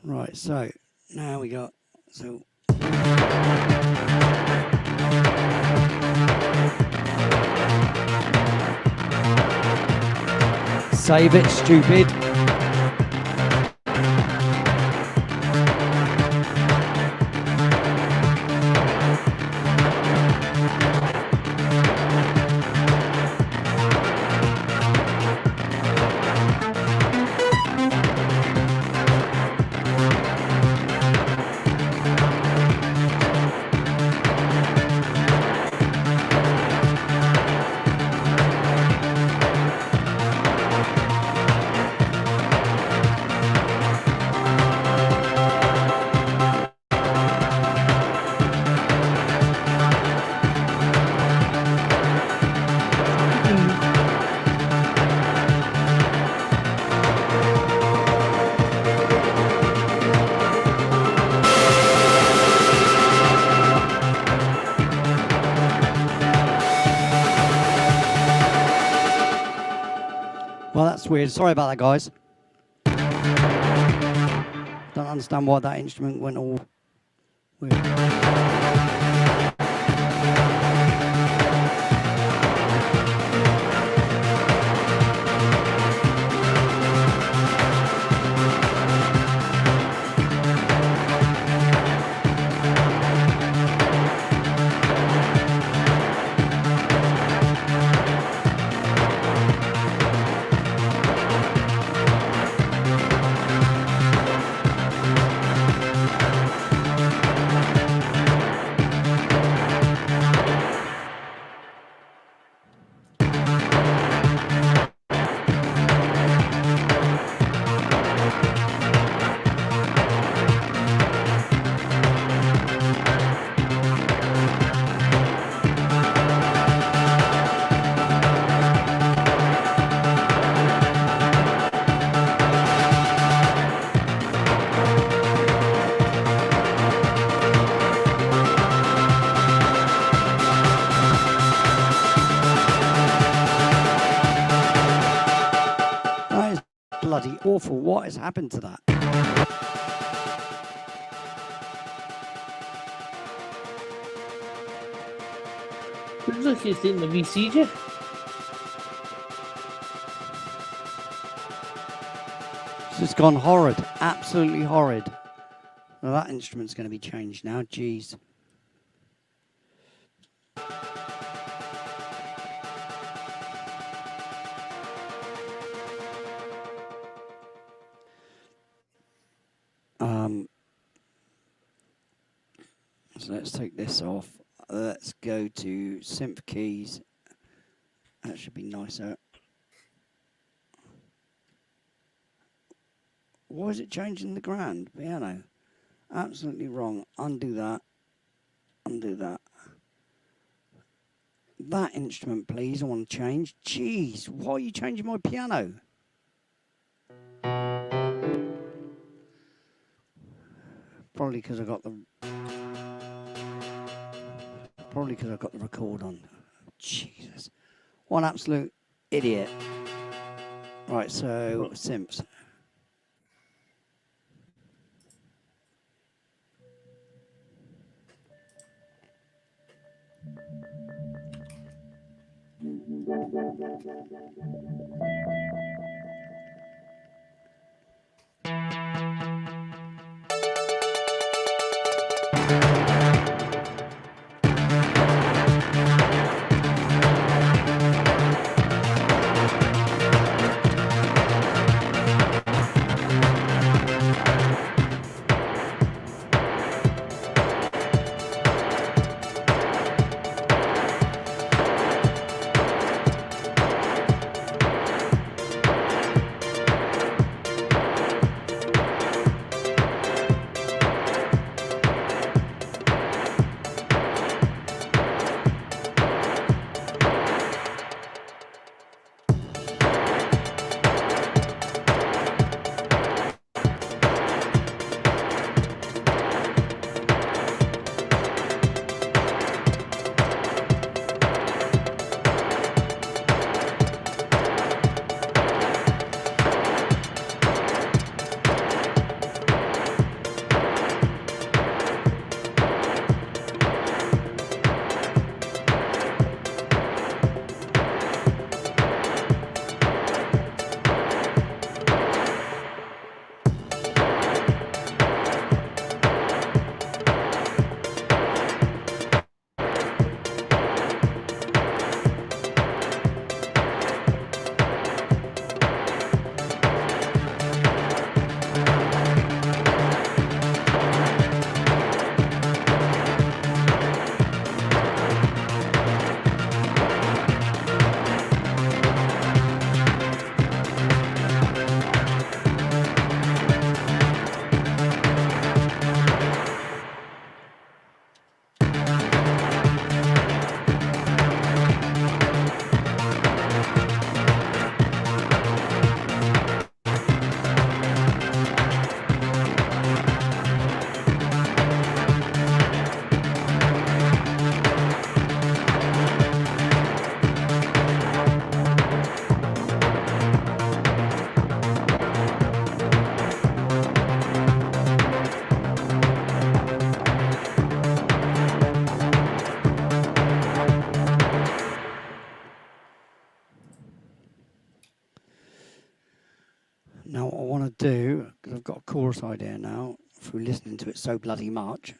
Right, so now we got save it, stupid. Well, that's weird. Sorry about that, guys. Don't understand why that instrument went all weird. bloody awful. What has happened to that? Looks like he's taking the VCJ. It's just gone horrid. Absolutely horrid. Well, that instrument's going to be changed now. Jeez. So let's take this off. Let's go to synth keys. That should be nicer. Why is it changing the grand piano? Absolutely wrong. Undo that. Undo that. That instrument, please. I want to change. Jeez, why are you changing my piano? Probably because I got the record on. Jesus, what an absolute idiot. Right, so Simps. Now what I want to do, because I've got a chorus idea now, through listening to it so bloody much.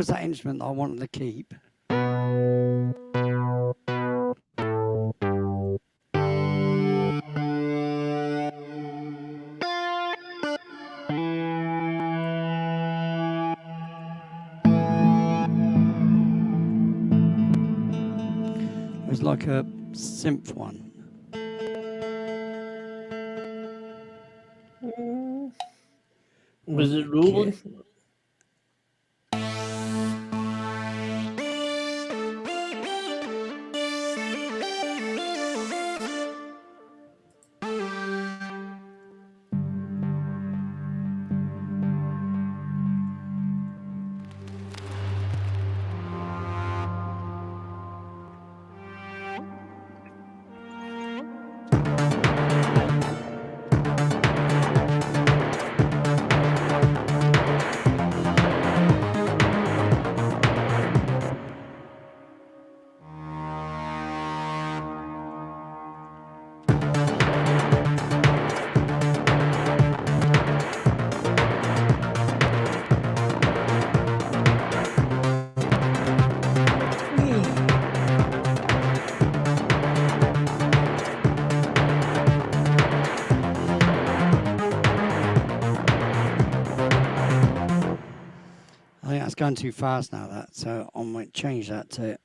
was that instrument I wanted to keep? It was like a synth one. Was it rolling? I think that's going too fast now, that, so I might change that to.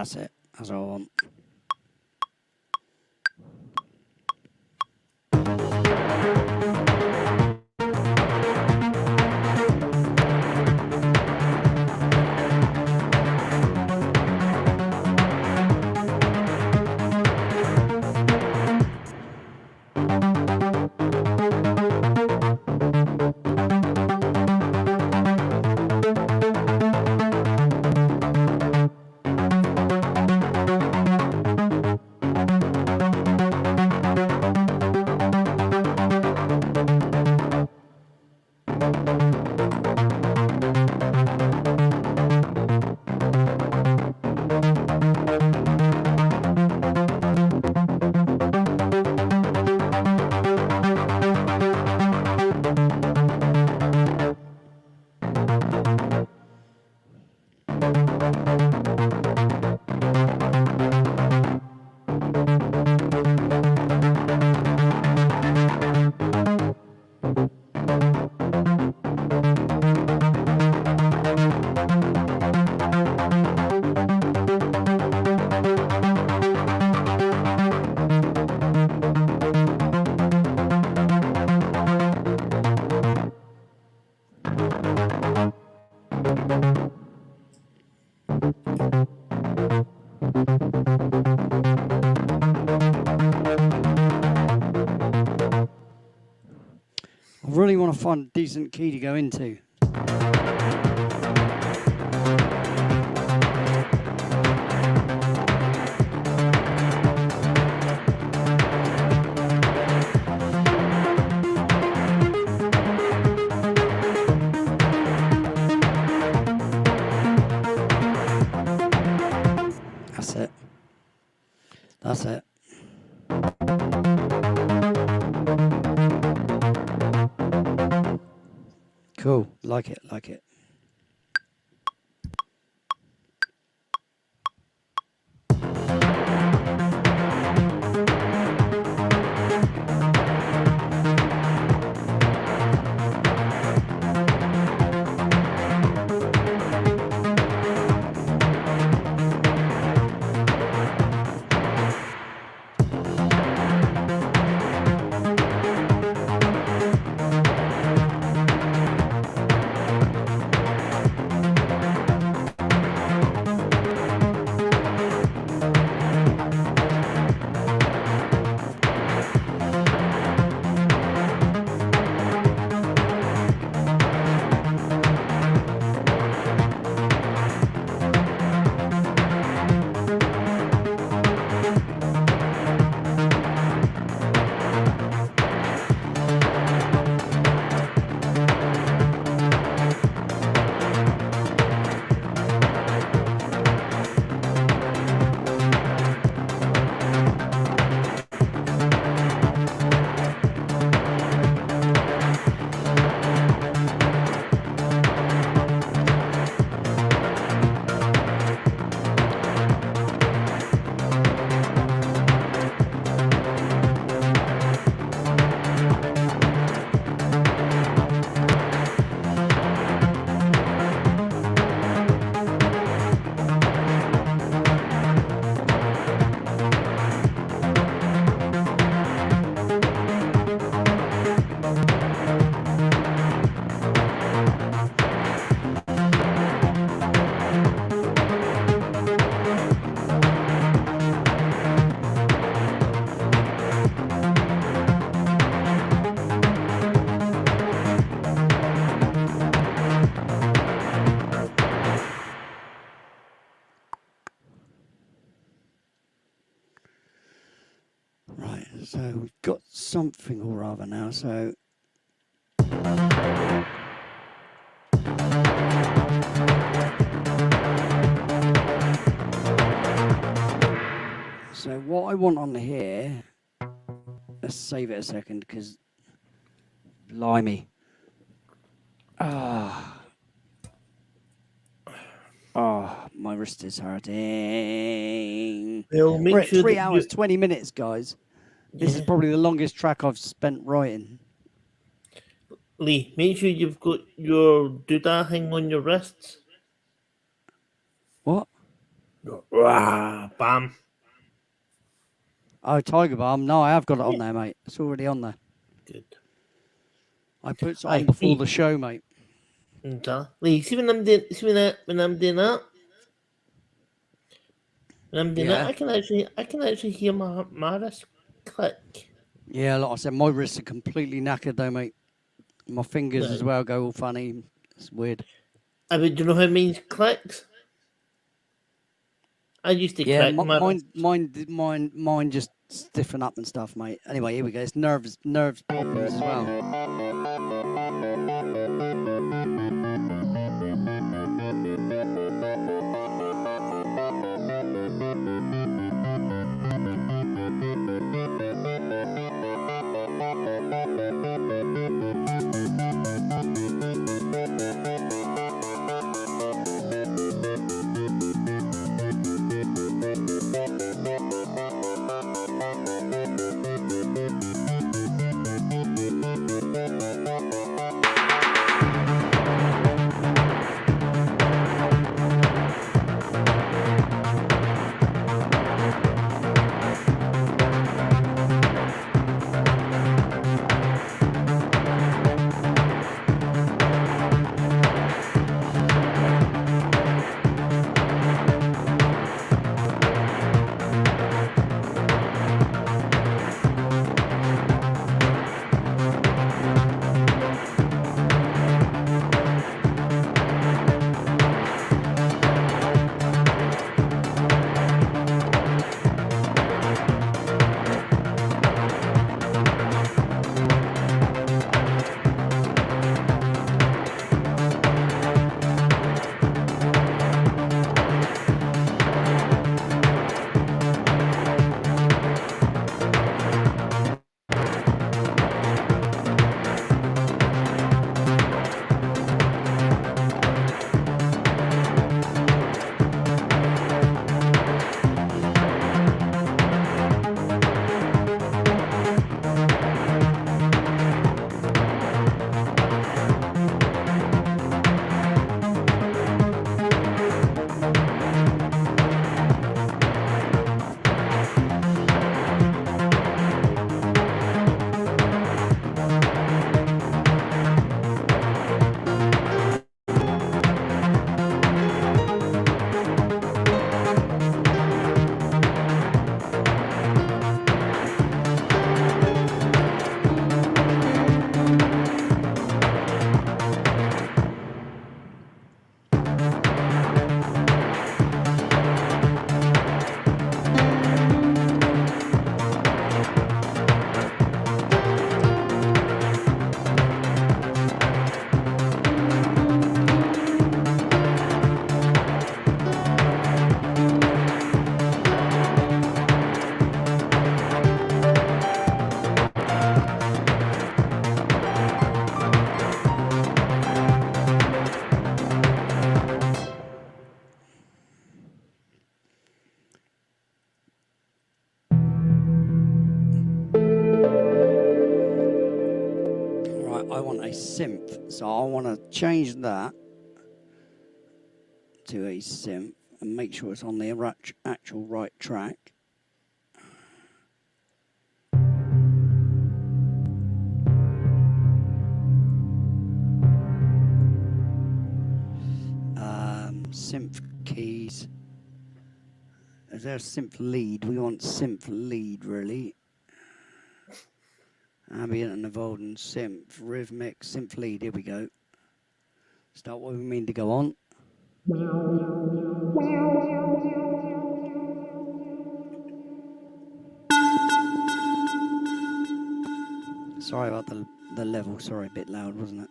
That's it. That's all I want. I really want to find a decent key to go into. That's it. That's it. Cool. Like it, like it. Right, so we've got something or rather now, so what I want on here, let's save it a second because blimey. My wrist is hurting. Well, make We're at sure 3 that hours, 20 minutes, guys. This is probably the longest track I've spent writing. Lee, make sure you've got your doodah thing on your wrists. What? Bam. Oh, Tiger Balm. No, I have got it on there, mate. It's already on there. Good. I put it on before the show, mate. Lee, see when I'm doing that, when I'm doing that, I can actually hear my wrist click. Yeah, like I said, my wrists are completely knackered though, mate. My fingers Right. as well go all funny. It's weird. I mean, do you know how it means clicks? I used to Yeah, click mine just stiffen up and stuff, mate. Anyway, here we go. It's nerves problems as well. a synth. So I want to change that to a synth and make sure it's on the actual right track. Synth keys. Is there a synth lead? We want synth lead, really. Ambient and evolving synth, rhythmic, synth lead. Here we go. Start what we mean to go on. Sorry about the level. Sorry, a bit loud, wasn't it?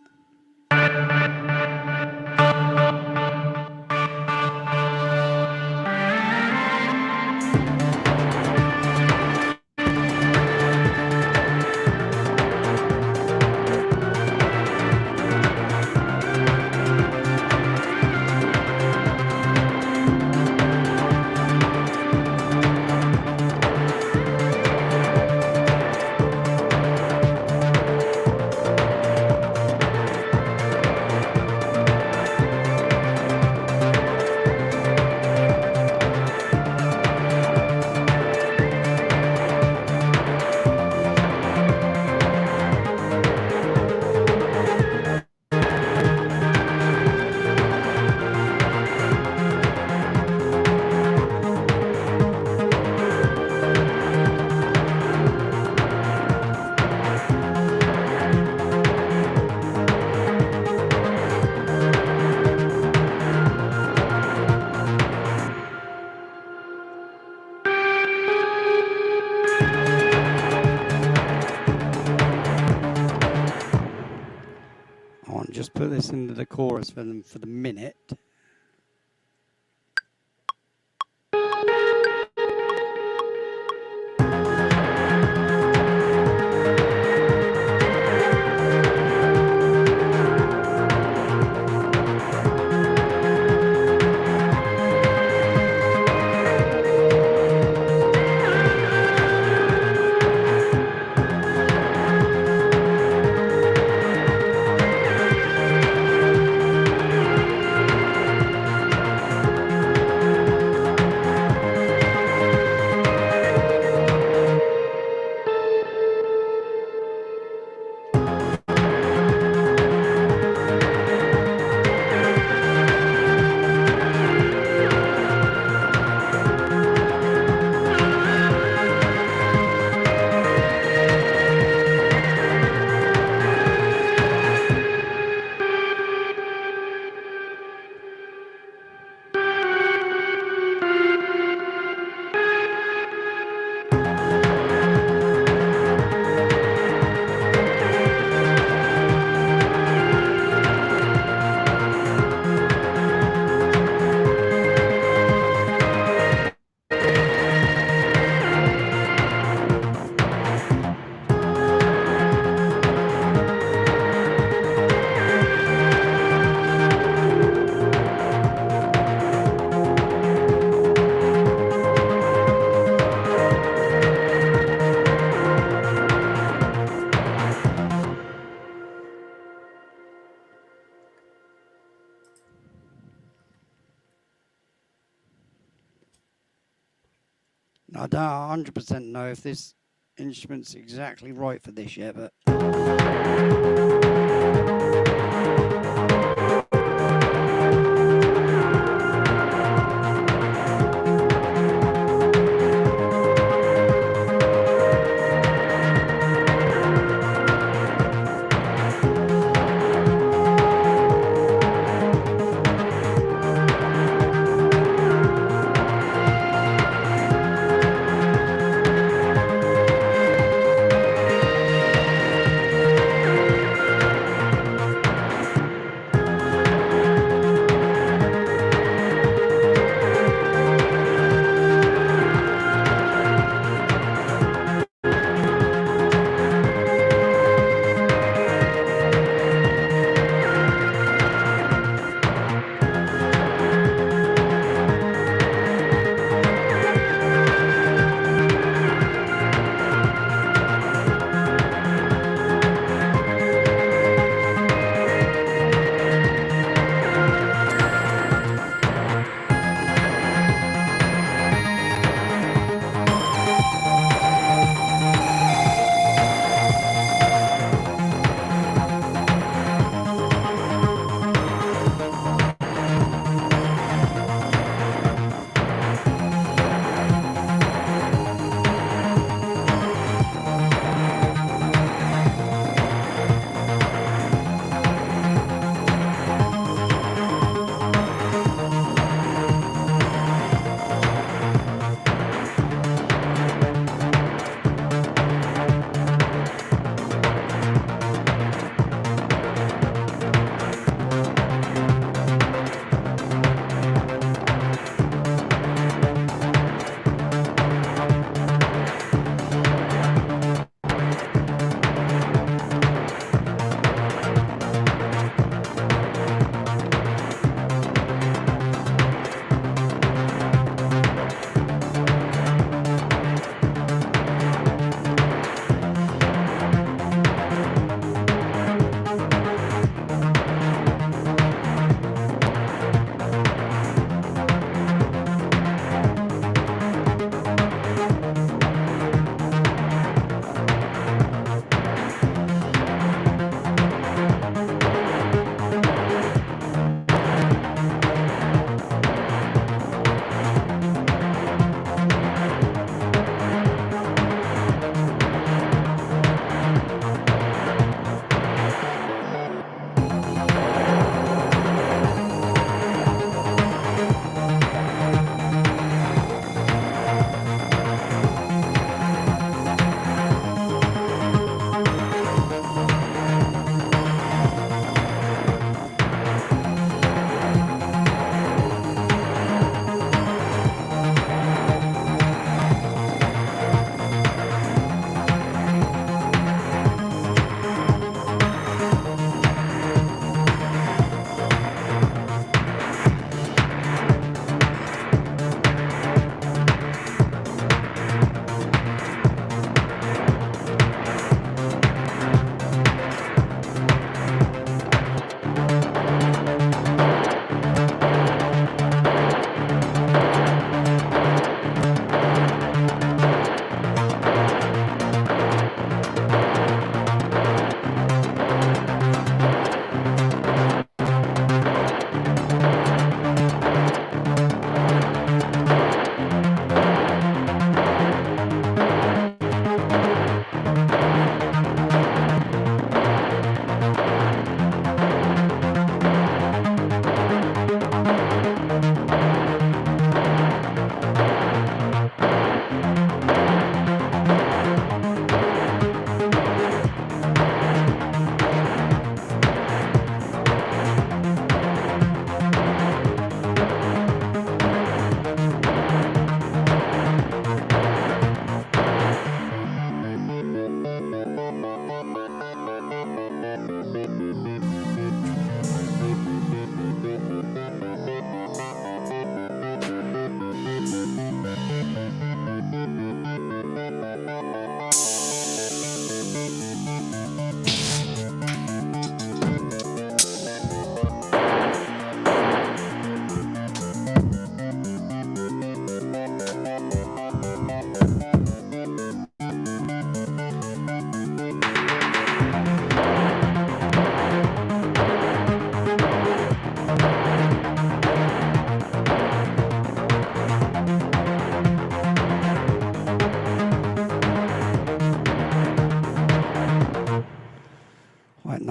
Just put this into the chorus for them for the minute. I don't 100% know if this instrument's exactly right for this yet, but...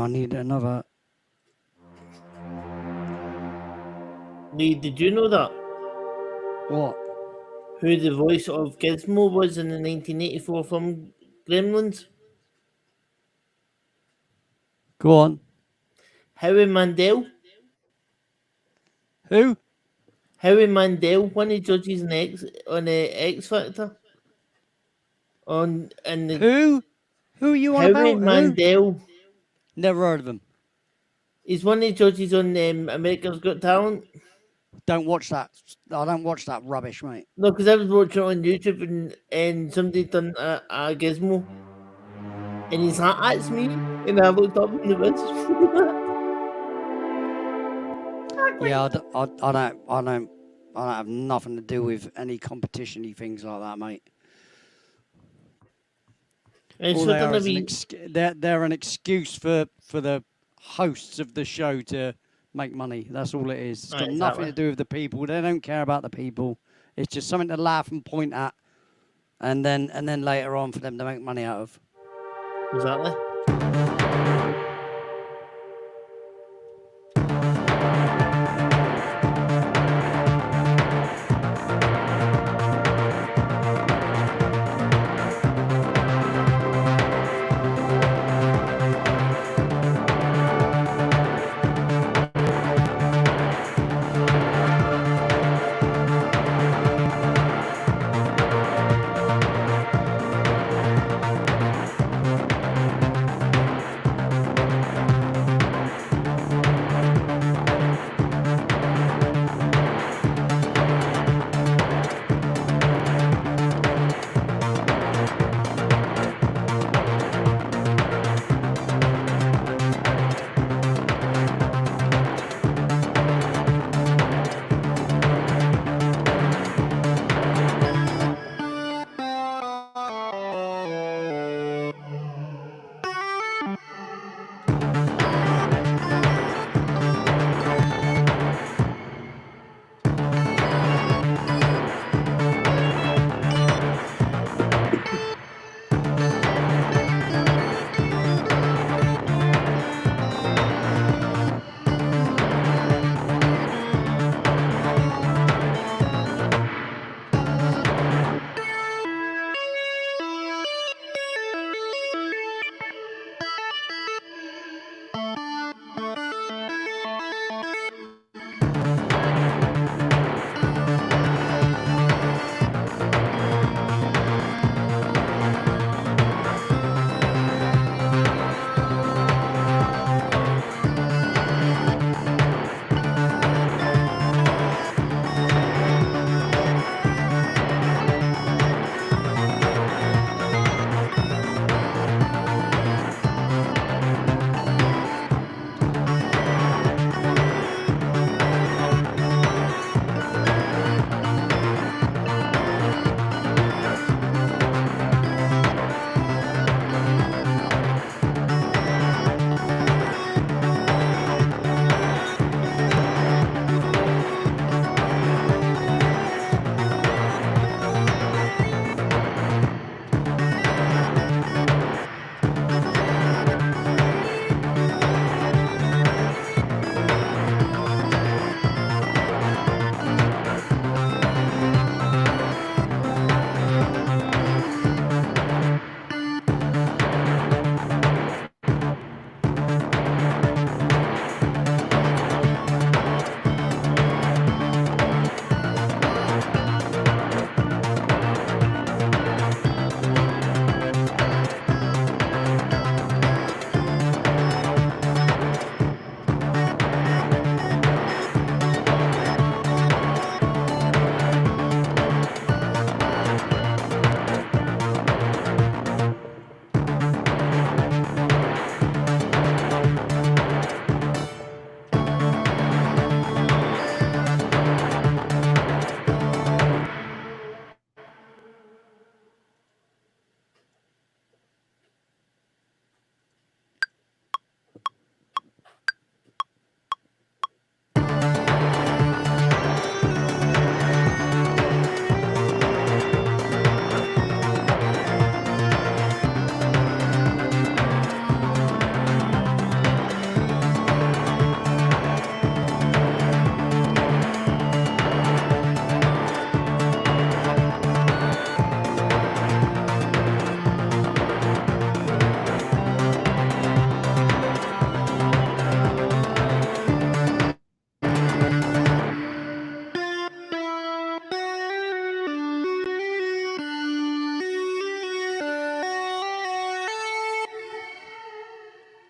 I need another. Lee, did you know that? What? Who the voice of Gizmo was in the 1984 film Gremlins? Go on. Howie Mandel. Who? Howie Mandel, one of the judges on the X Factor. On and the Who? Who are you on Howie about? Who? Mandel. Never heard of him. He's one of the judges on America's Got Talent. Don't watch that. I don't watch that rubbish, mate. No, because I was watching it on YouTube and somebody done a gizmo. And he's like, that's me. And I looked up and it was. Yeah, I don't have nothing to do with any competition-y things like that, mate. And All so they are done is they're an excuse for the hosts of the show to make money. That's all it is. It's got Right, nothing exactly. to do with the people. They don't care about the people. It's just something to laugh and point at, and then later on for them to make money out of. Exactly.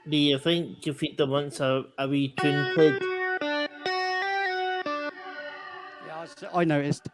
Do you think you feed the once a wee tune played? Yeah, I noticed.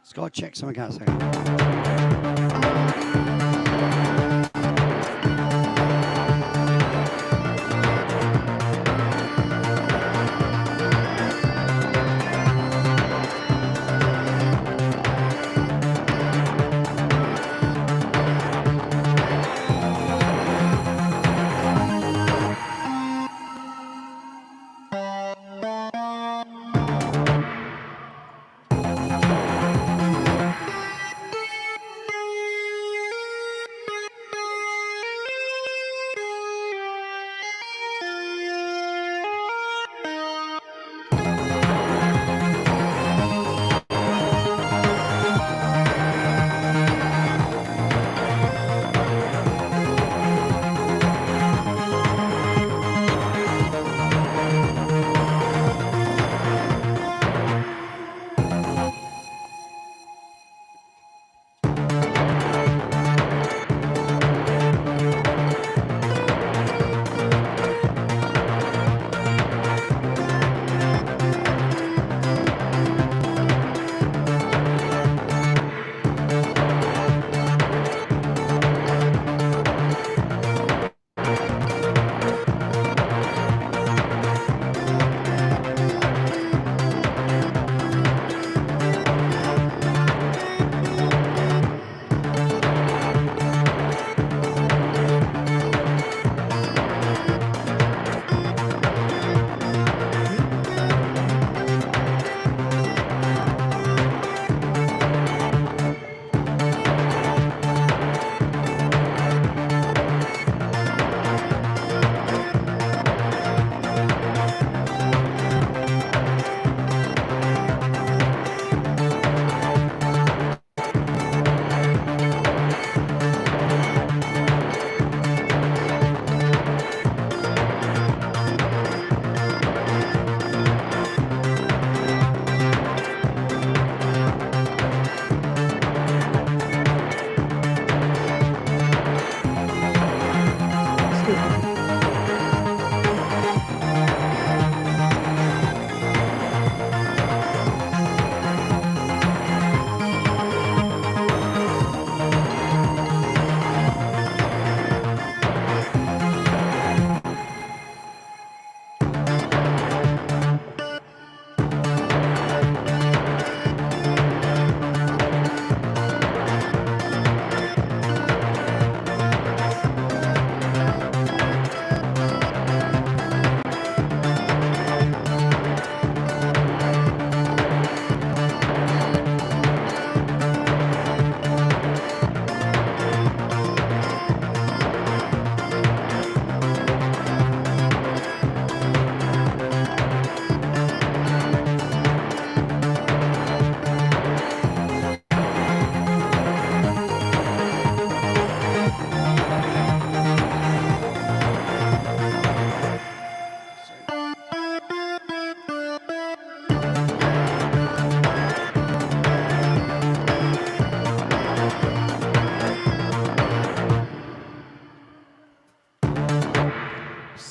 Just got to check something out. Second.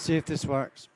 see if this works.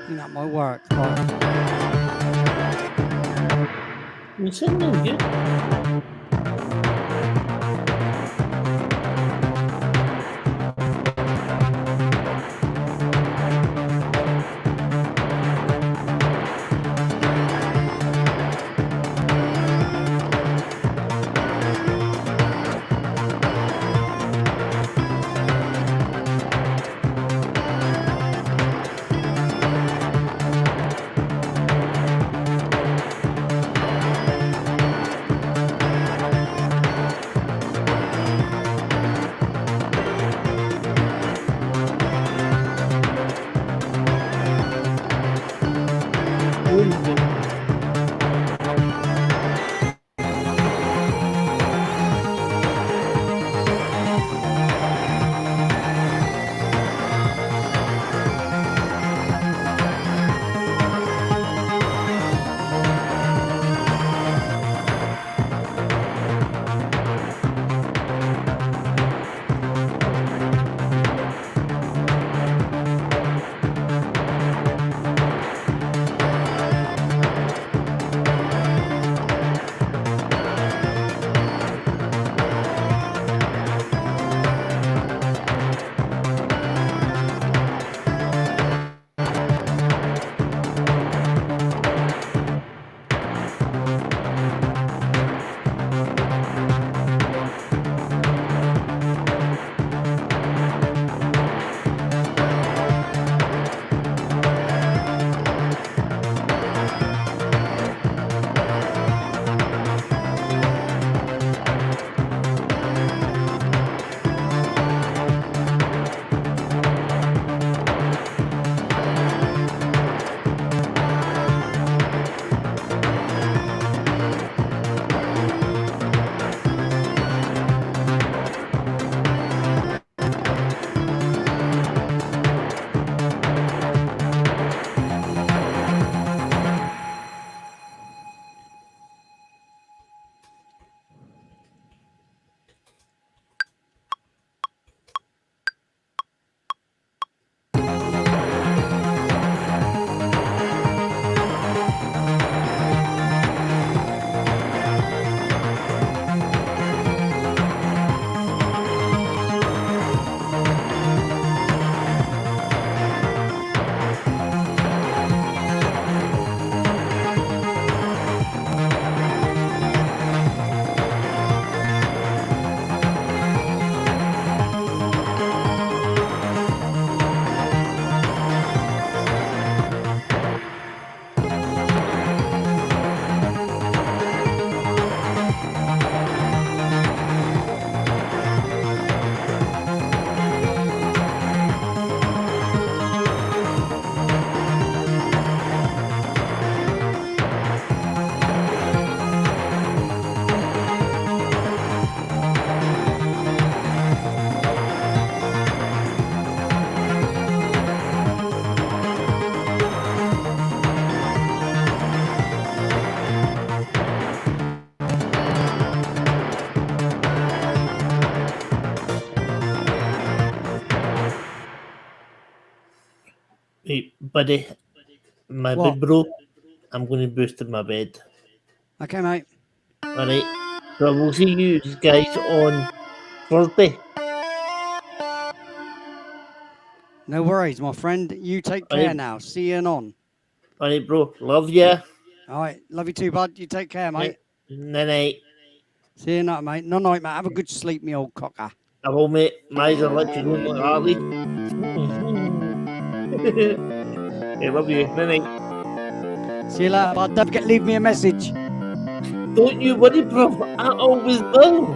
I think that might work. Right. You sound good. buddy, my What? big bro, I'm going to boost in my bed. Okay, mate. All right. So we'll see you guys on Thursday. No worries, my friend. You take All care right, now. See you on. all right, bro. Love ya. All right. Love you too, bud. You take care, mate. Night night. See you night, mate. No night, mate. Have a good sleep, me old cocker. I will, mate. My eyes are literally going like Harley. Hey, love you. Night night. See you later, bud. Don't forget to leave me a message. Don't you worry, bro. I always will.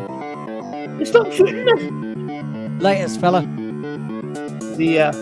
Stop shooting me. Latest, fella. See ya.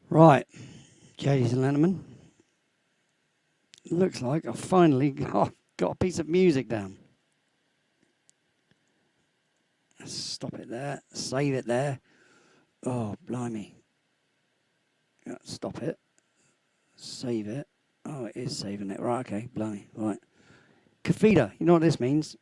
Right, ladies and gentlemen. Looks like I've finally got a piece of music down. Stop it there. Save it there. Oh, blimey. Stop it. Save it. Oh, it is saving it. Right, okay. Blimey. Right. Kafida, you know what this means?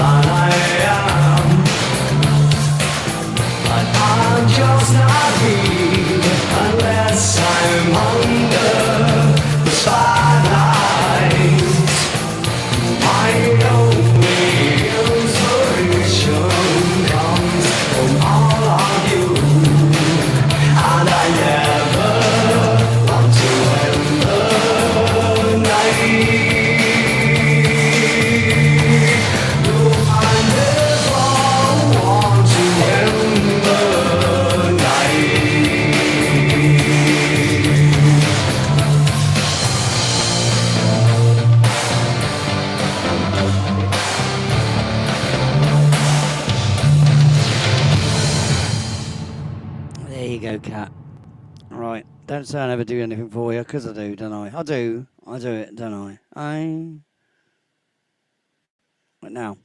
man I am. But I'm just not me unless I'm under the spotlight. My only inspiration comes from all of you, and I never want to end the night. No, I never want to end the night. There you go, Cat. Right. Don't say I never do anything for you, because I do, don't I? I do it, don't I? Right now,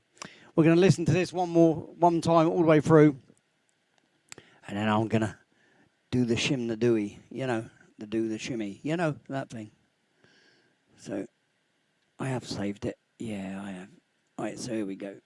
we're going to listen to this one time all the way through, and then I'm going to do the shim the dooey, the do the shimmy, that thing. So, I have saved it. Yeah, I have. Right, so here we go.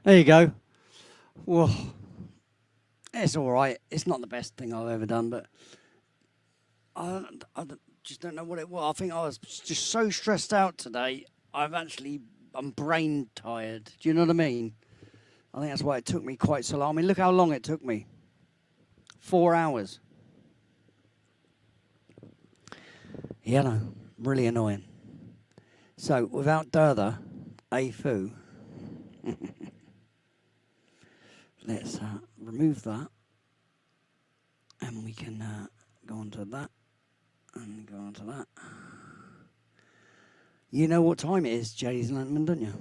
There you go. Well, it's all right. It's not the best thing I've ever done, but I just don't know what it was. I think I was just so stressed out today. I'm brain tired. Do you know what I mean? I think that's why it took me quite so long. I mean, look how long it took me. 4 hours. Yeah, no, really annoying. So, without further ado, let's remove that, and we can go on to that, and go on to that. You know what time it is, ladies and gentlemen, don't you?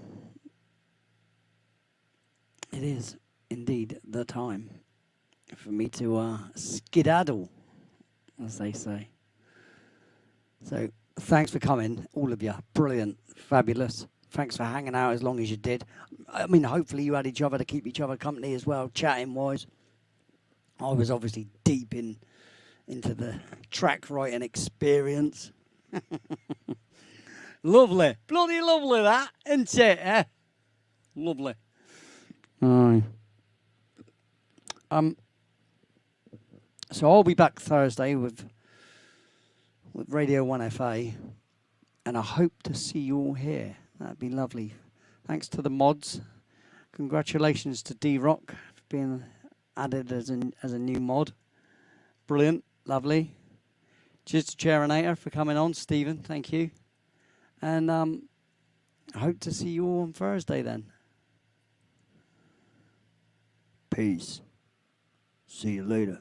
It is indeed the time for me to skedaddle, as they say. So, thanks for coming, all of you. Brilliant, fabulous. Thanks for hanging out as long as you did. I mean, hopefully you had each other to keep each other company as well, chatting-wise. I was obviously deep into the track writing experience. Lovely. Bloody lovely, that, isn't it? Eh? Lovely. Aye. So I'll be back Thursday with Radio 1 FA, and I hope to see you all here. That'd be lovely. Thanks to the mods. Congratulations to D-Rock for being added as a new mod. Brilliant. Lovely. Cheers to Charinator for coming on. Stephen, thank you. And I hope to see you all on Thursday then. Peace. See you later.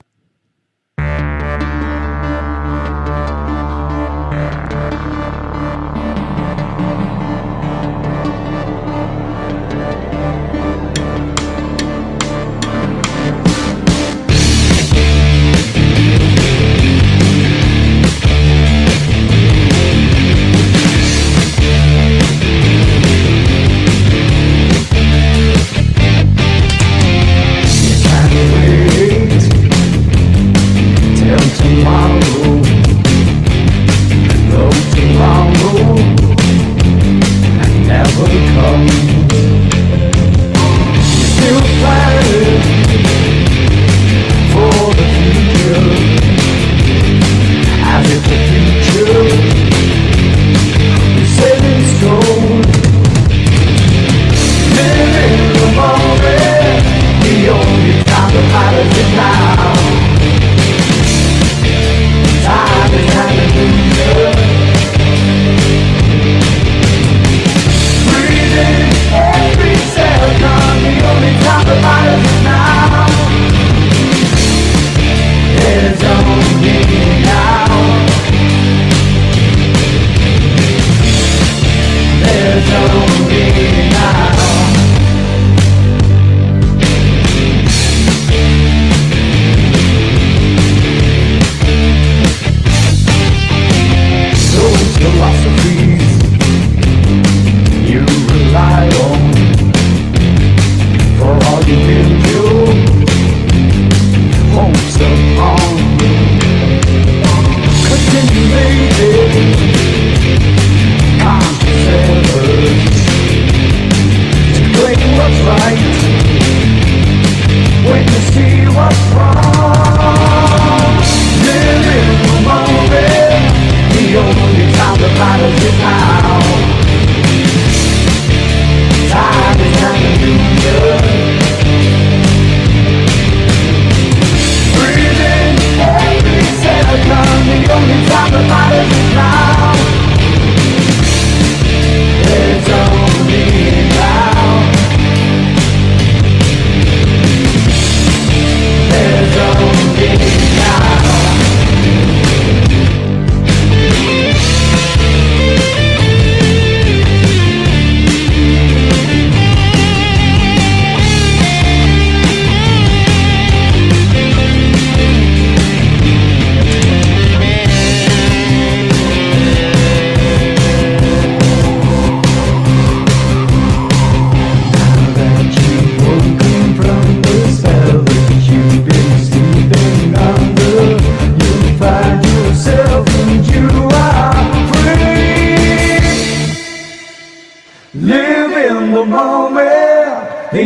The only time that matters is now.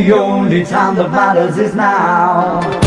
The only time that matters is now.